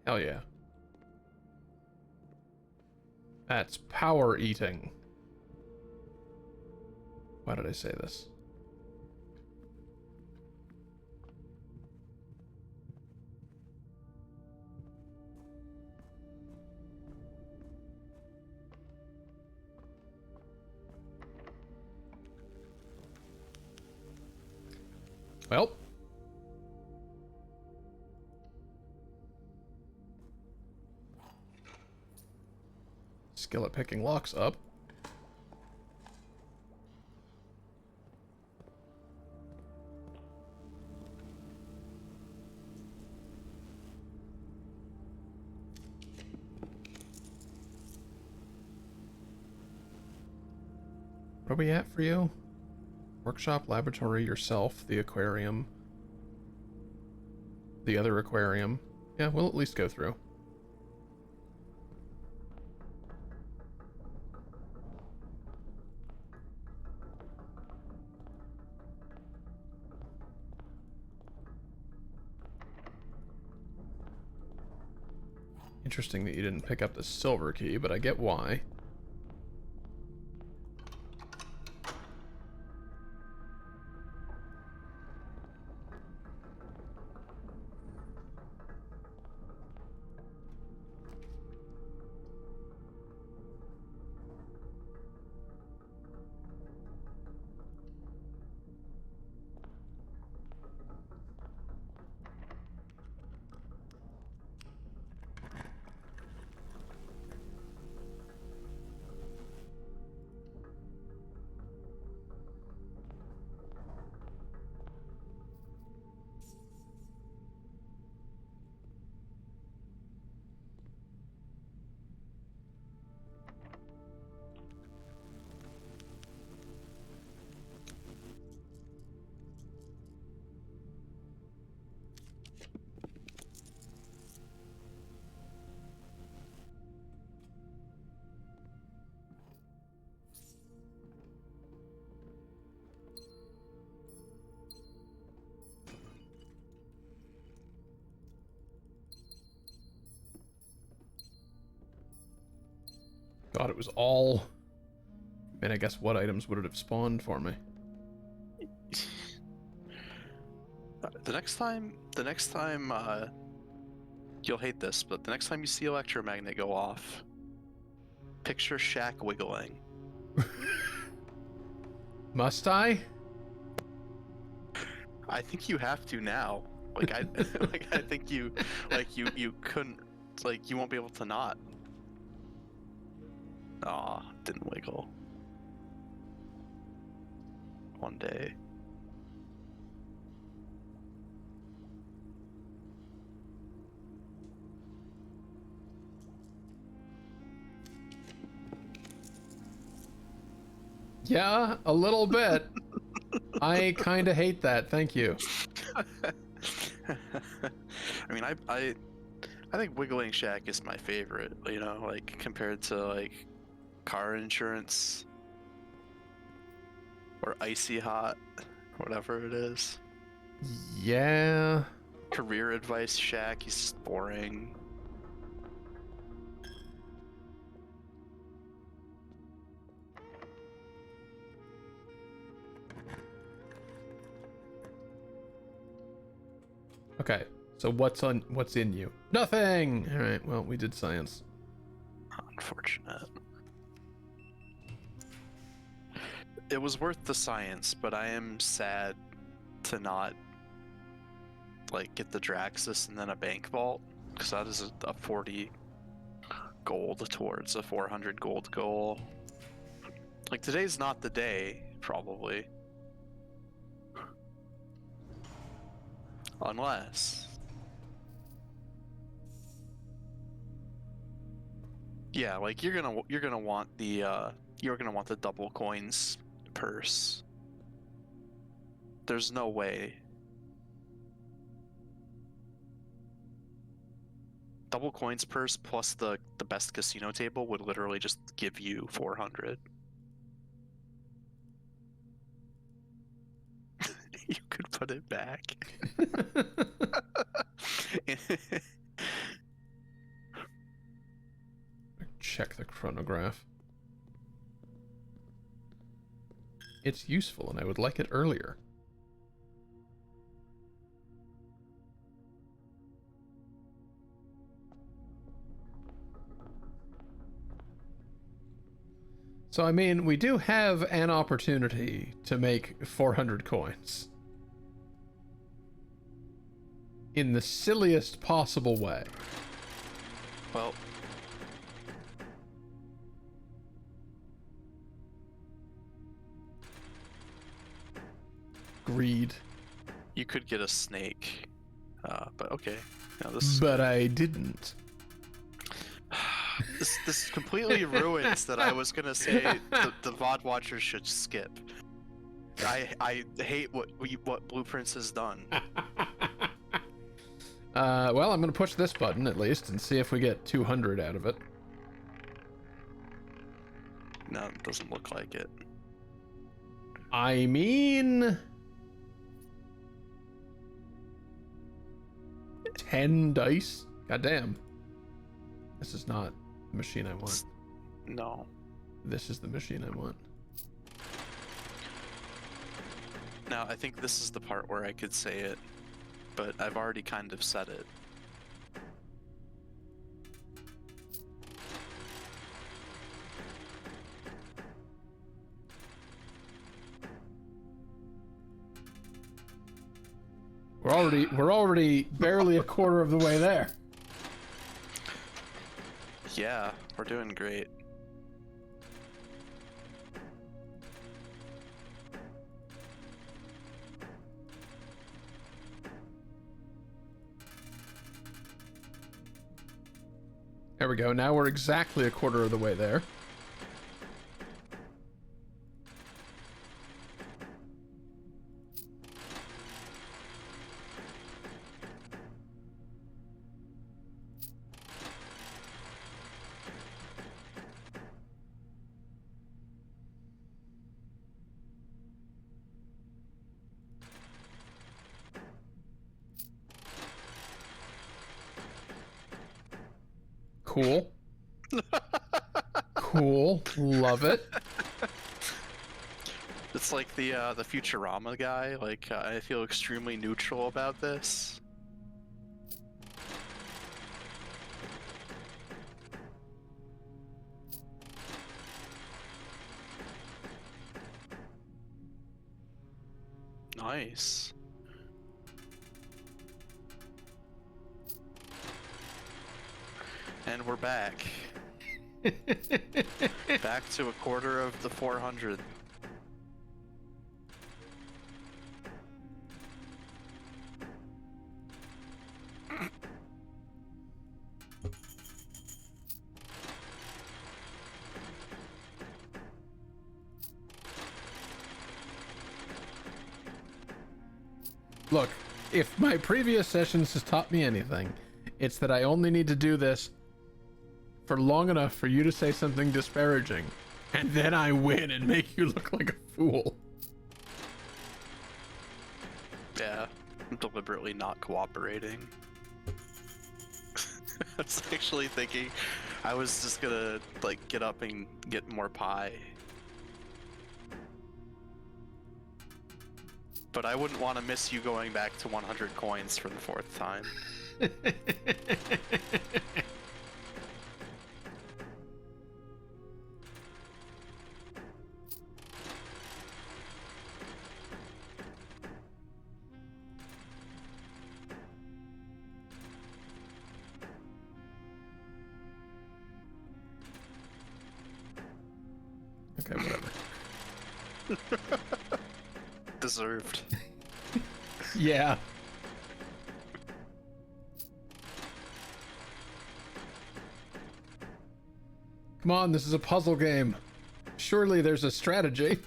Hell yeah. That's power eating. Why did I say this? Well. Skill at picking locks up. are we at for you? Workshop, laboratory, yourself, the aquarium, the other aquarium. Yeah, we'll at least go through. Interesting that you didn't pick up the silver key, but I get why. God, it was all... Man, I guess what items would it have spawned for me? The next time, you'll hate this, but the next time you see electromagnet go off, picture Shaq wiggling. Must I? I think you have to now. Like I think you couldn't, like you won't be able to not. Aw, didn't wiggle. One day. Yeah, a little bit. I kind of hate that. Thank you. I mean, I think Wiggling Shack is my favorite. You know, like compared to like car insurance or Icy Hot, whatever it is. Yeah. Career Advice Shack, he's just boring. Okay, so what's in you? Nothing! Alright, well, we did science. Unfortunate. It was worth the science, but I am sad to not like get the Draxus and then a bank vault, because that is a 40 gold towards a 400 gold goal. Like today's not the day, probably. Unless, yeah, like you're gonna want the double coins purse. There's no way. Double coins purse plus the best casino table would literally just give you 400. You could put it back. Check the chronograph. It's useful and I would like it earlier. So, I mean, we do have an opportunity to make 400 coins. In the silliest possible way. Well, Greed. you could get a snake, but okay. Now this is But I didn't. This completely ruins that I was gonna say the VOD watchers should skip. I hate what Blueprints has done. Well, I'm gonna push this button at least and see if we get 200 out of it. No, it doesn't look like it. I mean... 10 dice? Goddamn. This is not the machine I want. No. This is the machine I want. Now, I think this is the part where I could say it, but I've already kind of said it. We're already barely a quarter of the way there. Yeah, we're doing great. There we go. Now we're exactly a quarter of the way there. Cool. Cool. Love it. It's like the Futurama guy. Like I feel extremely neutral about this. Nice. And we're back. Back to a quarter of the 400. Look, if my previous sessions has taught me anything, it's that I only need to do this for long enough for you to say something disparaging, and then I win and make you look like a fool. Yeah, I'm deliberately not cooperating. I was actually thinking I was just gonna like get up and get more pie. But I wouldn't want to miss you going back to 100 coins for the 4th time. Okay, whatever. Deserved. Yeah. Come on, this is a puzzle game. Surely there's a strategy.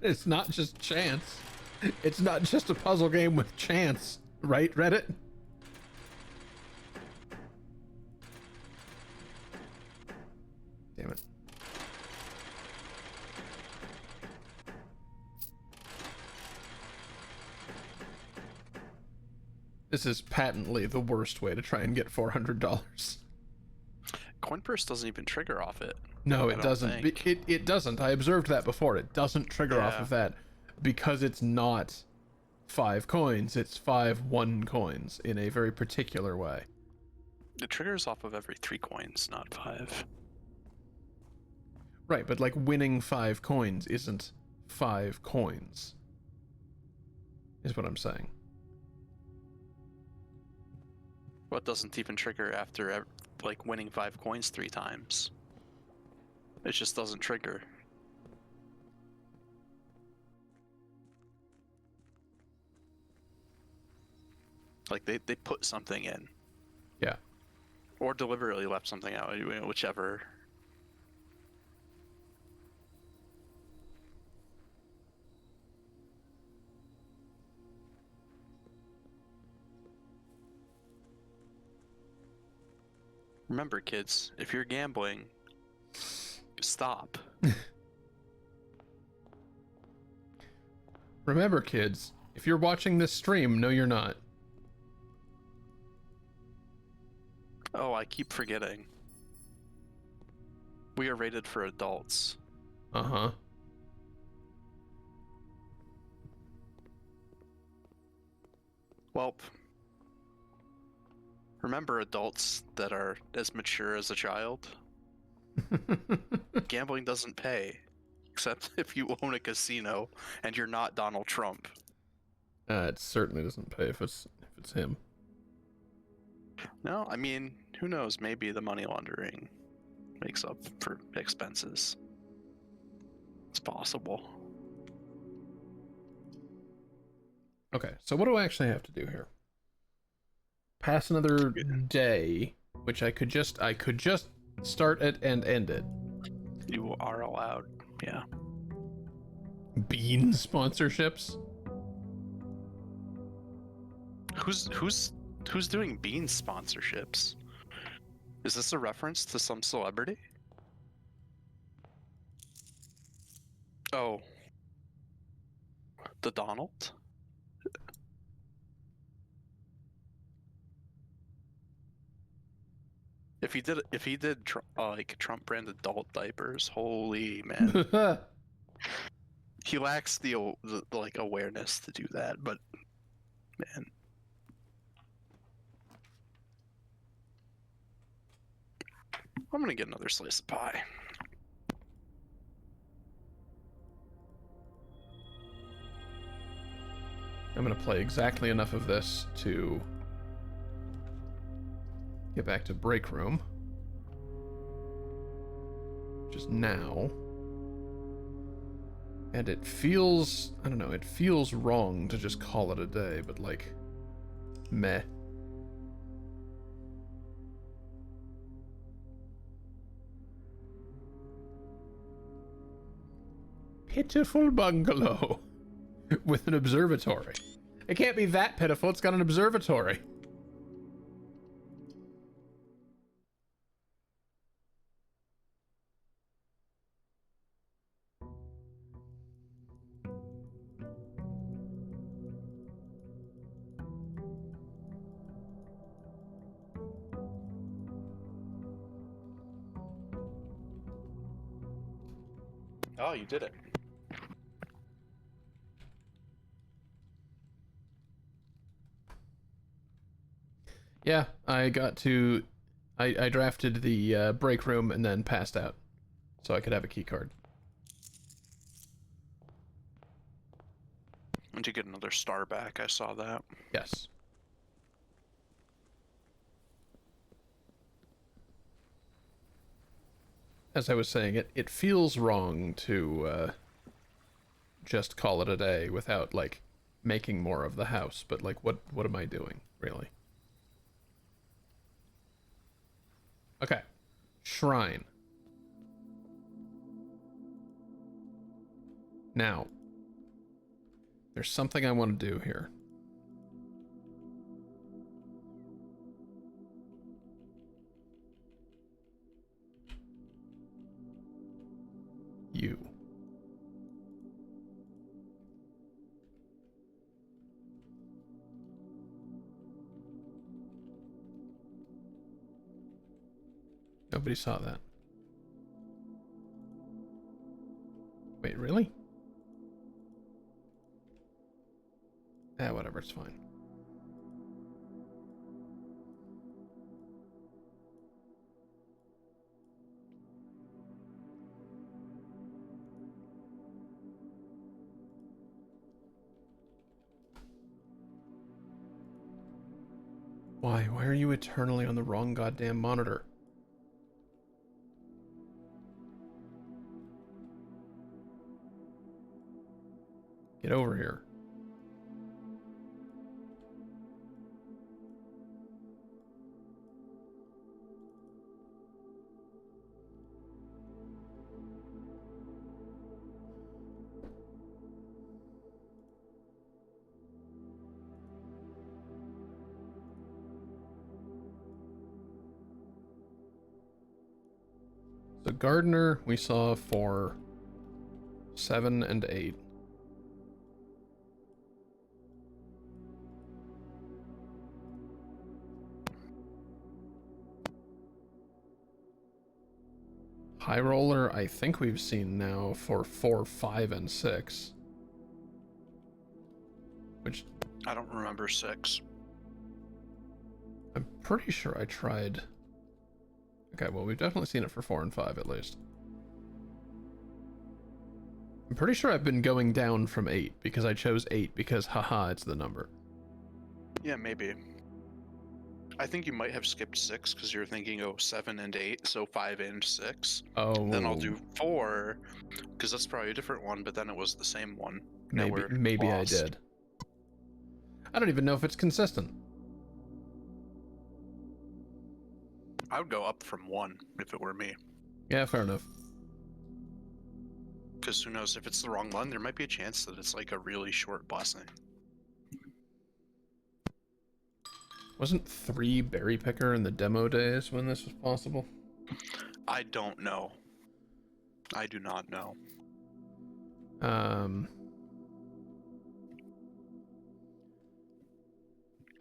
It's not just chance. It's not just a puzzle game with chance, right, Reddit? Damn it. This is patently the worst way to try and get $400. Coin purse doesn't even trigger off it. No, I it don't doesn't. think. It doesn't. I observed that before. It doesn't trigger off Yeah. of that because it's not 5 coins. It's 5 1 coins in a very particular way. It triggers off of every 3 coins, not 5. Right, but like winning 5 coins isn't 5 coins. Is what I'm saying. Well, it doesn't even trigger after like winning 5 coins 3 times. It just doesn't trigger. Like they put something in. Yeah. Or deliberately left something out, whichever. Remember, kids, if you're gambling, stop. Remember, kids, if you're watching this stream, no, you're not. Oh, I keep forgetting. We are rated for adults. Uh-huh. Well, remember adults that are as mature as a child? Gambling doesn't pay, except if you own a casino and you're not Donald Trump. It certainly doesn't pay if it's him. No, I mean, who knows? Maybe the money laundering makes up for expenses. It's possible. Okay, so what do I actually have to do here? Pass another day, which I could just start it and end it. You are allowed, yeah. Bean sponsorships? Who's doing Bean sponsorships? Is this a reference to some celebrity? Oh. The Donald? If he did like Trump brand adult diapers, holy man. He lacks the like awareness to do that, but man. I'm gonna get another slice of pie. I'm gonna play exactly enough of this to get back to break room. Just now. And it feels, I don't know, it feels wrong to just call it a day, but like, meh. Pitiful bungalow with an observatory. It can't be that pitiful, it's got an observatory. Oh, you did it. Yeah, I drafted the break room and then passed out. So I could have a key card. And you get another star back, I saw that. Yes. As I was saying, it feels wrong to just call it a day without, like, making more of the house. But, like, what am I doing, really? Okay. Shrine. Now, there's something I want to do here. You. Nobody saw that. Wait, really? Whatever, it's fine. Why? Why are you eternally on the wrong goddamn monitor? Get over here. Gardener we saw for 7 and 8. High Roller, I think we've seen now for 4, 5, and 6. Which I don't remember 6. I'm pretty sure I tried. Okay, well, we've definitely seen it for 4 and 5 at least. I'm pretty sure I've been going down from 8 because I chose 8 because, haha, it's the number. Yeah, maybe. I think you might have skipped 6 because you're thinking, oh, 7 and 8, so 5 and 6. Oh, Then I'll do 4 because that's probably a different one, but then it was the same one. maybe I did. I don't even know if it's consistent. I would go up from 1 if it were me. Yeah, fair enough. Because who knows, if it's the wrong one, there might be a chance that it's like a really short blessing. Wasn't 3 Berry Picker in the demo days when this was possible? I don't know. I do not know.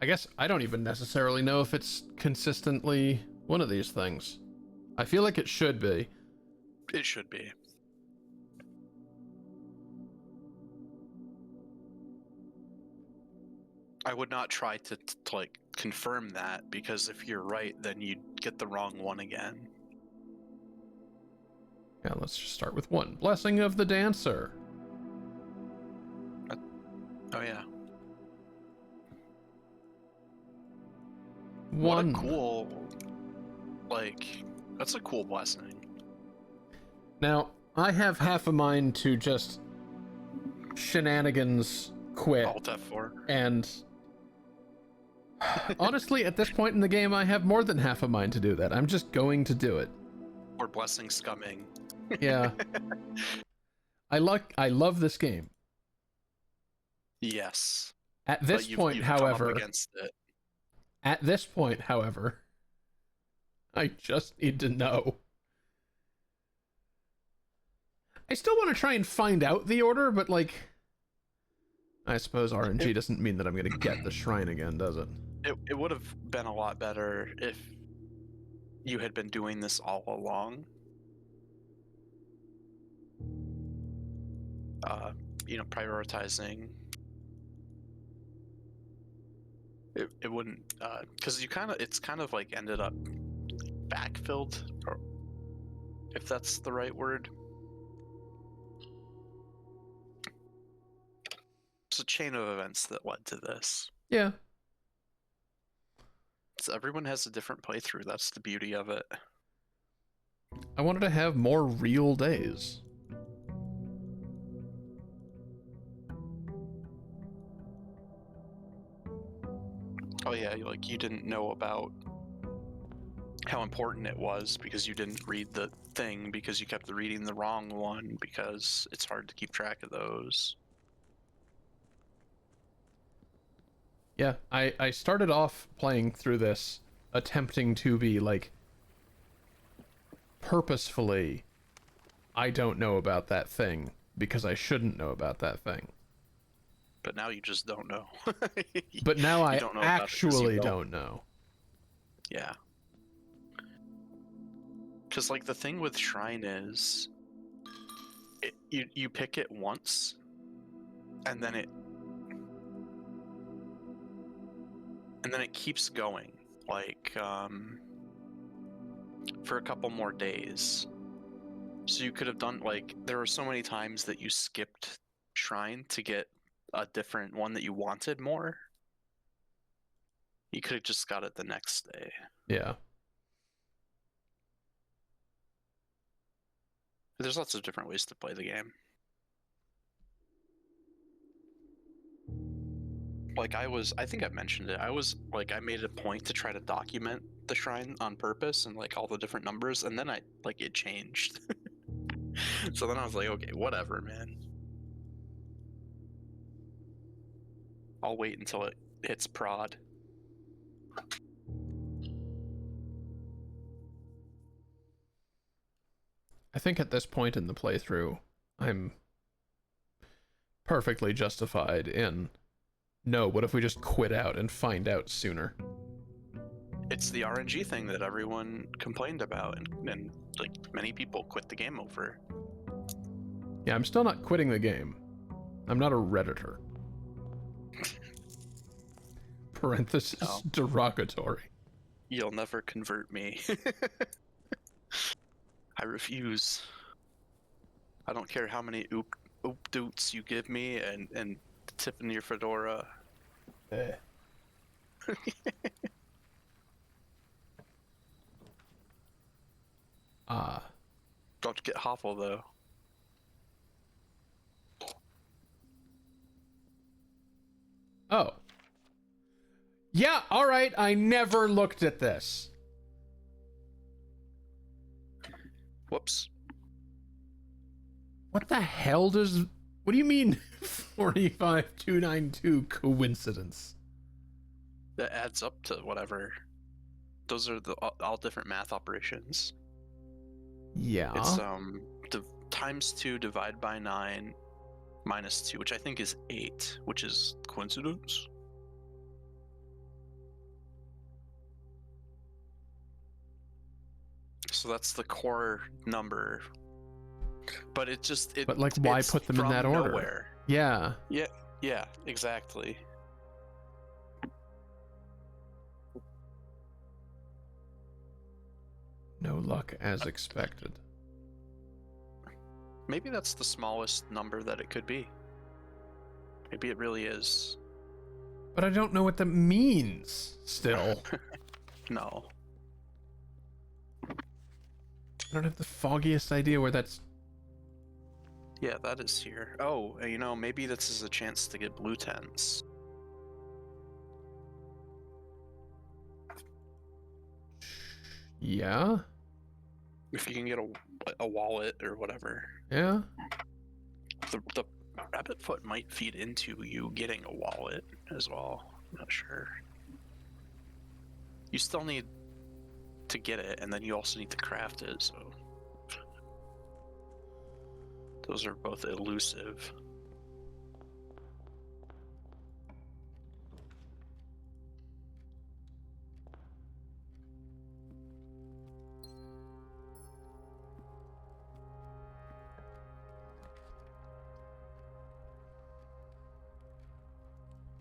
I guess I don't even necessarily know if it's consistently one of these things. I feel like it should be. It should be. I would not try to like confirm that, because if you're right, then you'd get the wrong one again. Yeah, let's just start with 1. Blessing of the Dancer. Oh yeah. 1. What a cool, like, that's a cool blessing. Now, I have half a mind to just shenanigans quit. Alt F4. And honestly, at this point in the game, I have more than half a mind to do that. I'm just going to do it. Or blessing scumming. Yeah. I love this game. Yes. At this point, you've however, come up against it. At this point, however, I just need to know. I still want to try and find out the order, but like, I suppose RNG doesn't mean that I'm going to get the shrine again, does it? It would have been a lot better if you had been doing this all along. Prioritizing. It wouldn't, because it's kind of like ended up backfilled, or if that's the right word. It's a chain of events that led to this. Yeah. So everyone has a different playthrough. That's the beauty of it. I wanted to have more real days. Oh yeah, like you didn't know about how important it was because you didn't read the thing, because you kept reading the wrong one, because it's hard to keep track of those. Yeah, I started off playing through this attempting to be like purposefully, I don't know about that thing because I shouldn't know about that thing. But now you just don't know. But now I don't know actually don't know. Yeah. Because like the thing with Shrine is, you pick it once, and then it keeps going, like for a couple more days. So you could have done, like, there were so many times that you skipped Shrine to get a different one that you wanted more. You could have just got it the next day. Yeah. There's lots of different ways to play the game. Like I think I've mentioned it. I made a point to try to document the shrine on purpose and like all the different numbers, and then it changed. So then I was like, okay, whatever, man. I'll wait until it hits prod. I think at this point in the playthrough, I'm perfectly justified in, no, what if we just quit out and find out sooner? It's the RNG thing that everyone complained about, and like many people quit the game over. Yeah, I'm still not quitting the game. I'm not a Redditor. Parenthesis Oh. derogatory. You'll never convert me. I refuse. I don't care how many oop doots you give me and tip in your fedora. Don't get Hoffle though. Oh. Yeah, alright, I never looked at this. Whoops. What the hell does... What do you mean 45292 coincidence? That adds up to whatever. Those are the all different math operations. Yeah. It's times 2 divided by 9 minus 2, which I think is 8, which is coincidence. So that's the core number. But it just But like, why it's put them in from that order? nowhere. Yeah. Yeah, exactly. No luck as expected. Maybe that's the smallest number that it could be. Maybe it really is. But I don't know what that means, still. No. I don't have the foggiest idea where that's... Yeah, that is here. Oh, you know, maybe this is a chance to get blue tens. Yeah? If you can get a wallet or whatever. Yeah? The rabbit foot might feed into you getting a wallet as well. I'm not sure. You still need to get it, and then you also need to craft it, so... Those are both elusive.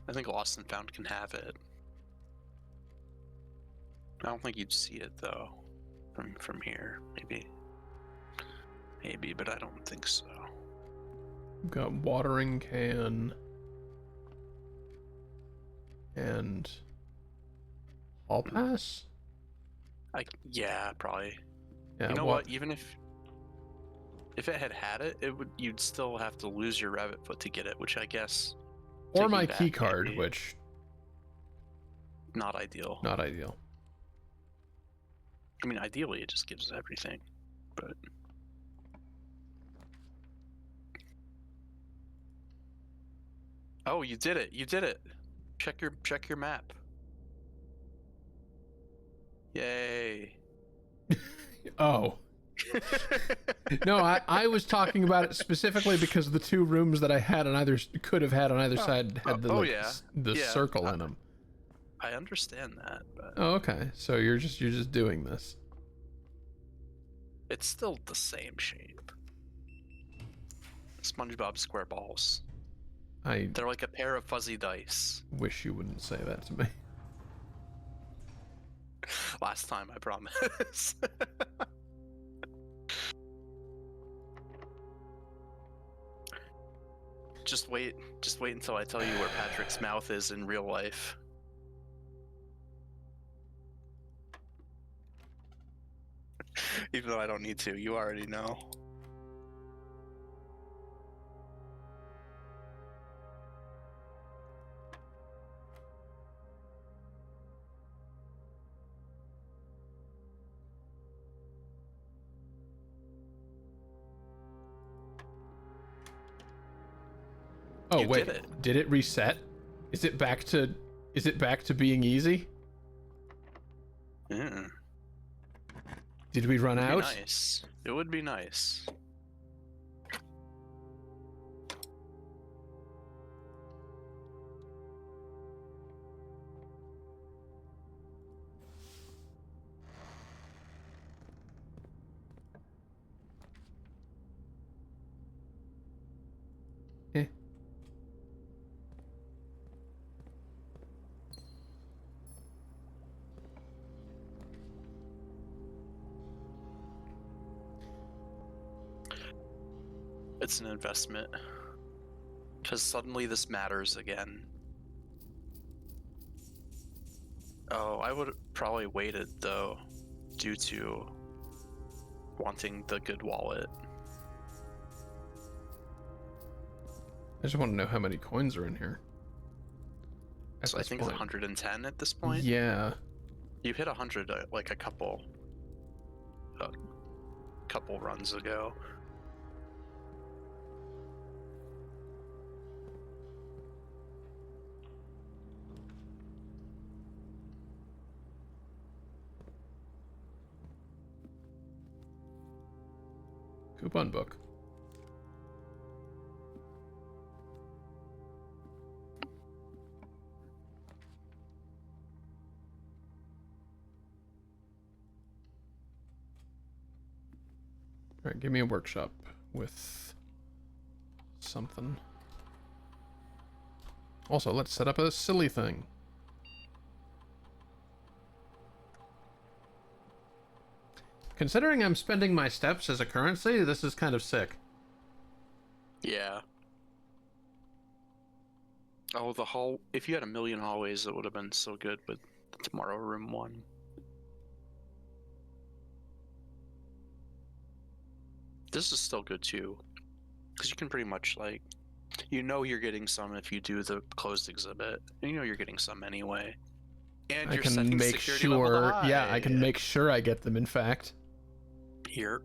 I think Lost and Found can have it. I don't think you'd see it though, from here. Maybe, but I don't think so. We've got watering can and hall pass. Yeah, probably. Yeah, You know what? Even if it had it, you'd still have to lose your rabbit foot to get it, which I guess. Or taking my back key card, maybe which not ideal. not ideal. I mean, ideally, it just gives everything, but. Oh, you did it! You did it! Check your map. Yay! Oh. No, I was talking about it specifically because the two rooms that I had on either could have had on either side had the the Yeah, circle in them. I understand that, but Oh, okay. So you're just doing this. it's still the same shape. SpongeBob SquareBalls. They're like a pair of fuzzy dice. Wish you wouldn't say that to me. Last time, I promise. Just wait until I tell you where Patrick's mouth is in real life. Even though I don't need to, you already know. Oh, You wait. did it. Did it reset? Is it back to being easy? Yeah. Did we run Be out? nice. It would be nice. Eh. It's an investment. Because suddenly this matters again. Oh, I would have probably waited though, due to wanting the good wallet. I just want to know how many coins are in here. At So I this think it's point. 110 at this point. Yeah. You hit 100 like a couple runs ago. Coupon book. All right, give me a workshop with something. Also, let's set up a silly thing. Considering I'm spending my steps as a currency, this is kind of sick. Yeah. Oh, the hall. If you had a million hallways, it would have been so good with the Tomorrow Room one. This is still good too, because you can pretty much like, you know, you're getting some if you do the closed exhibit. You know you're getting some anyway. And I you're can setting make security level to sure. high. Yeah, I can make sure I get them. In fact, Here.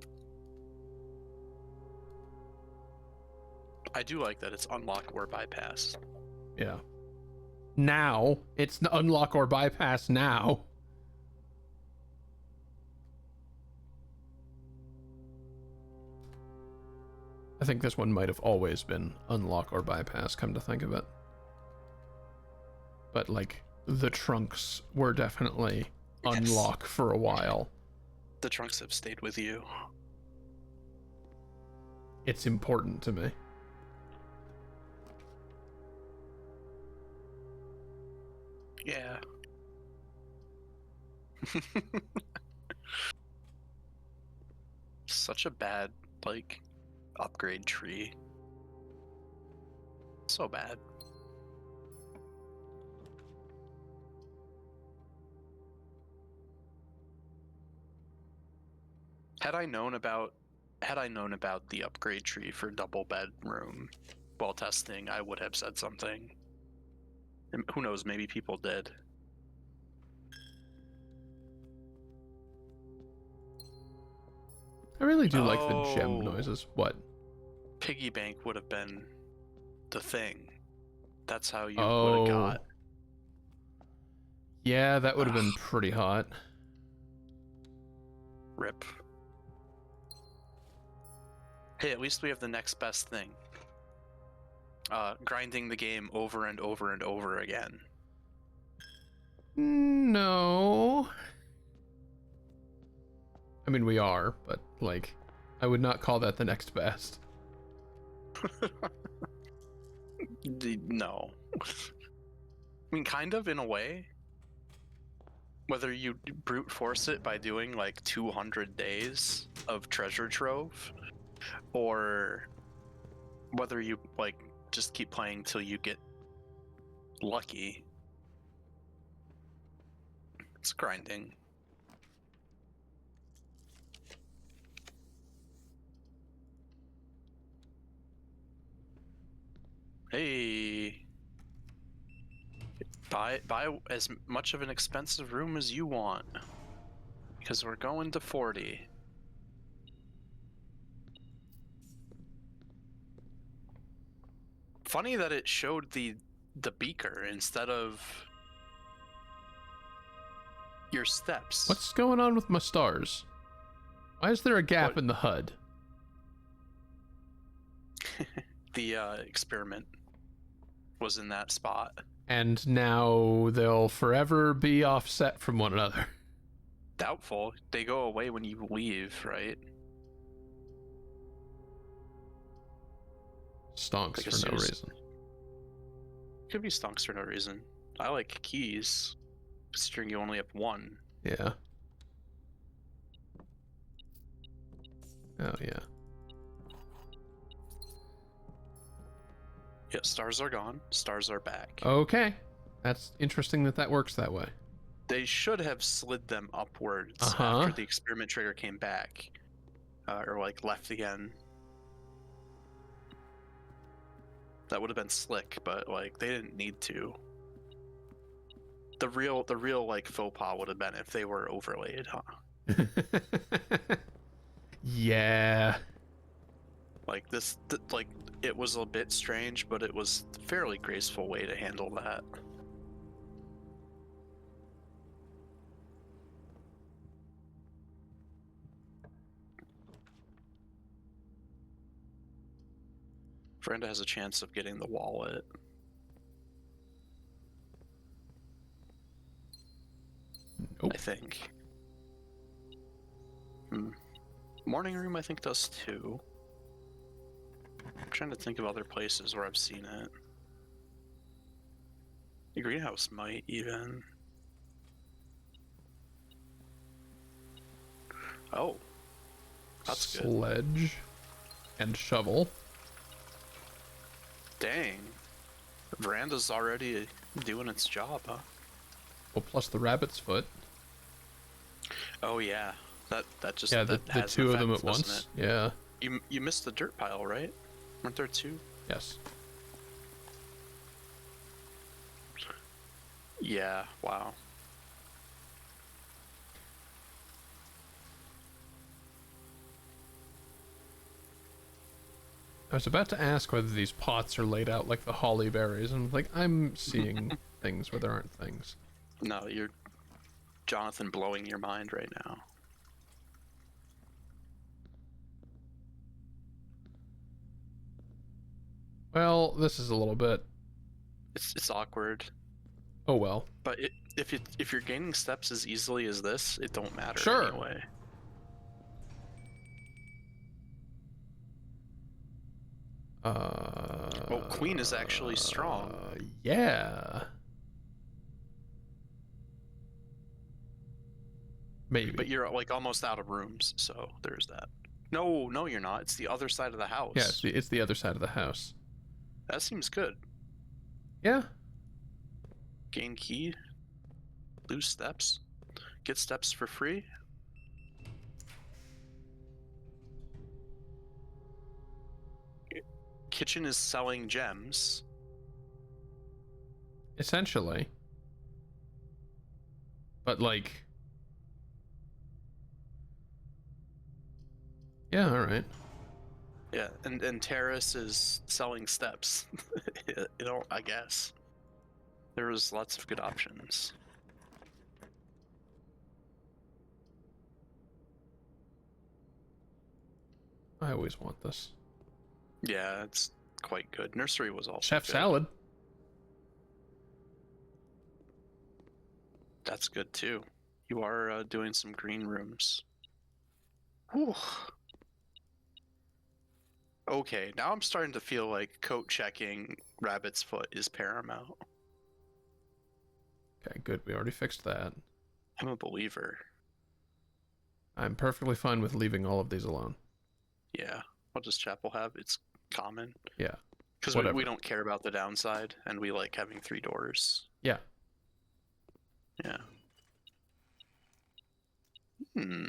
I do like that it's unlock or bypass. yeah. Now it's unlock or bypass now. I think this one might have always been unlock or bypass, come to think of it. But, like, the trunks were definitely Yes. unlock for a while. The trunks have stayed with you. It's important to me. Yeah. Such a bad, like, upgrade tree. So bad. Had I known about the upgrade tree for double bedroom while testing, I would have said something. And who knows, maybe people did. I really do like the gem Oh. noises. What? Piggy bank would have been the thing. That's how you would Oh. have got. Yeah, that would have been Ugh. pretty hot. Rip. Hey, at least we have the next best thing. Grinding the game over and over and over again. No. I mean, we are, but, like, I would not call that the next best. No. I mean, kind of, in a way. Whether you brute force it by doing, like, 200 days of treasure trove, or whether you, like, just keep playing till you get lucky. It's grinding. Hey, buy as much of an expensive room as you want, because we're going to 40. Funny that it showed the beaker instead of your steps. What's going on with my stars? Why is there a gap What? in the HUD? The experiment was in that spot. And now they'll forever be offset from one another. Doubtful. They go away when you leave, right? Stonks Like, for as no soon as- reason. Could be stonks for no reason. I like keys, considering you only have one. Yeah. Oh, yeah. Yeah, stars are gone. Stars are back. Okay. That's interesting that that works that way. They should have slid them upwards Uh-huh. after the experiment trigger came back, or like left again. That would have been slick, but like they didn't need to. The real like faux pas would have been if they were overlaid, huh? Yeah. Like this, like it was a bit strange, but it was a fairly graceful way to handle that. Brenda has a chance of getting the wallet. Nope. I think. Morning room, I think, does too. I'm trying to think of other places where I've seen it. The greenhouse might even. Oh, that's good. Sledge and shovel. Dang, the veranda's already doing its job, huh? Well, plus the rabbit's foot. Oh yeah, that just Yeah, the that has two an of them at effect, doesn't once. Yeah. it? You missed the dirt pile, right? Weren't there two? Yes. Yeah. Wow. I was about to ask whether these pots are laid out like the holly berries, and like I'm seeing things where there aren't things. No, you're Jonathan blowing your mind right now. Well, this is a little bit. It's awkward, Oh well. but if you're gaining steps as easily as this, it don't matter Sure. anyway. Oh, queen is actually strong. Yeah. Maybe. But you're like almost out of rooms, so there's that. No, no, you're not. It's the other side of the house. Yeah, it's the other side of the house. That seems good. Yeah. Gain key. Lose steps. Get steps for free. Kitchen is selling gems. Essentially. But like. Yeah, alright. Yeah, and Terrace is selling steps. You know, I guess. There was lots of good options. I always want this. Yeah, it's quite good. Nursery was also Chef good. salad. That's good too. You are doing some green rooms. Whew. Okay, now I'm starting to feel like coat checking Rabbit's Foot is paramount. Okay, good. We already fixed that. I'm a believer. I'm perfectly fine with leaving all of these alone. Yeah. What does Chapel have? It's common. Yeah. Because Whatever. we don't care about the downside, and we like having 3 doors. Yeah. Yeah. Hmm.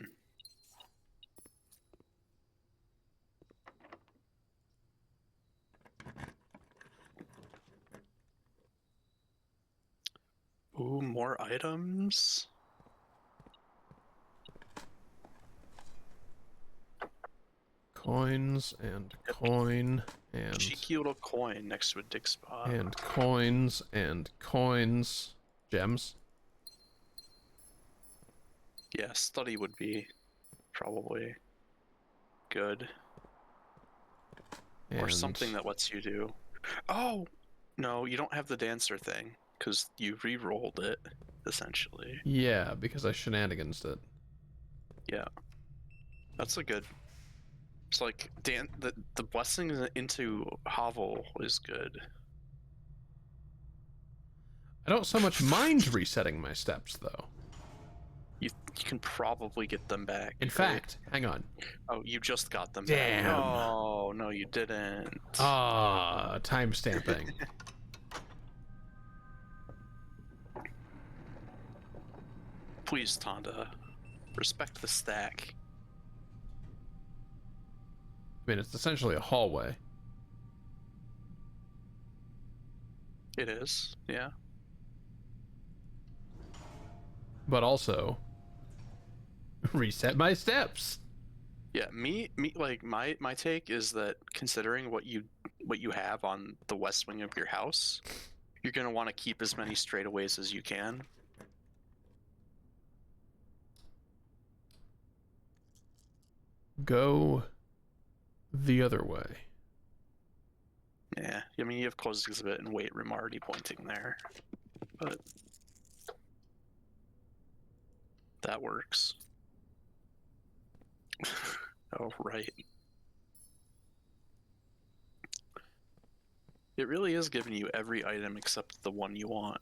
Ooh, more items. Coins and coin and Cheeky little coin next to a dig spot. and coins and coins. Gems. Yeah, study would be probably. good. Or something that lets you do. Oh! No, you don't have the dancer thing, because you re-rolled it, essentially. Yeah, because I shenanigans it. Yeah. That's a good... It's like, the blessing into Hovel is good. I don't so much mind resetting my steps, though. You can probably get them back. In fact, hang on. Oh, you just got them Damn. back. Oh, no, you didn't. Ah, timestamping. Please, Tonda. Respect the stack. I mean, it's essentially a hallway. It is, yeah. But also, reset my steps. Yeah, like my take is that considering what you have on the west wing of your house, you're gonna want to keep as many straightaways as you can. Go the other way. Yeah, I mean you have closed exhibit and weight room already pointing there, but that works. Oh, right. It really is giving you every item except the one you want.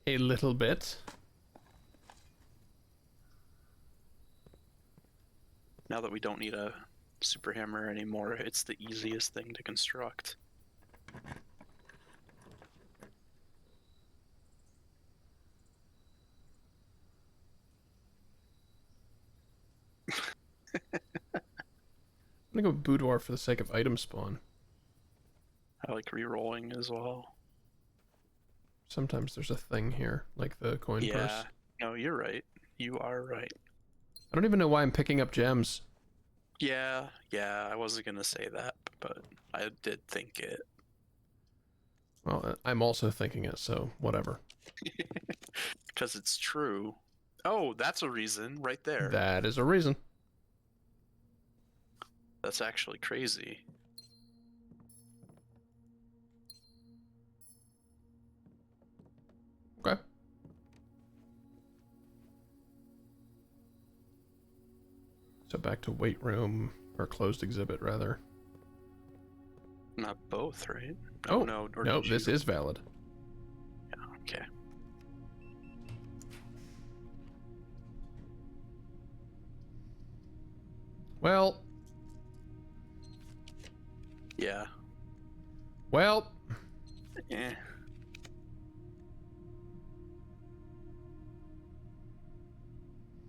A little bit. Now that we don't need a super hammer anymore, it's the easiest thing to construct. I'm gonna go boudoir for the sake of item spawn. I like re-rolling as well. Sometimes there's a thing here, like the coin Yeah, purse. no, you're right. You are right. I don't even know why I'm picking up gems. Yeah, I wasn't gonna say that, but I did think it. Well, I'm also thinking it, so whatever. Because it's true. Oh, that's a reason right there. That is a reason. That's actually crazy. Okay. So back to weight room, or closed exhibit, rather. Not both, right? Oh, no. Or no, did this you? is valid. Yeah, okay. Well. Yeah. Well. Yeah.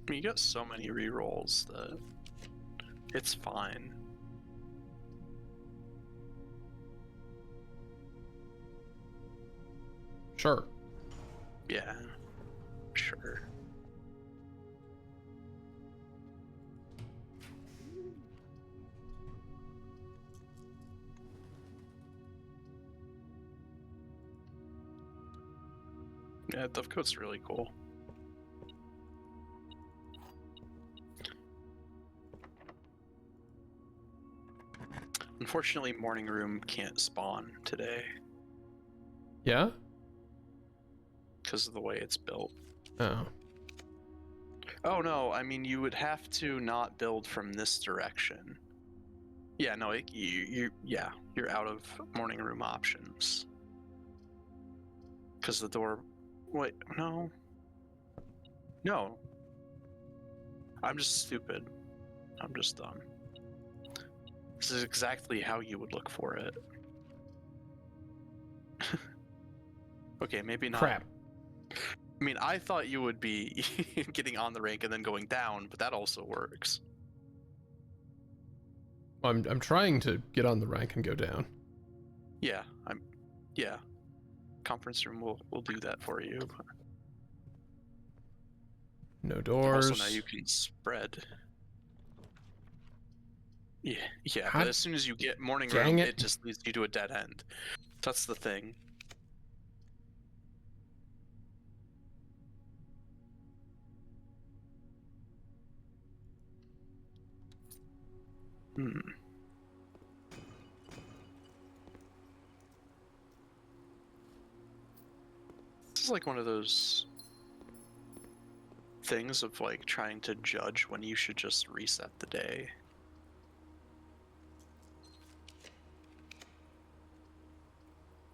I mean, you got so many rerolls that it's fine. Sure. Yeah. Sure. Yeah, Dovecoat's really cool. Unfortunately, Morning Room can't spawn today Yeah? because of the way it's built. Oh. Oh no, I mean you would have to not build from this direction. Yeah, no, you're out of Morning Room options. Because the door... Wait, no. No. I'm just stupid. I'm just dumb. This is exactly how you would look for it. Okay, maybe not. Crap. I mean, I thought you would be getting on the rank and then going down, but that also works. I'm trying to get on the rank and go down. Yeah, yeah. Conference room will do that for you. No doors. Also now you can spread. Yeah, God but as soon as you get morning dang room, it. it just leads you to a dead end. That's the thing. Hmm. This is like one of those things of like trying to judge when you should just reset the day.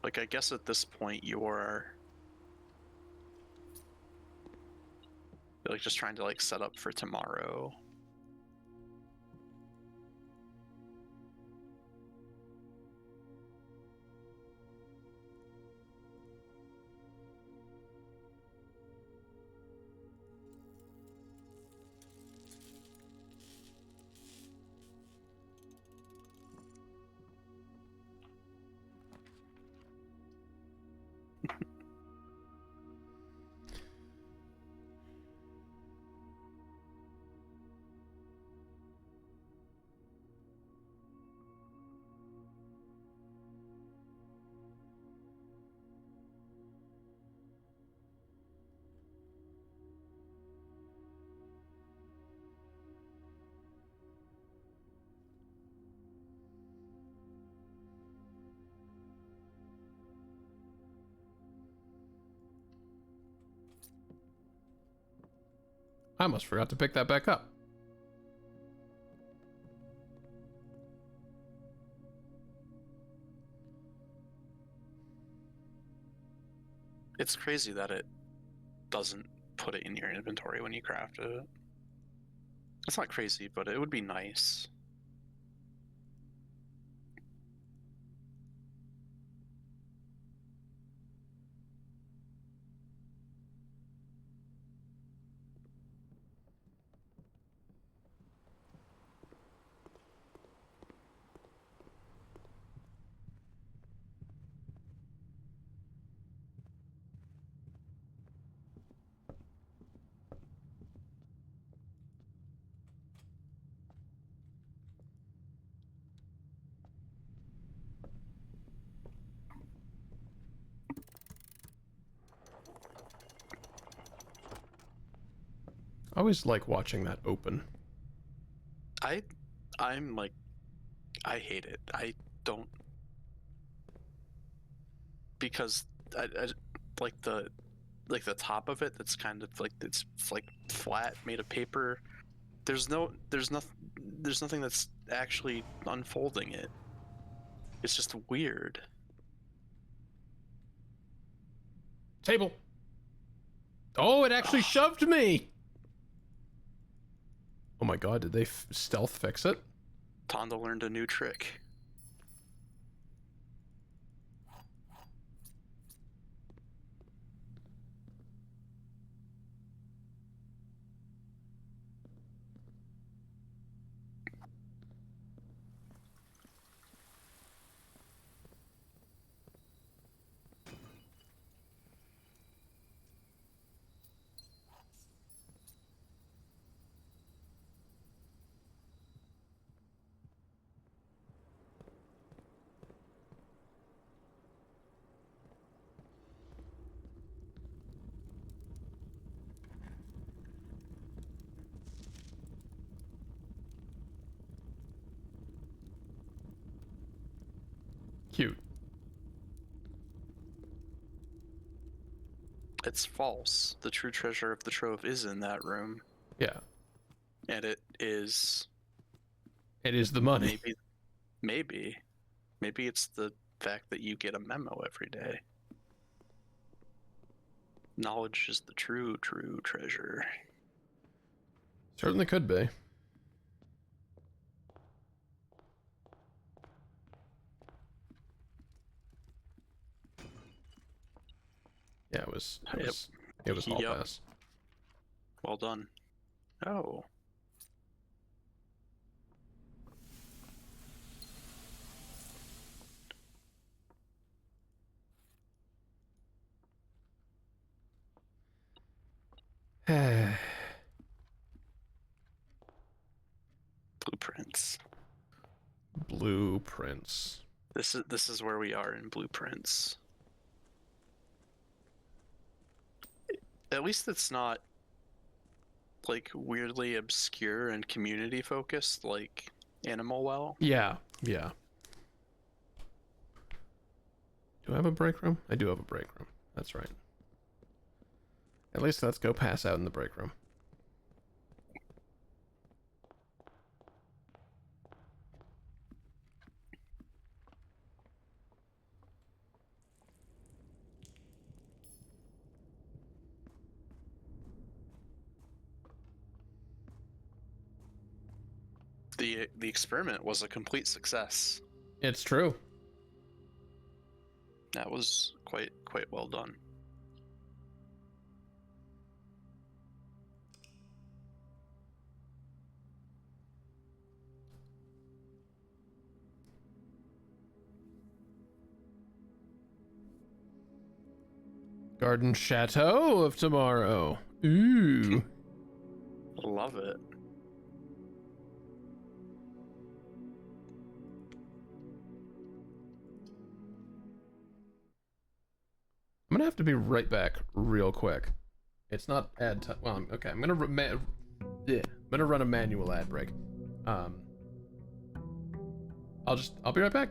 Like, I guess at this point you're like just trying to like set up for tomorrow. I almost forgot to pick that back up. It's crazy that it doesn't put it in your inventory when you craft it. It's not crazy, but it would be nice. I always like watching that open. I'm like, I hate it. I don't, because I like the top of it that's kind of like it's like flat, made of paper. There's nothing that's actually unfolding it. It's just weird. Table. Oh, it actually shoved me. Oh my god, did they stealth fix it? Tonda learned a new trick. Cute. It's false. The true treasure of the trove is in that room, Yeah. and it is It is the money. maybe it's the fact that you get a memo every day. Knowledge is the true treasure. Certainly could be. Yeah, it was all Yep. pass. Well done. Oh. Blueprints. Blueprints. This is where we are in blueprints. At least it's not like weirdly obscure and community focused like animal well. Yeah, yeah. Do I have a break room? I do have a break room. That's right. At least let's go pass out in the break room. The experiment was a complete success. It's true. That was quite well done. Garden Chateau of tomorrow. Ooh. Love it. I'm gonna have to be right back real quick. It's not ad time. Well, okay. I'm gonna run a manual ad break. I'll be right back.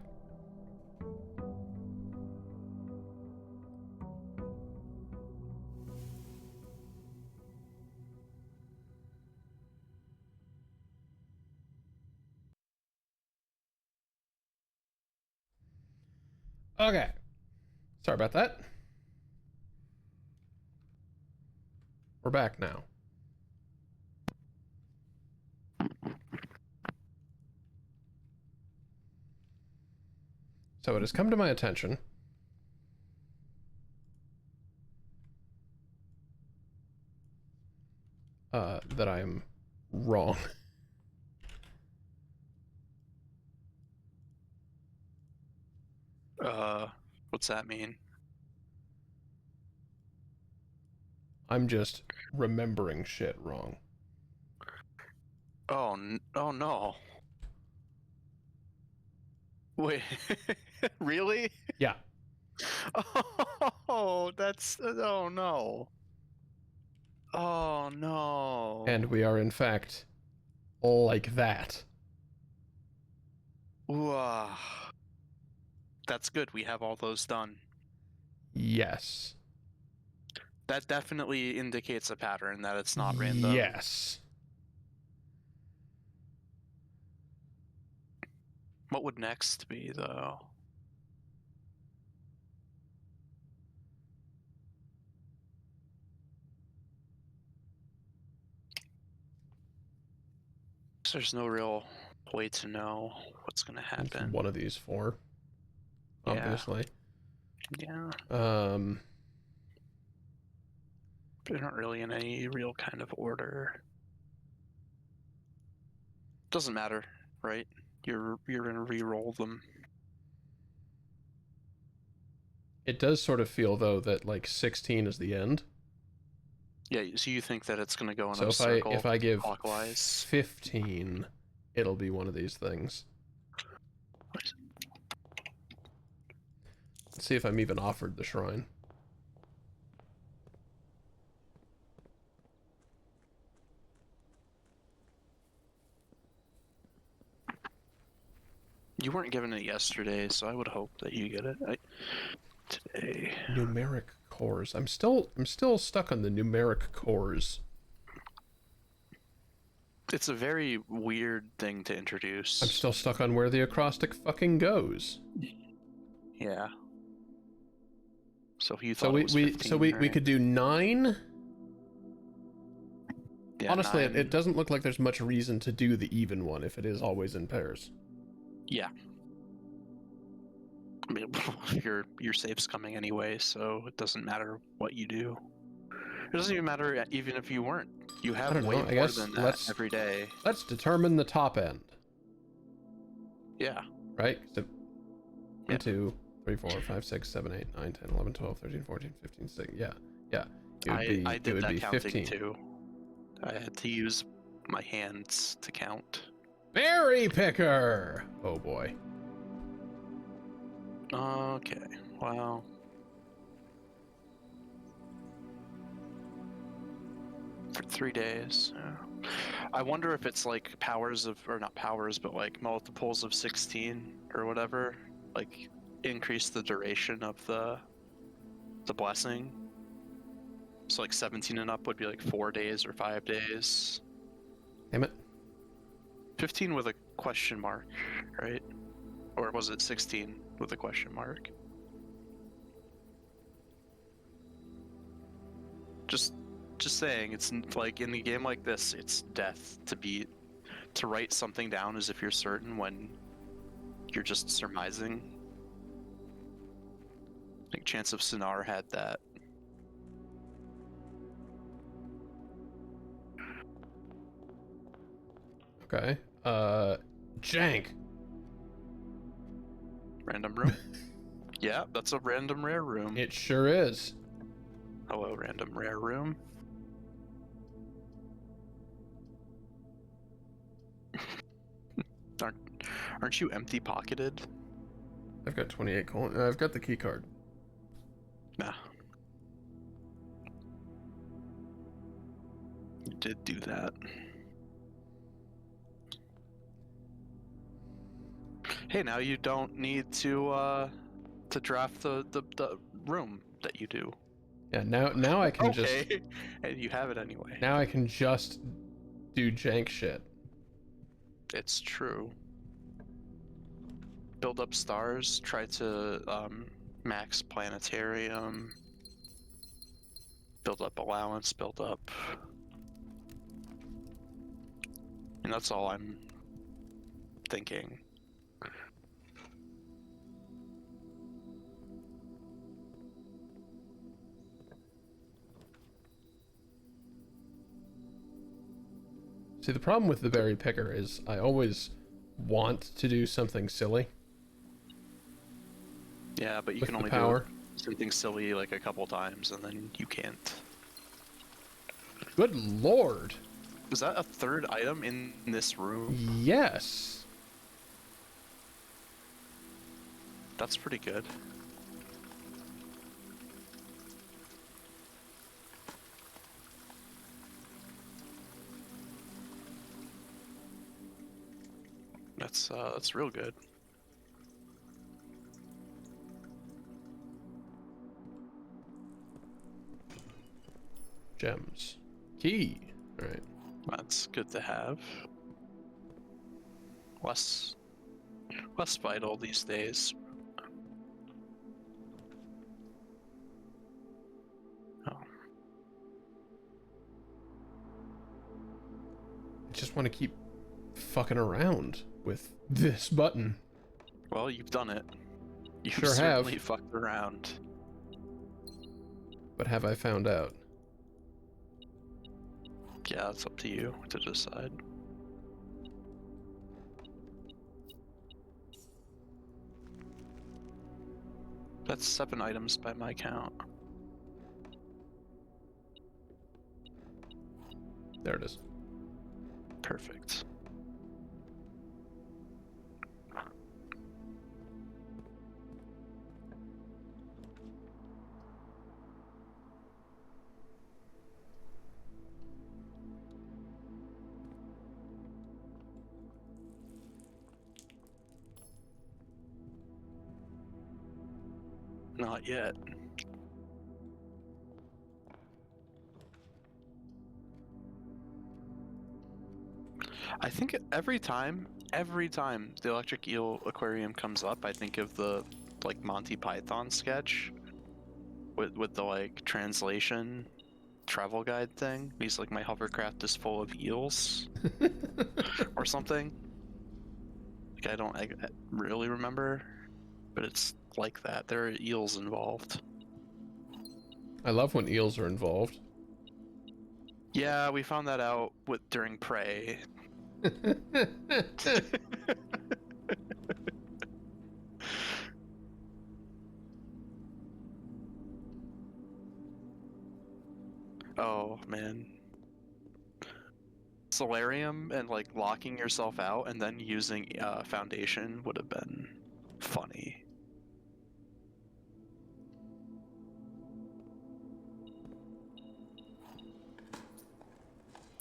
Okay. Sorry about that. We're back now. So it has come to my attention that I am wrong. What's that mean? I'm just remembering shit wrong. Oh, oh no. Wait, really? Yeah. Oh, that's, oh no. Oh no. And we are in fact like that. Ooh, that's good. We have all those done. Yes. That definitely indicates a pattern that it's not random. Yes. What would next be, though? There's no real way to know what's gonna It's happen. one of these four. Yeah. Obviously. Yeah. Um. They're not really in any real kind of order. Doesn't matter, right? You're gonna re-roll them. It does sort of feel though that like 16 is the end. Yeah. So you think that it's gonna go in So a circle if I give clockwise? 15, it'll be one of these things. Let's see if I'm even offered the shrine. You weren't given it yesterday, so I would hope that you get it today. Numeric cores. I'm still stuck on the numeric cores. It's a very weird thing to introduce. I'm still stuck on where the acrostic fucking goes. Yeah. So you So thought it was 15, we right? could do 9. Yeah, Honestly, 9. it doesn't look like there's much reason to do the even one if it is always in pairs. Yeah. I mean, your safe's coming anyway, so it doesn't matter what you do. It doesn't even matter even if you weren't. You have way I more guess than that every day. Let's determine the top end. Yeah. Right? So, Yeah. 1, 2, 3, 4, 5, 6, 7, 8, 9, 10, 11, 12, 13, 14, 15, 16. Yeah. Yeah. I did that counting 15. too. I had to use my hands to count. Berry picker! Oh boy. Okay. Wow. For 3 days. Yeah. I wonder if it's like powers of, or not powers, but like multiples of 16 or whatever. Like increase the duration of the blessing. So like 17 and up would be like 4 days or 5 days. Damn it. 15 with a question mark, right? Or was it 16 with a question mark? Just saying, it's like in a game like this, it's death to beat. To write something down as if you're certain when you're just surmising. Like Chance of Sinar had that. Okay. Jank. Random room? Yeah, that's a random rare room. It sure is. Hello, random rare room. Aren't you empty pocketed? I've got 28 coin. I've got the key card. Nah. You did do that. Hey, now you don't need to draft the room that you do. Yeah, now I can just Okay. And you have it anyway. now I can just do jank shit. It's true. Build up stars, try to max planetarium, build up allowance, build up. And that's all I'm thinking. See, the problem with the berry picker is I always want to do something silly. Yeah, but you With can the only power. do something silly like a couple times and then you can't. Good lord. Is that a third item in this room? Yes. That's pretty good. That's real good. Gems. Key. All right. That's good to have. Less vital these days. Oh. I just want to keep fucking around with this button. Well, you've done it. You've Sure have. certainly fucked around. But have I found out? Yeah, it's up to you to decide. That's 7 items by my count. There it is. Perfect. Not yet. I think every time the electric eel aquarium comes up, I think of the like Monty Python sketch with the like translation travel guide thing. He's like, my hovercraft is full of eels or something. Like I really remember, but it's like that. There are eels involved. I love when eels are involved. Yeah, we found that out during Prey. Oh man. Solarium and like locking yourself out and then using foundation would have been funny.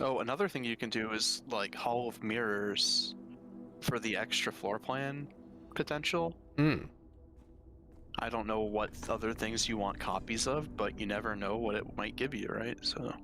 Oh, another thing you can do is like Hall of Mirrors for the extra floor plan potential. Hmm. I don't know what other things you want copies of, but you never know what it might give you, right? So.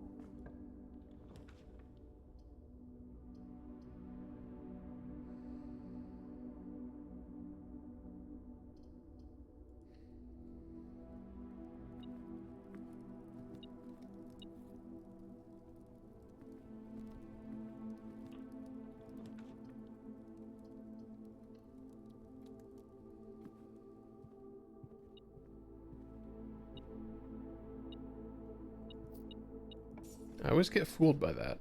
I always get fooled by that.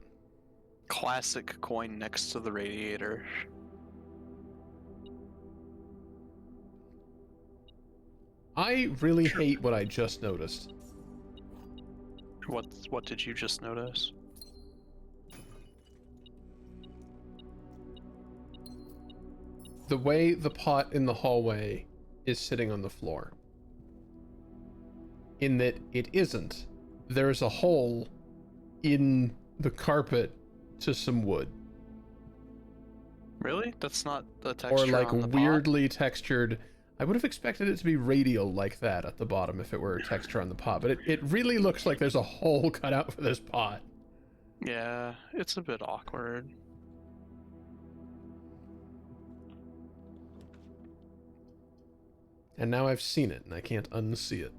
Classic coin next to the radiator. I really hate what I just noticed. What did you just notice? The way the pot in the hallway is sitting on the floor. In that it isn't. There's a hole in the carpet to some wood. Really? That's not the Or texture like on the pot? weirdly textured. I would have expected it to be radial like that at the bottom if it were texture on the pot, but it really looks like there's a hole cut out for this pot. Yeah, it's a bit awkward. And now I've seen it and I can't unsee it.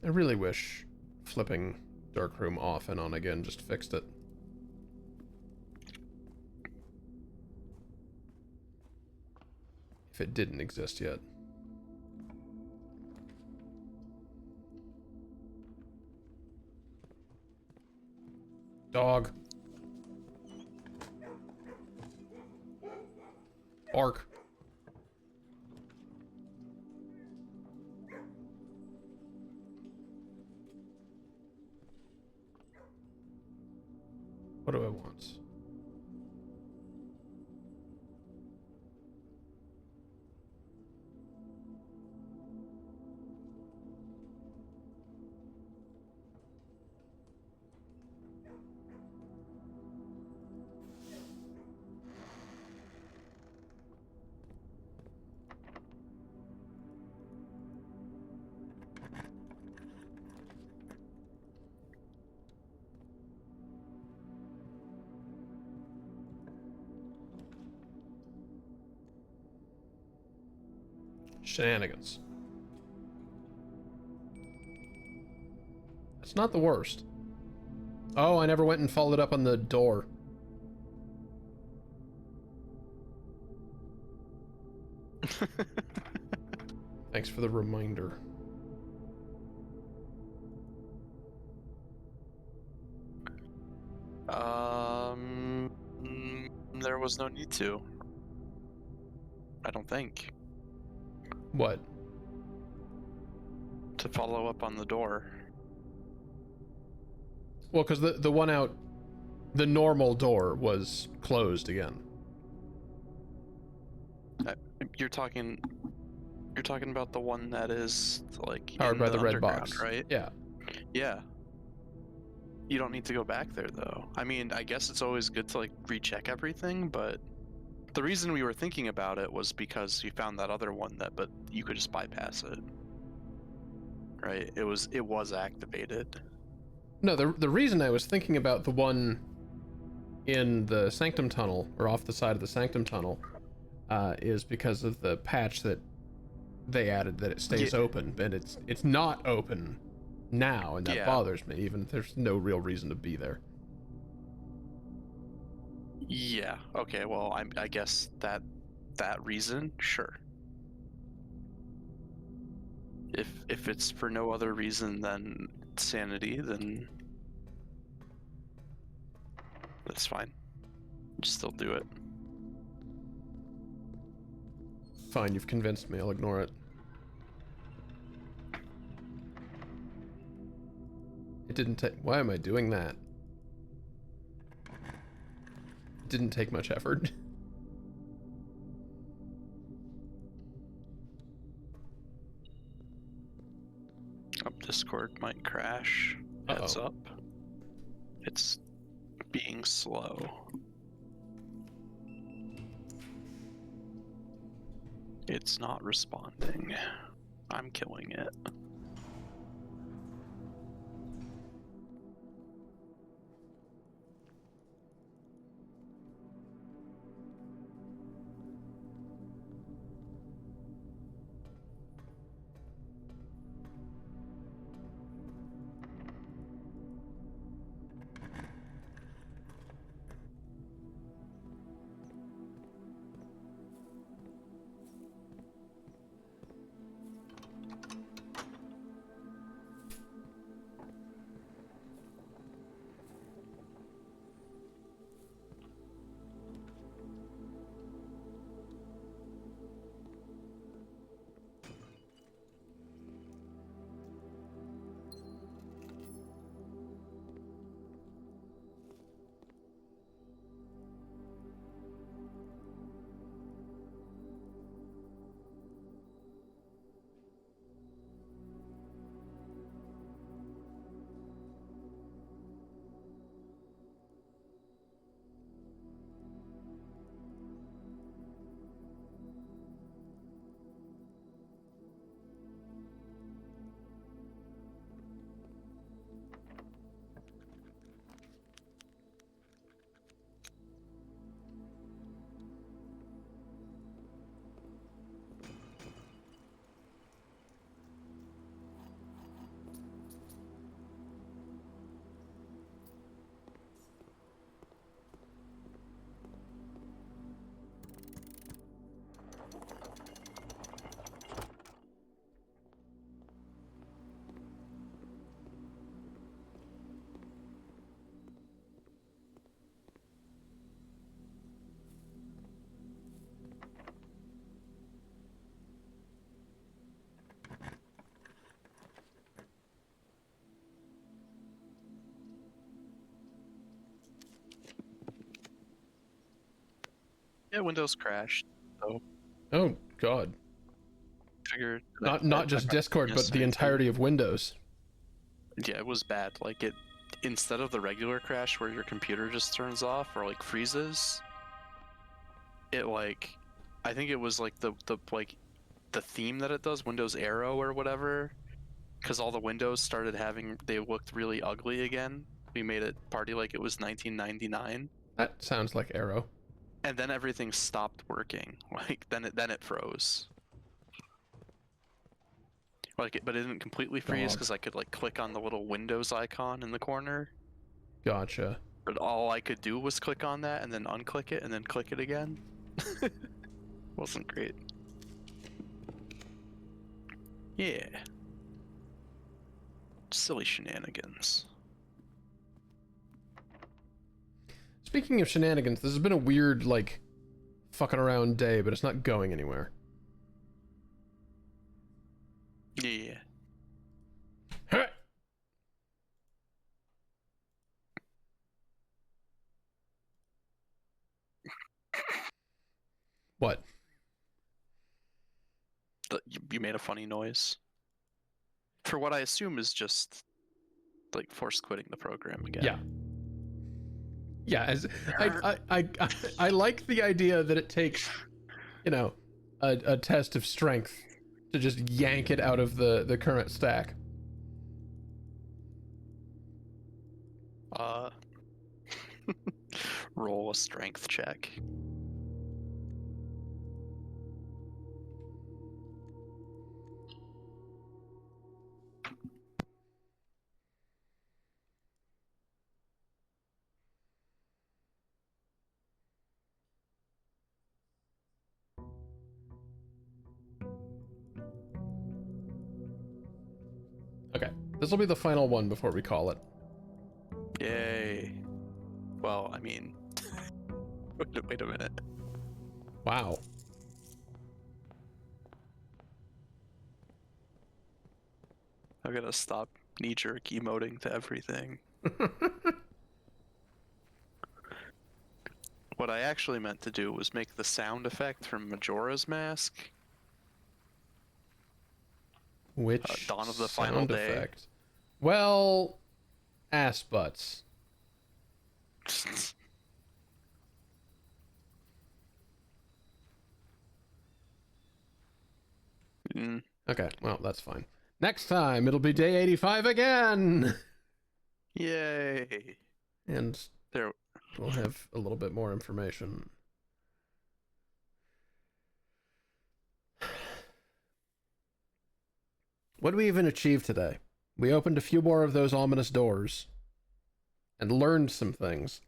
I really wish flipping Darkroom off and on again just fixed it. If it didn't exist yet. Dog. Bark. What do I want? Shenanigans. It's not the worst. Oh, I never went and followed up on the door. Thanks for the reminder. There was no need to. I don't think. What? To follow up on the door. Well, because the one out, the normal door was closed again. You're talking about the one that is like Powered in by the red underground, box. right? Yeah. Yeah. You don't need to go back there though. I mean, I guess it's always good to like recheck everything, but the reason we were thinking about it was because you found that other one but you could just bypass it. Right? It was activated. No, the reason I was thinking about the one in the Sanctum Tunnel, or off the side of the Sanctum Tunnel, is because of the patch that they added that it stays open, and it's not open now, and that bothers me, even if there's no real reason to be there. Yeah, okay, well, I guess that reason, sure. If it's for no other reason than sanity, then that's fine. Just still do it. Fine, you've convinced me, I'll ignore it. It didn't take... Why am I doing that? It didn't take much effort. Discord might crash. Heads Uh-oh. up. It's being slow. It's not responding. I'm killing it. Yeah, Windows crashed. So Oh god. figured Not just Discord, but the entirety of Windows. Yeah, it was bad. Like it, instead of the regular crash where your computer just turns off or like freezes, it like, I think it was like the theme that it does, Windows Arrow or whatever, because all the windows started having, they looked really ugly again. We made it party like it was 1999, That sounds like Arrow. and then everything stopped working. Like then it froze. Like but it didn't completely freeze Dog. because I could like click on the little Windows icon in the corner. Gotcha. But all I could do was click on that and then unclick it and then click it again. Wasn't great. Yeah. Silly shenanigans. Speaking of shenanigans, this has been a weird, like, fucking around day, but it's not going anywhere. Yeah. Huh. What? You made a funny noise. For what I assume is just like force quitting the program again. Yeah. Yeah, as I like the idea that it takes, you know, a test of strength to just yank it out of the current stack. Roll a strength check. Okay, this will be the final one before we call it. Yay. Well, I mean, wait a minute. Wow. I gotta stop knee-jerk emoting to everything. What I actually meant to do was make the sound effect from Majora's Mask. Which Dawn of the sound Final Day. effect? Well, ass butts. Mm, Okay, well, that's fine. Next time, it'll be day 85 again! yay! And There. we'll have a little bit more information. What did we even achieve today? We opened a few more of those ominous doors and learned some things.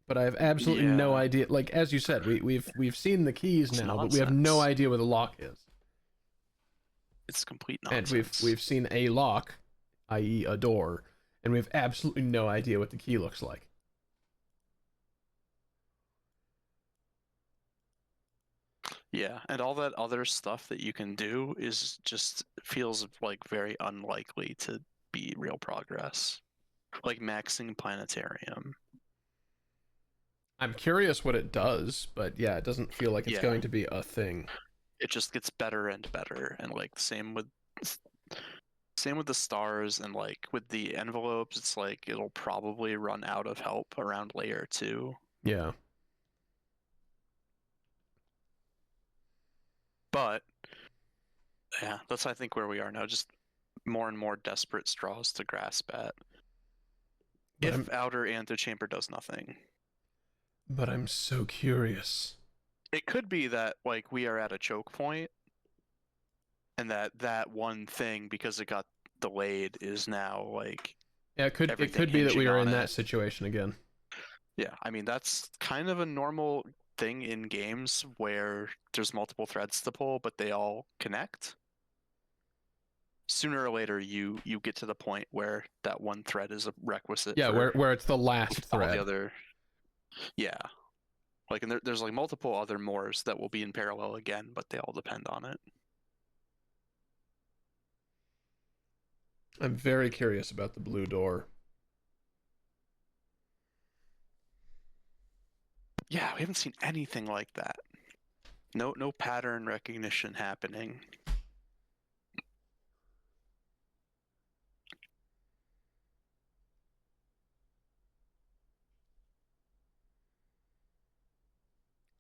But I have absolutely no Yeah. idea. Like, as you said, we've seen the keys It's now, but we have no nonsense. idea where the lock is. It's complete And nonsense. we've seen a lock, i.e. a door, and we have absolutely no idea what the key looks like. Yeah, and all that other stuff that you can do is just feels like very unlikely to be real progress. Like maxing planetarium. I'm curious what it does, but yeah, it doesn't feel like it's Yeah. going to be a thing. It just gets better and better, and like same with the stars, and like with the envelopes, it's like it'll probably run out of help around layer 2. Yeah. But yeah, that's I think where we are now, just more and more desperate straws to grasp at. But If outer antechamber does nothing. But I'm so curious. It could be that like we are at a choke point, and that one thing, because it got delayed, is now like Yeah, it could everything be that we hinging are on in it. that situation again. Yeah, I mean that's kind of a normal thing in games where there's multiple threads to pull, but they all connect. Sooner or later, you get to the point where that one thread is a requisite. Yeah, for where it's the last all thread. the other. Yeah, like, and there's like multiple other mores that will be in parallel again, but they all depend on it. I'm very curious about the blue door. Yeah, we haven't seen anything like that. No pattern recognition happening.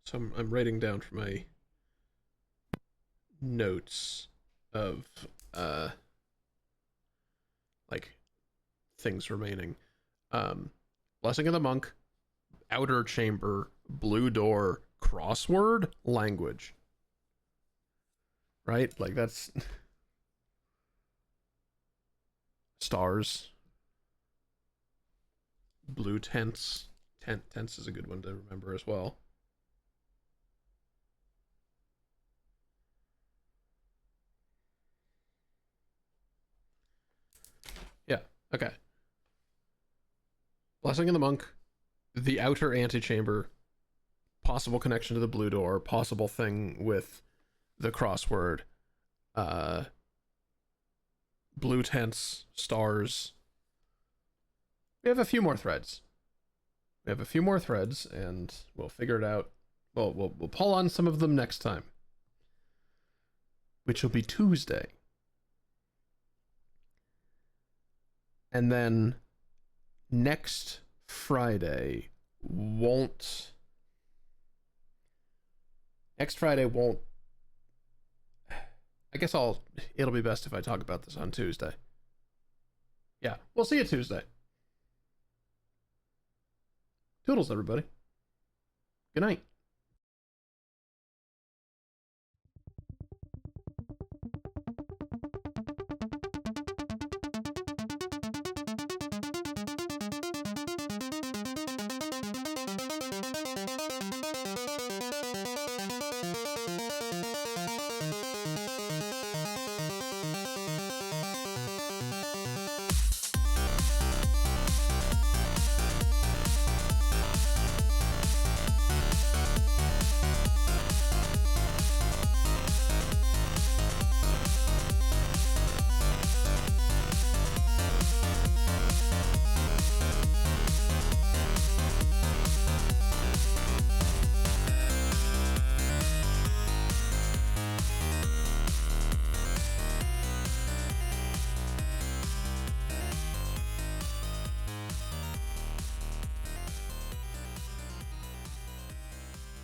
So I'm writing down for my notes of like things remaining. Blessing of the Monk, outer chamber, blue door, crossword, language. Right? Like that's stars. Blue tents. Tents is a good one to remember as well. Yeah, okay. Blessing of the Monk, the outer antechamber, possible connection to the blue door, possible thing with the crossword, blue tents, stars. We have a few more threads. And we'll figure it out. Well, we'll pull on some of them next time, which will be Tuesday. And then next Friday won't. I guess it'll be best if I talk about this on Tuesday. Yeah, we'll see you Tuesday. Toodles, everybody. Good night.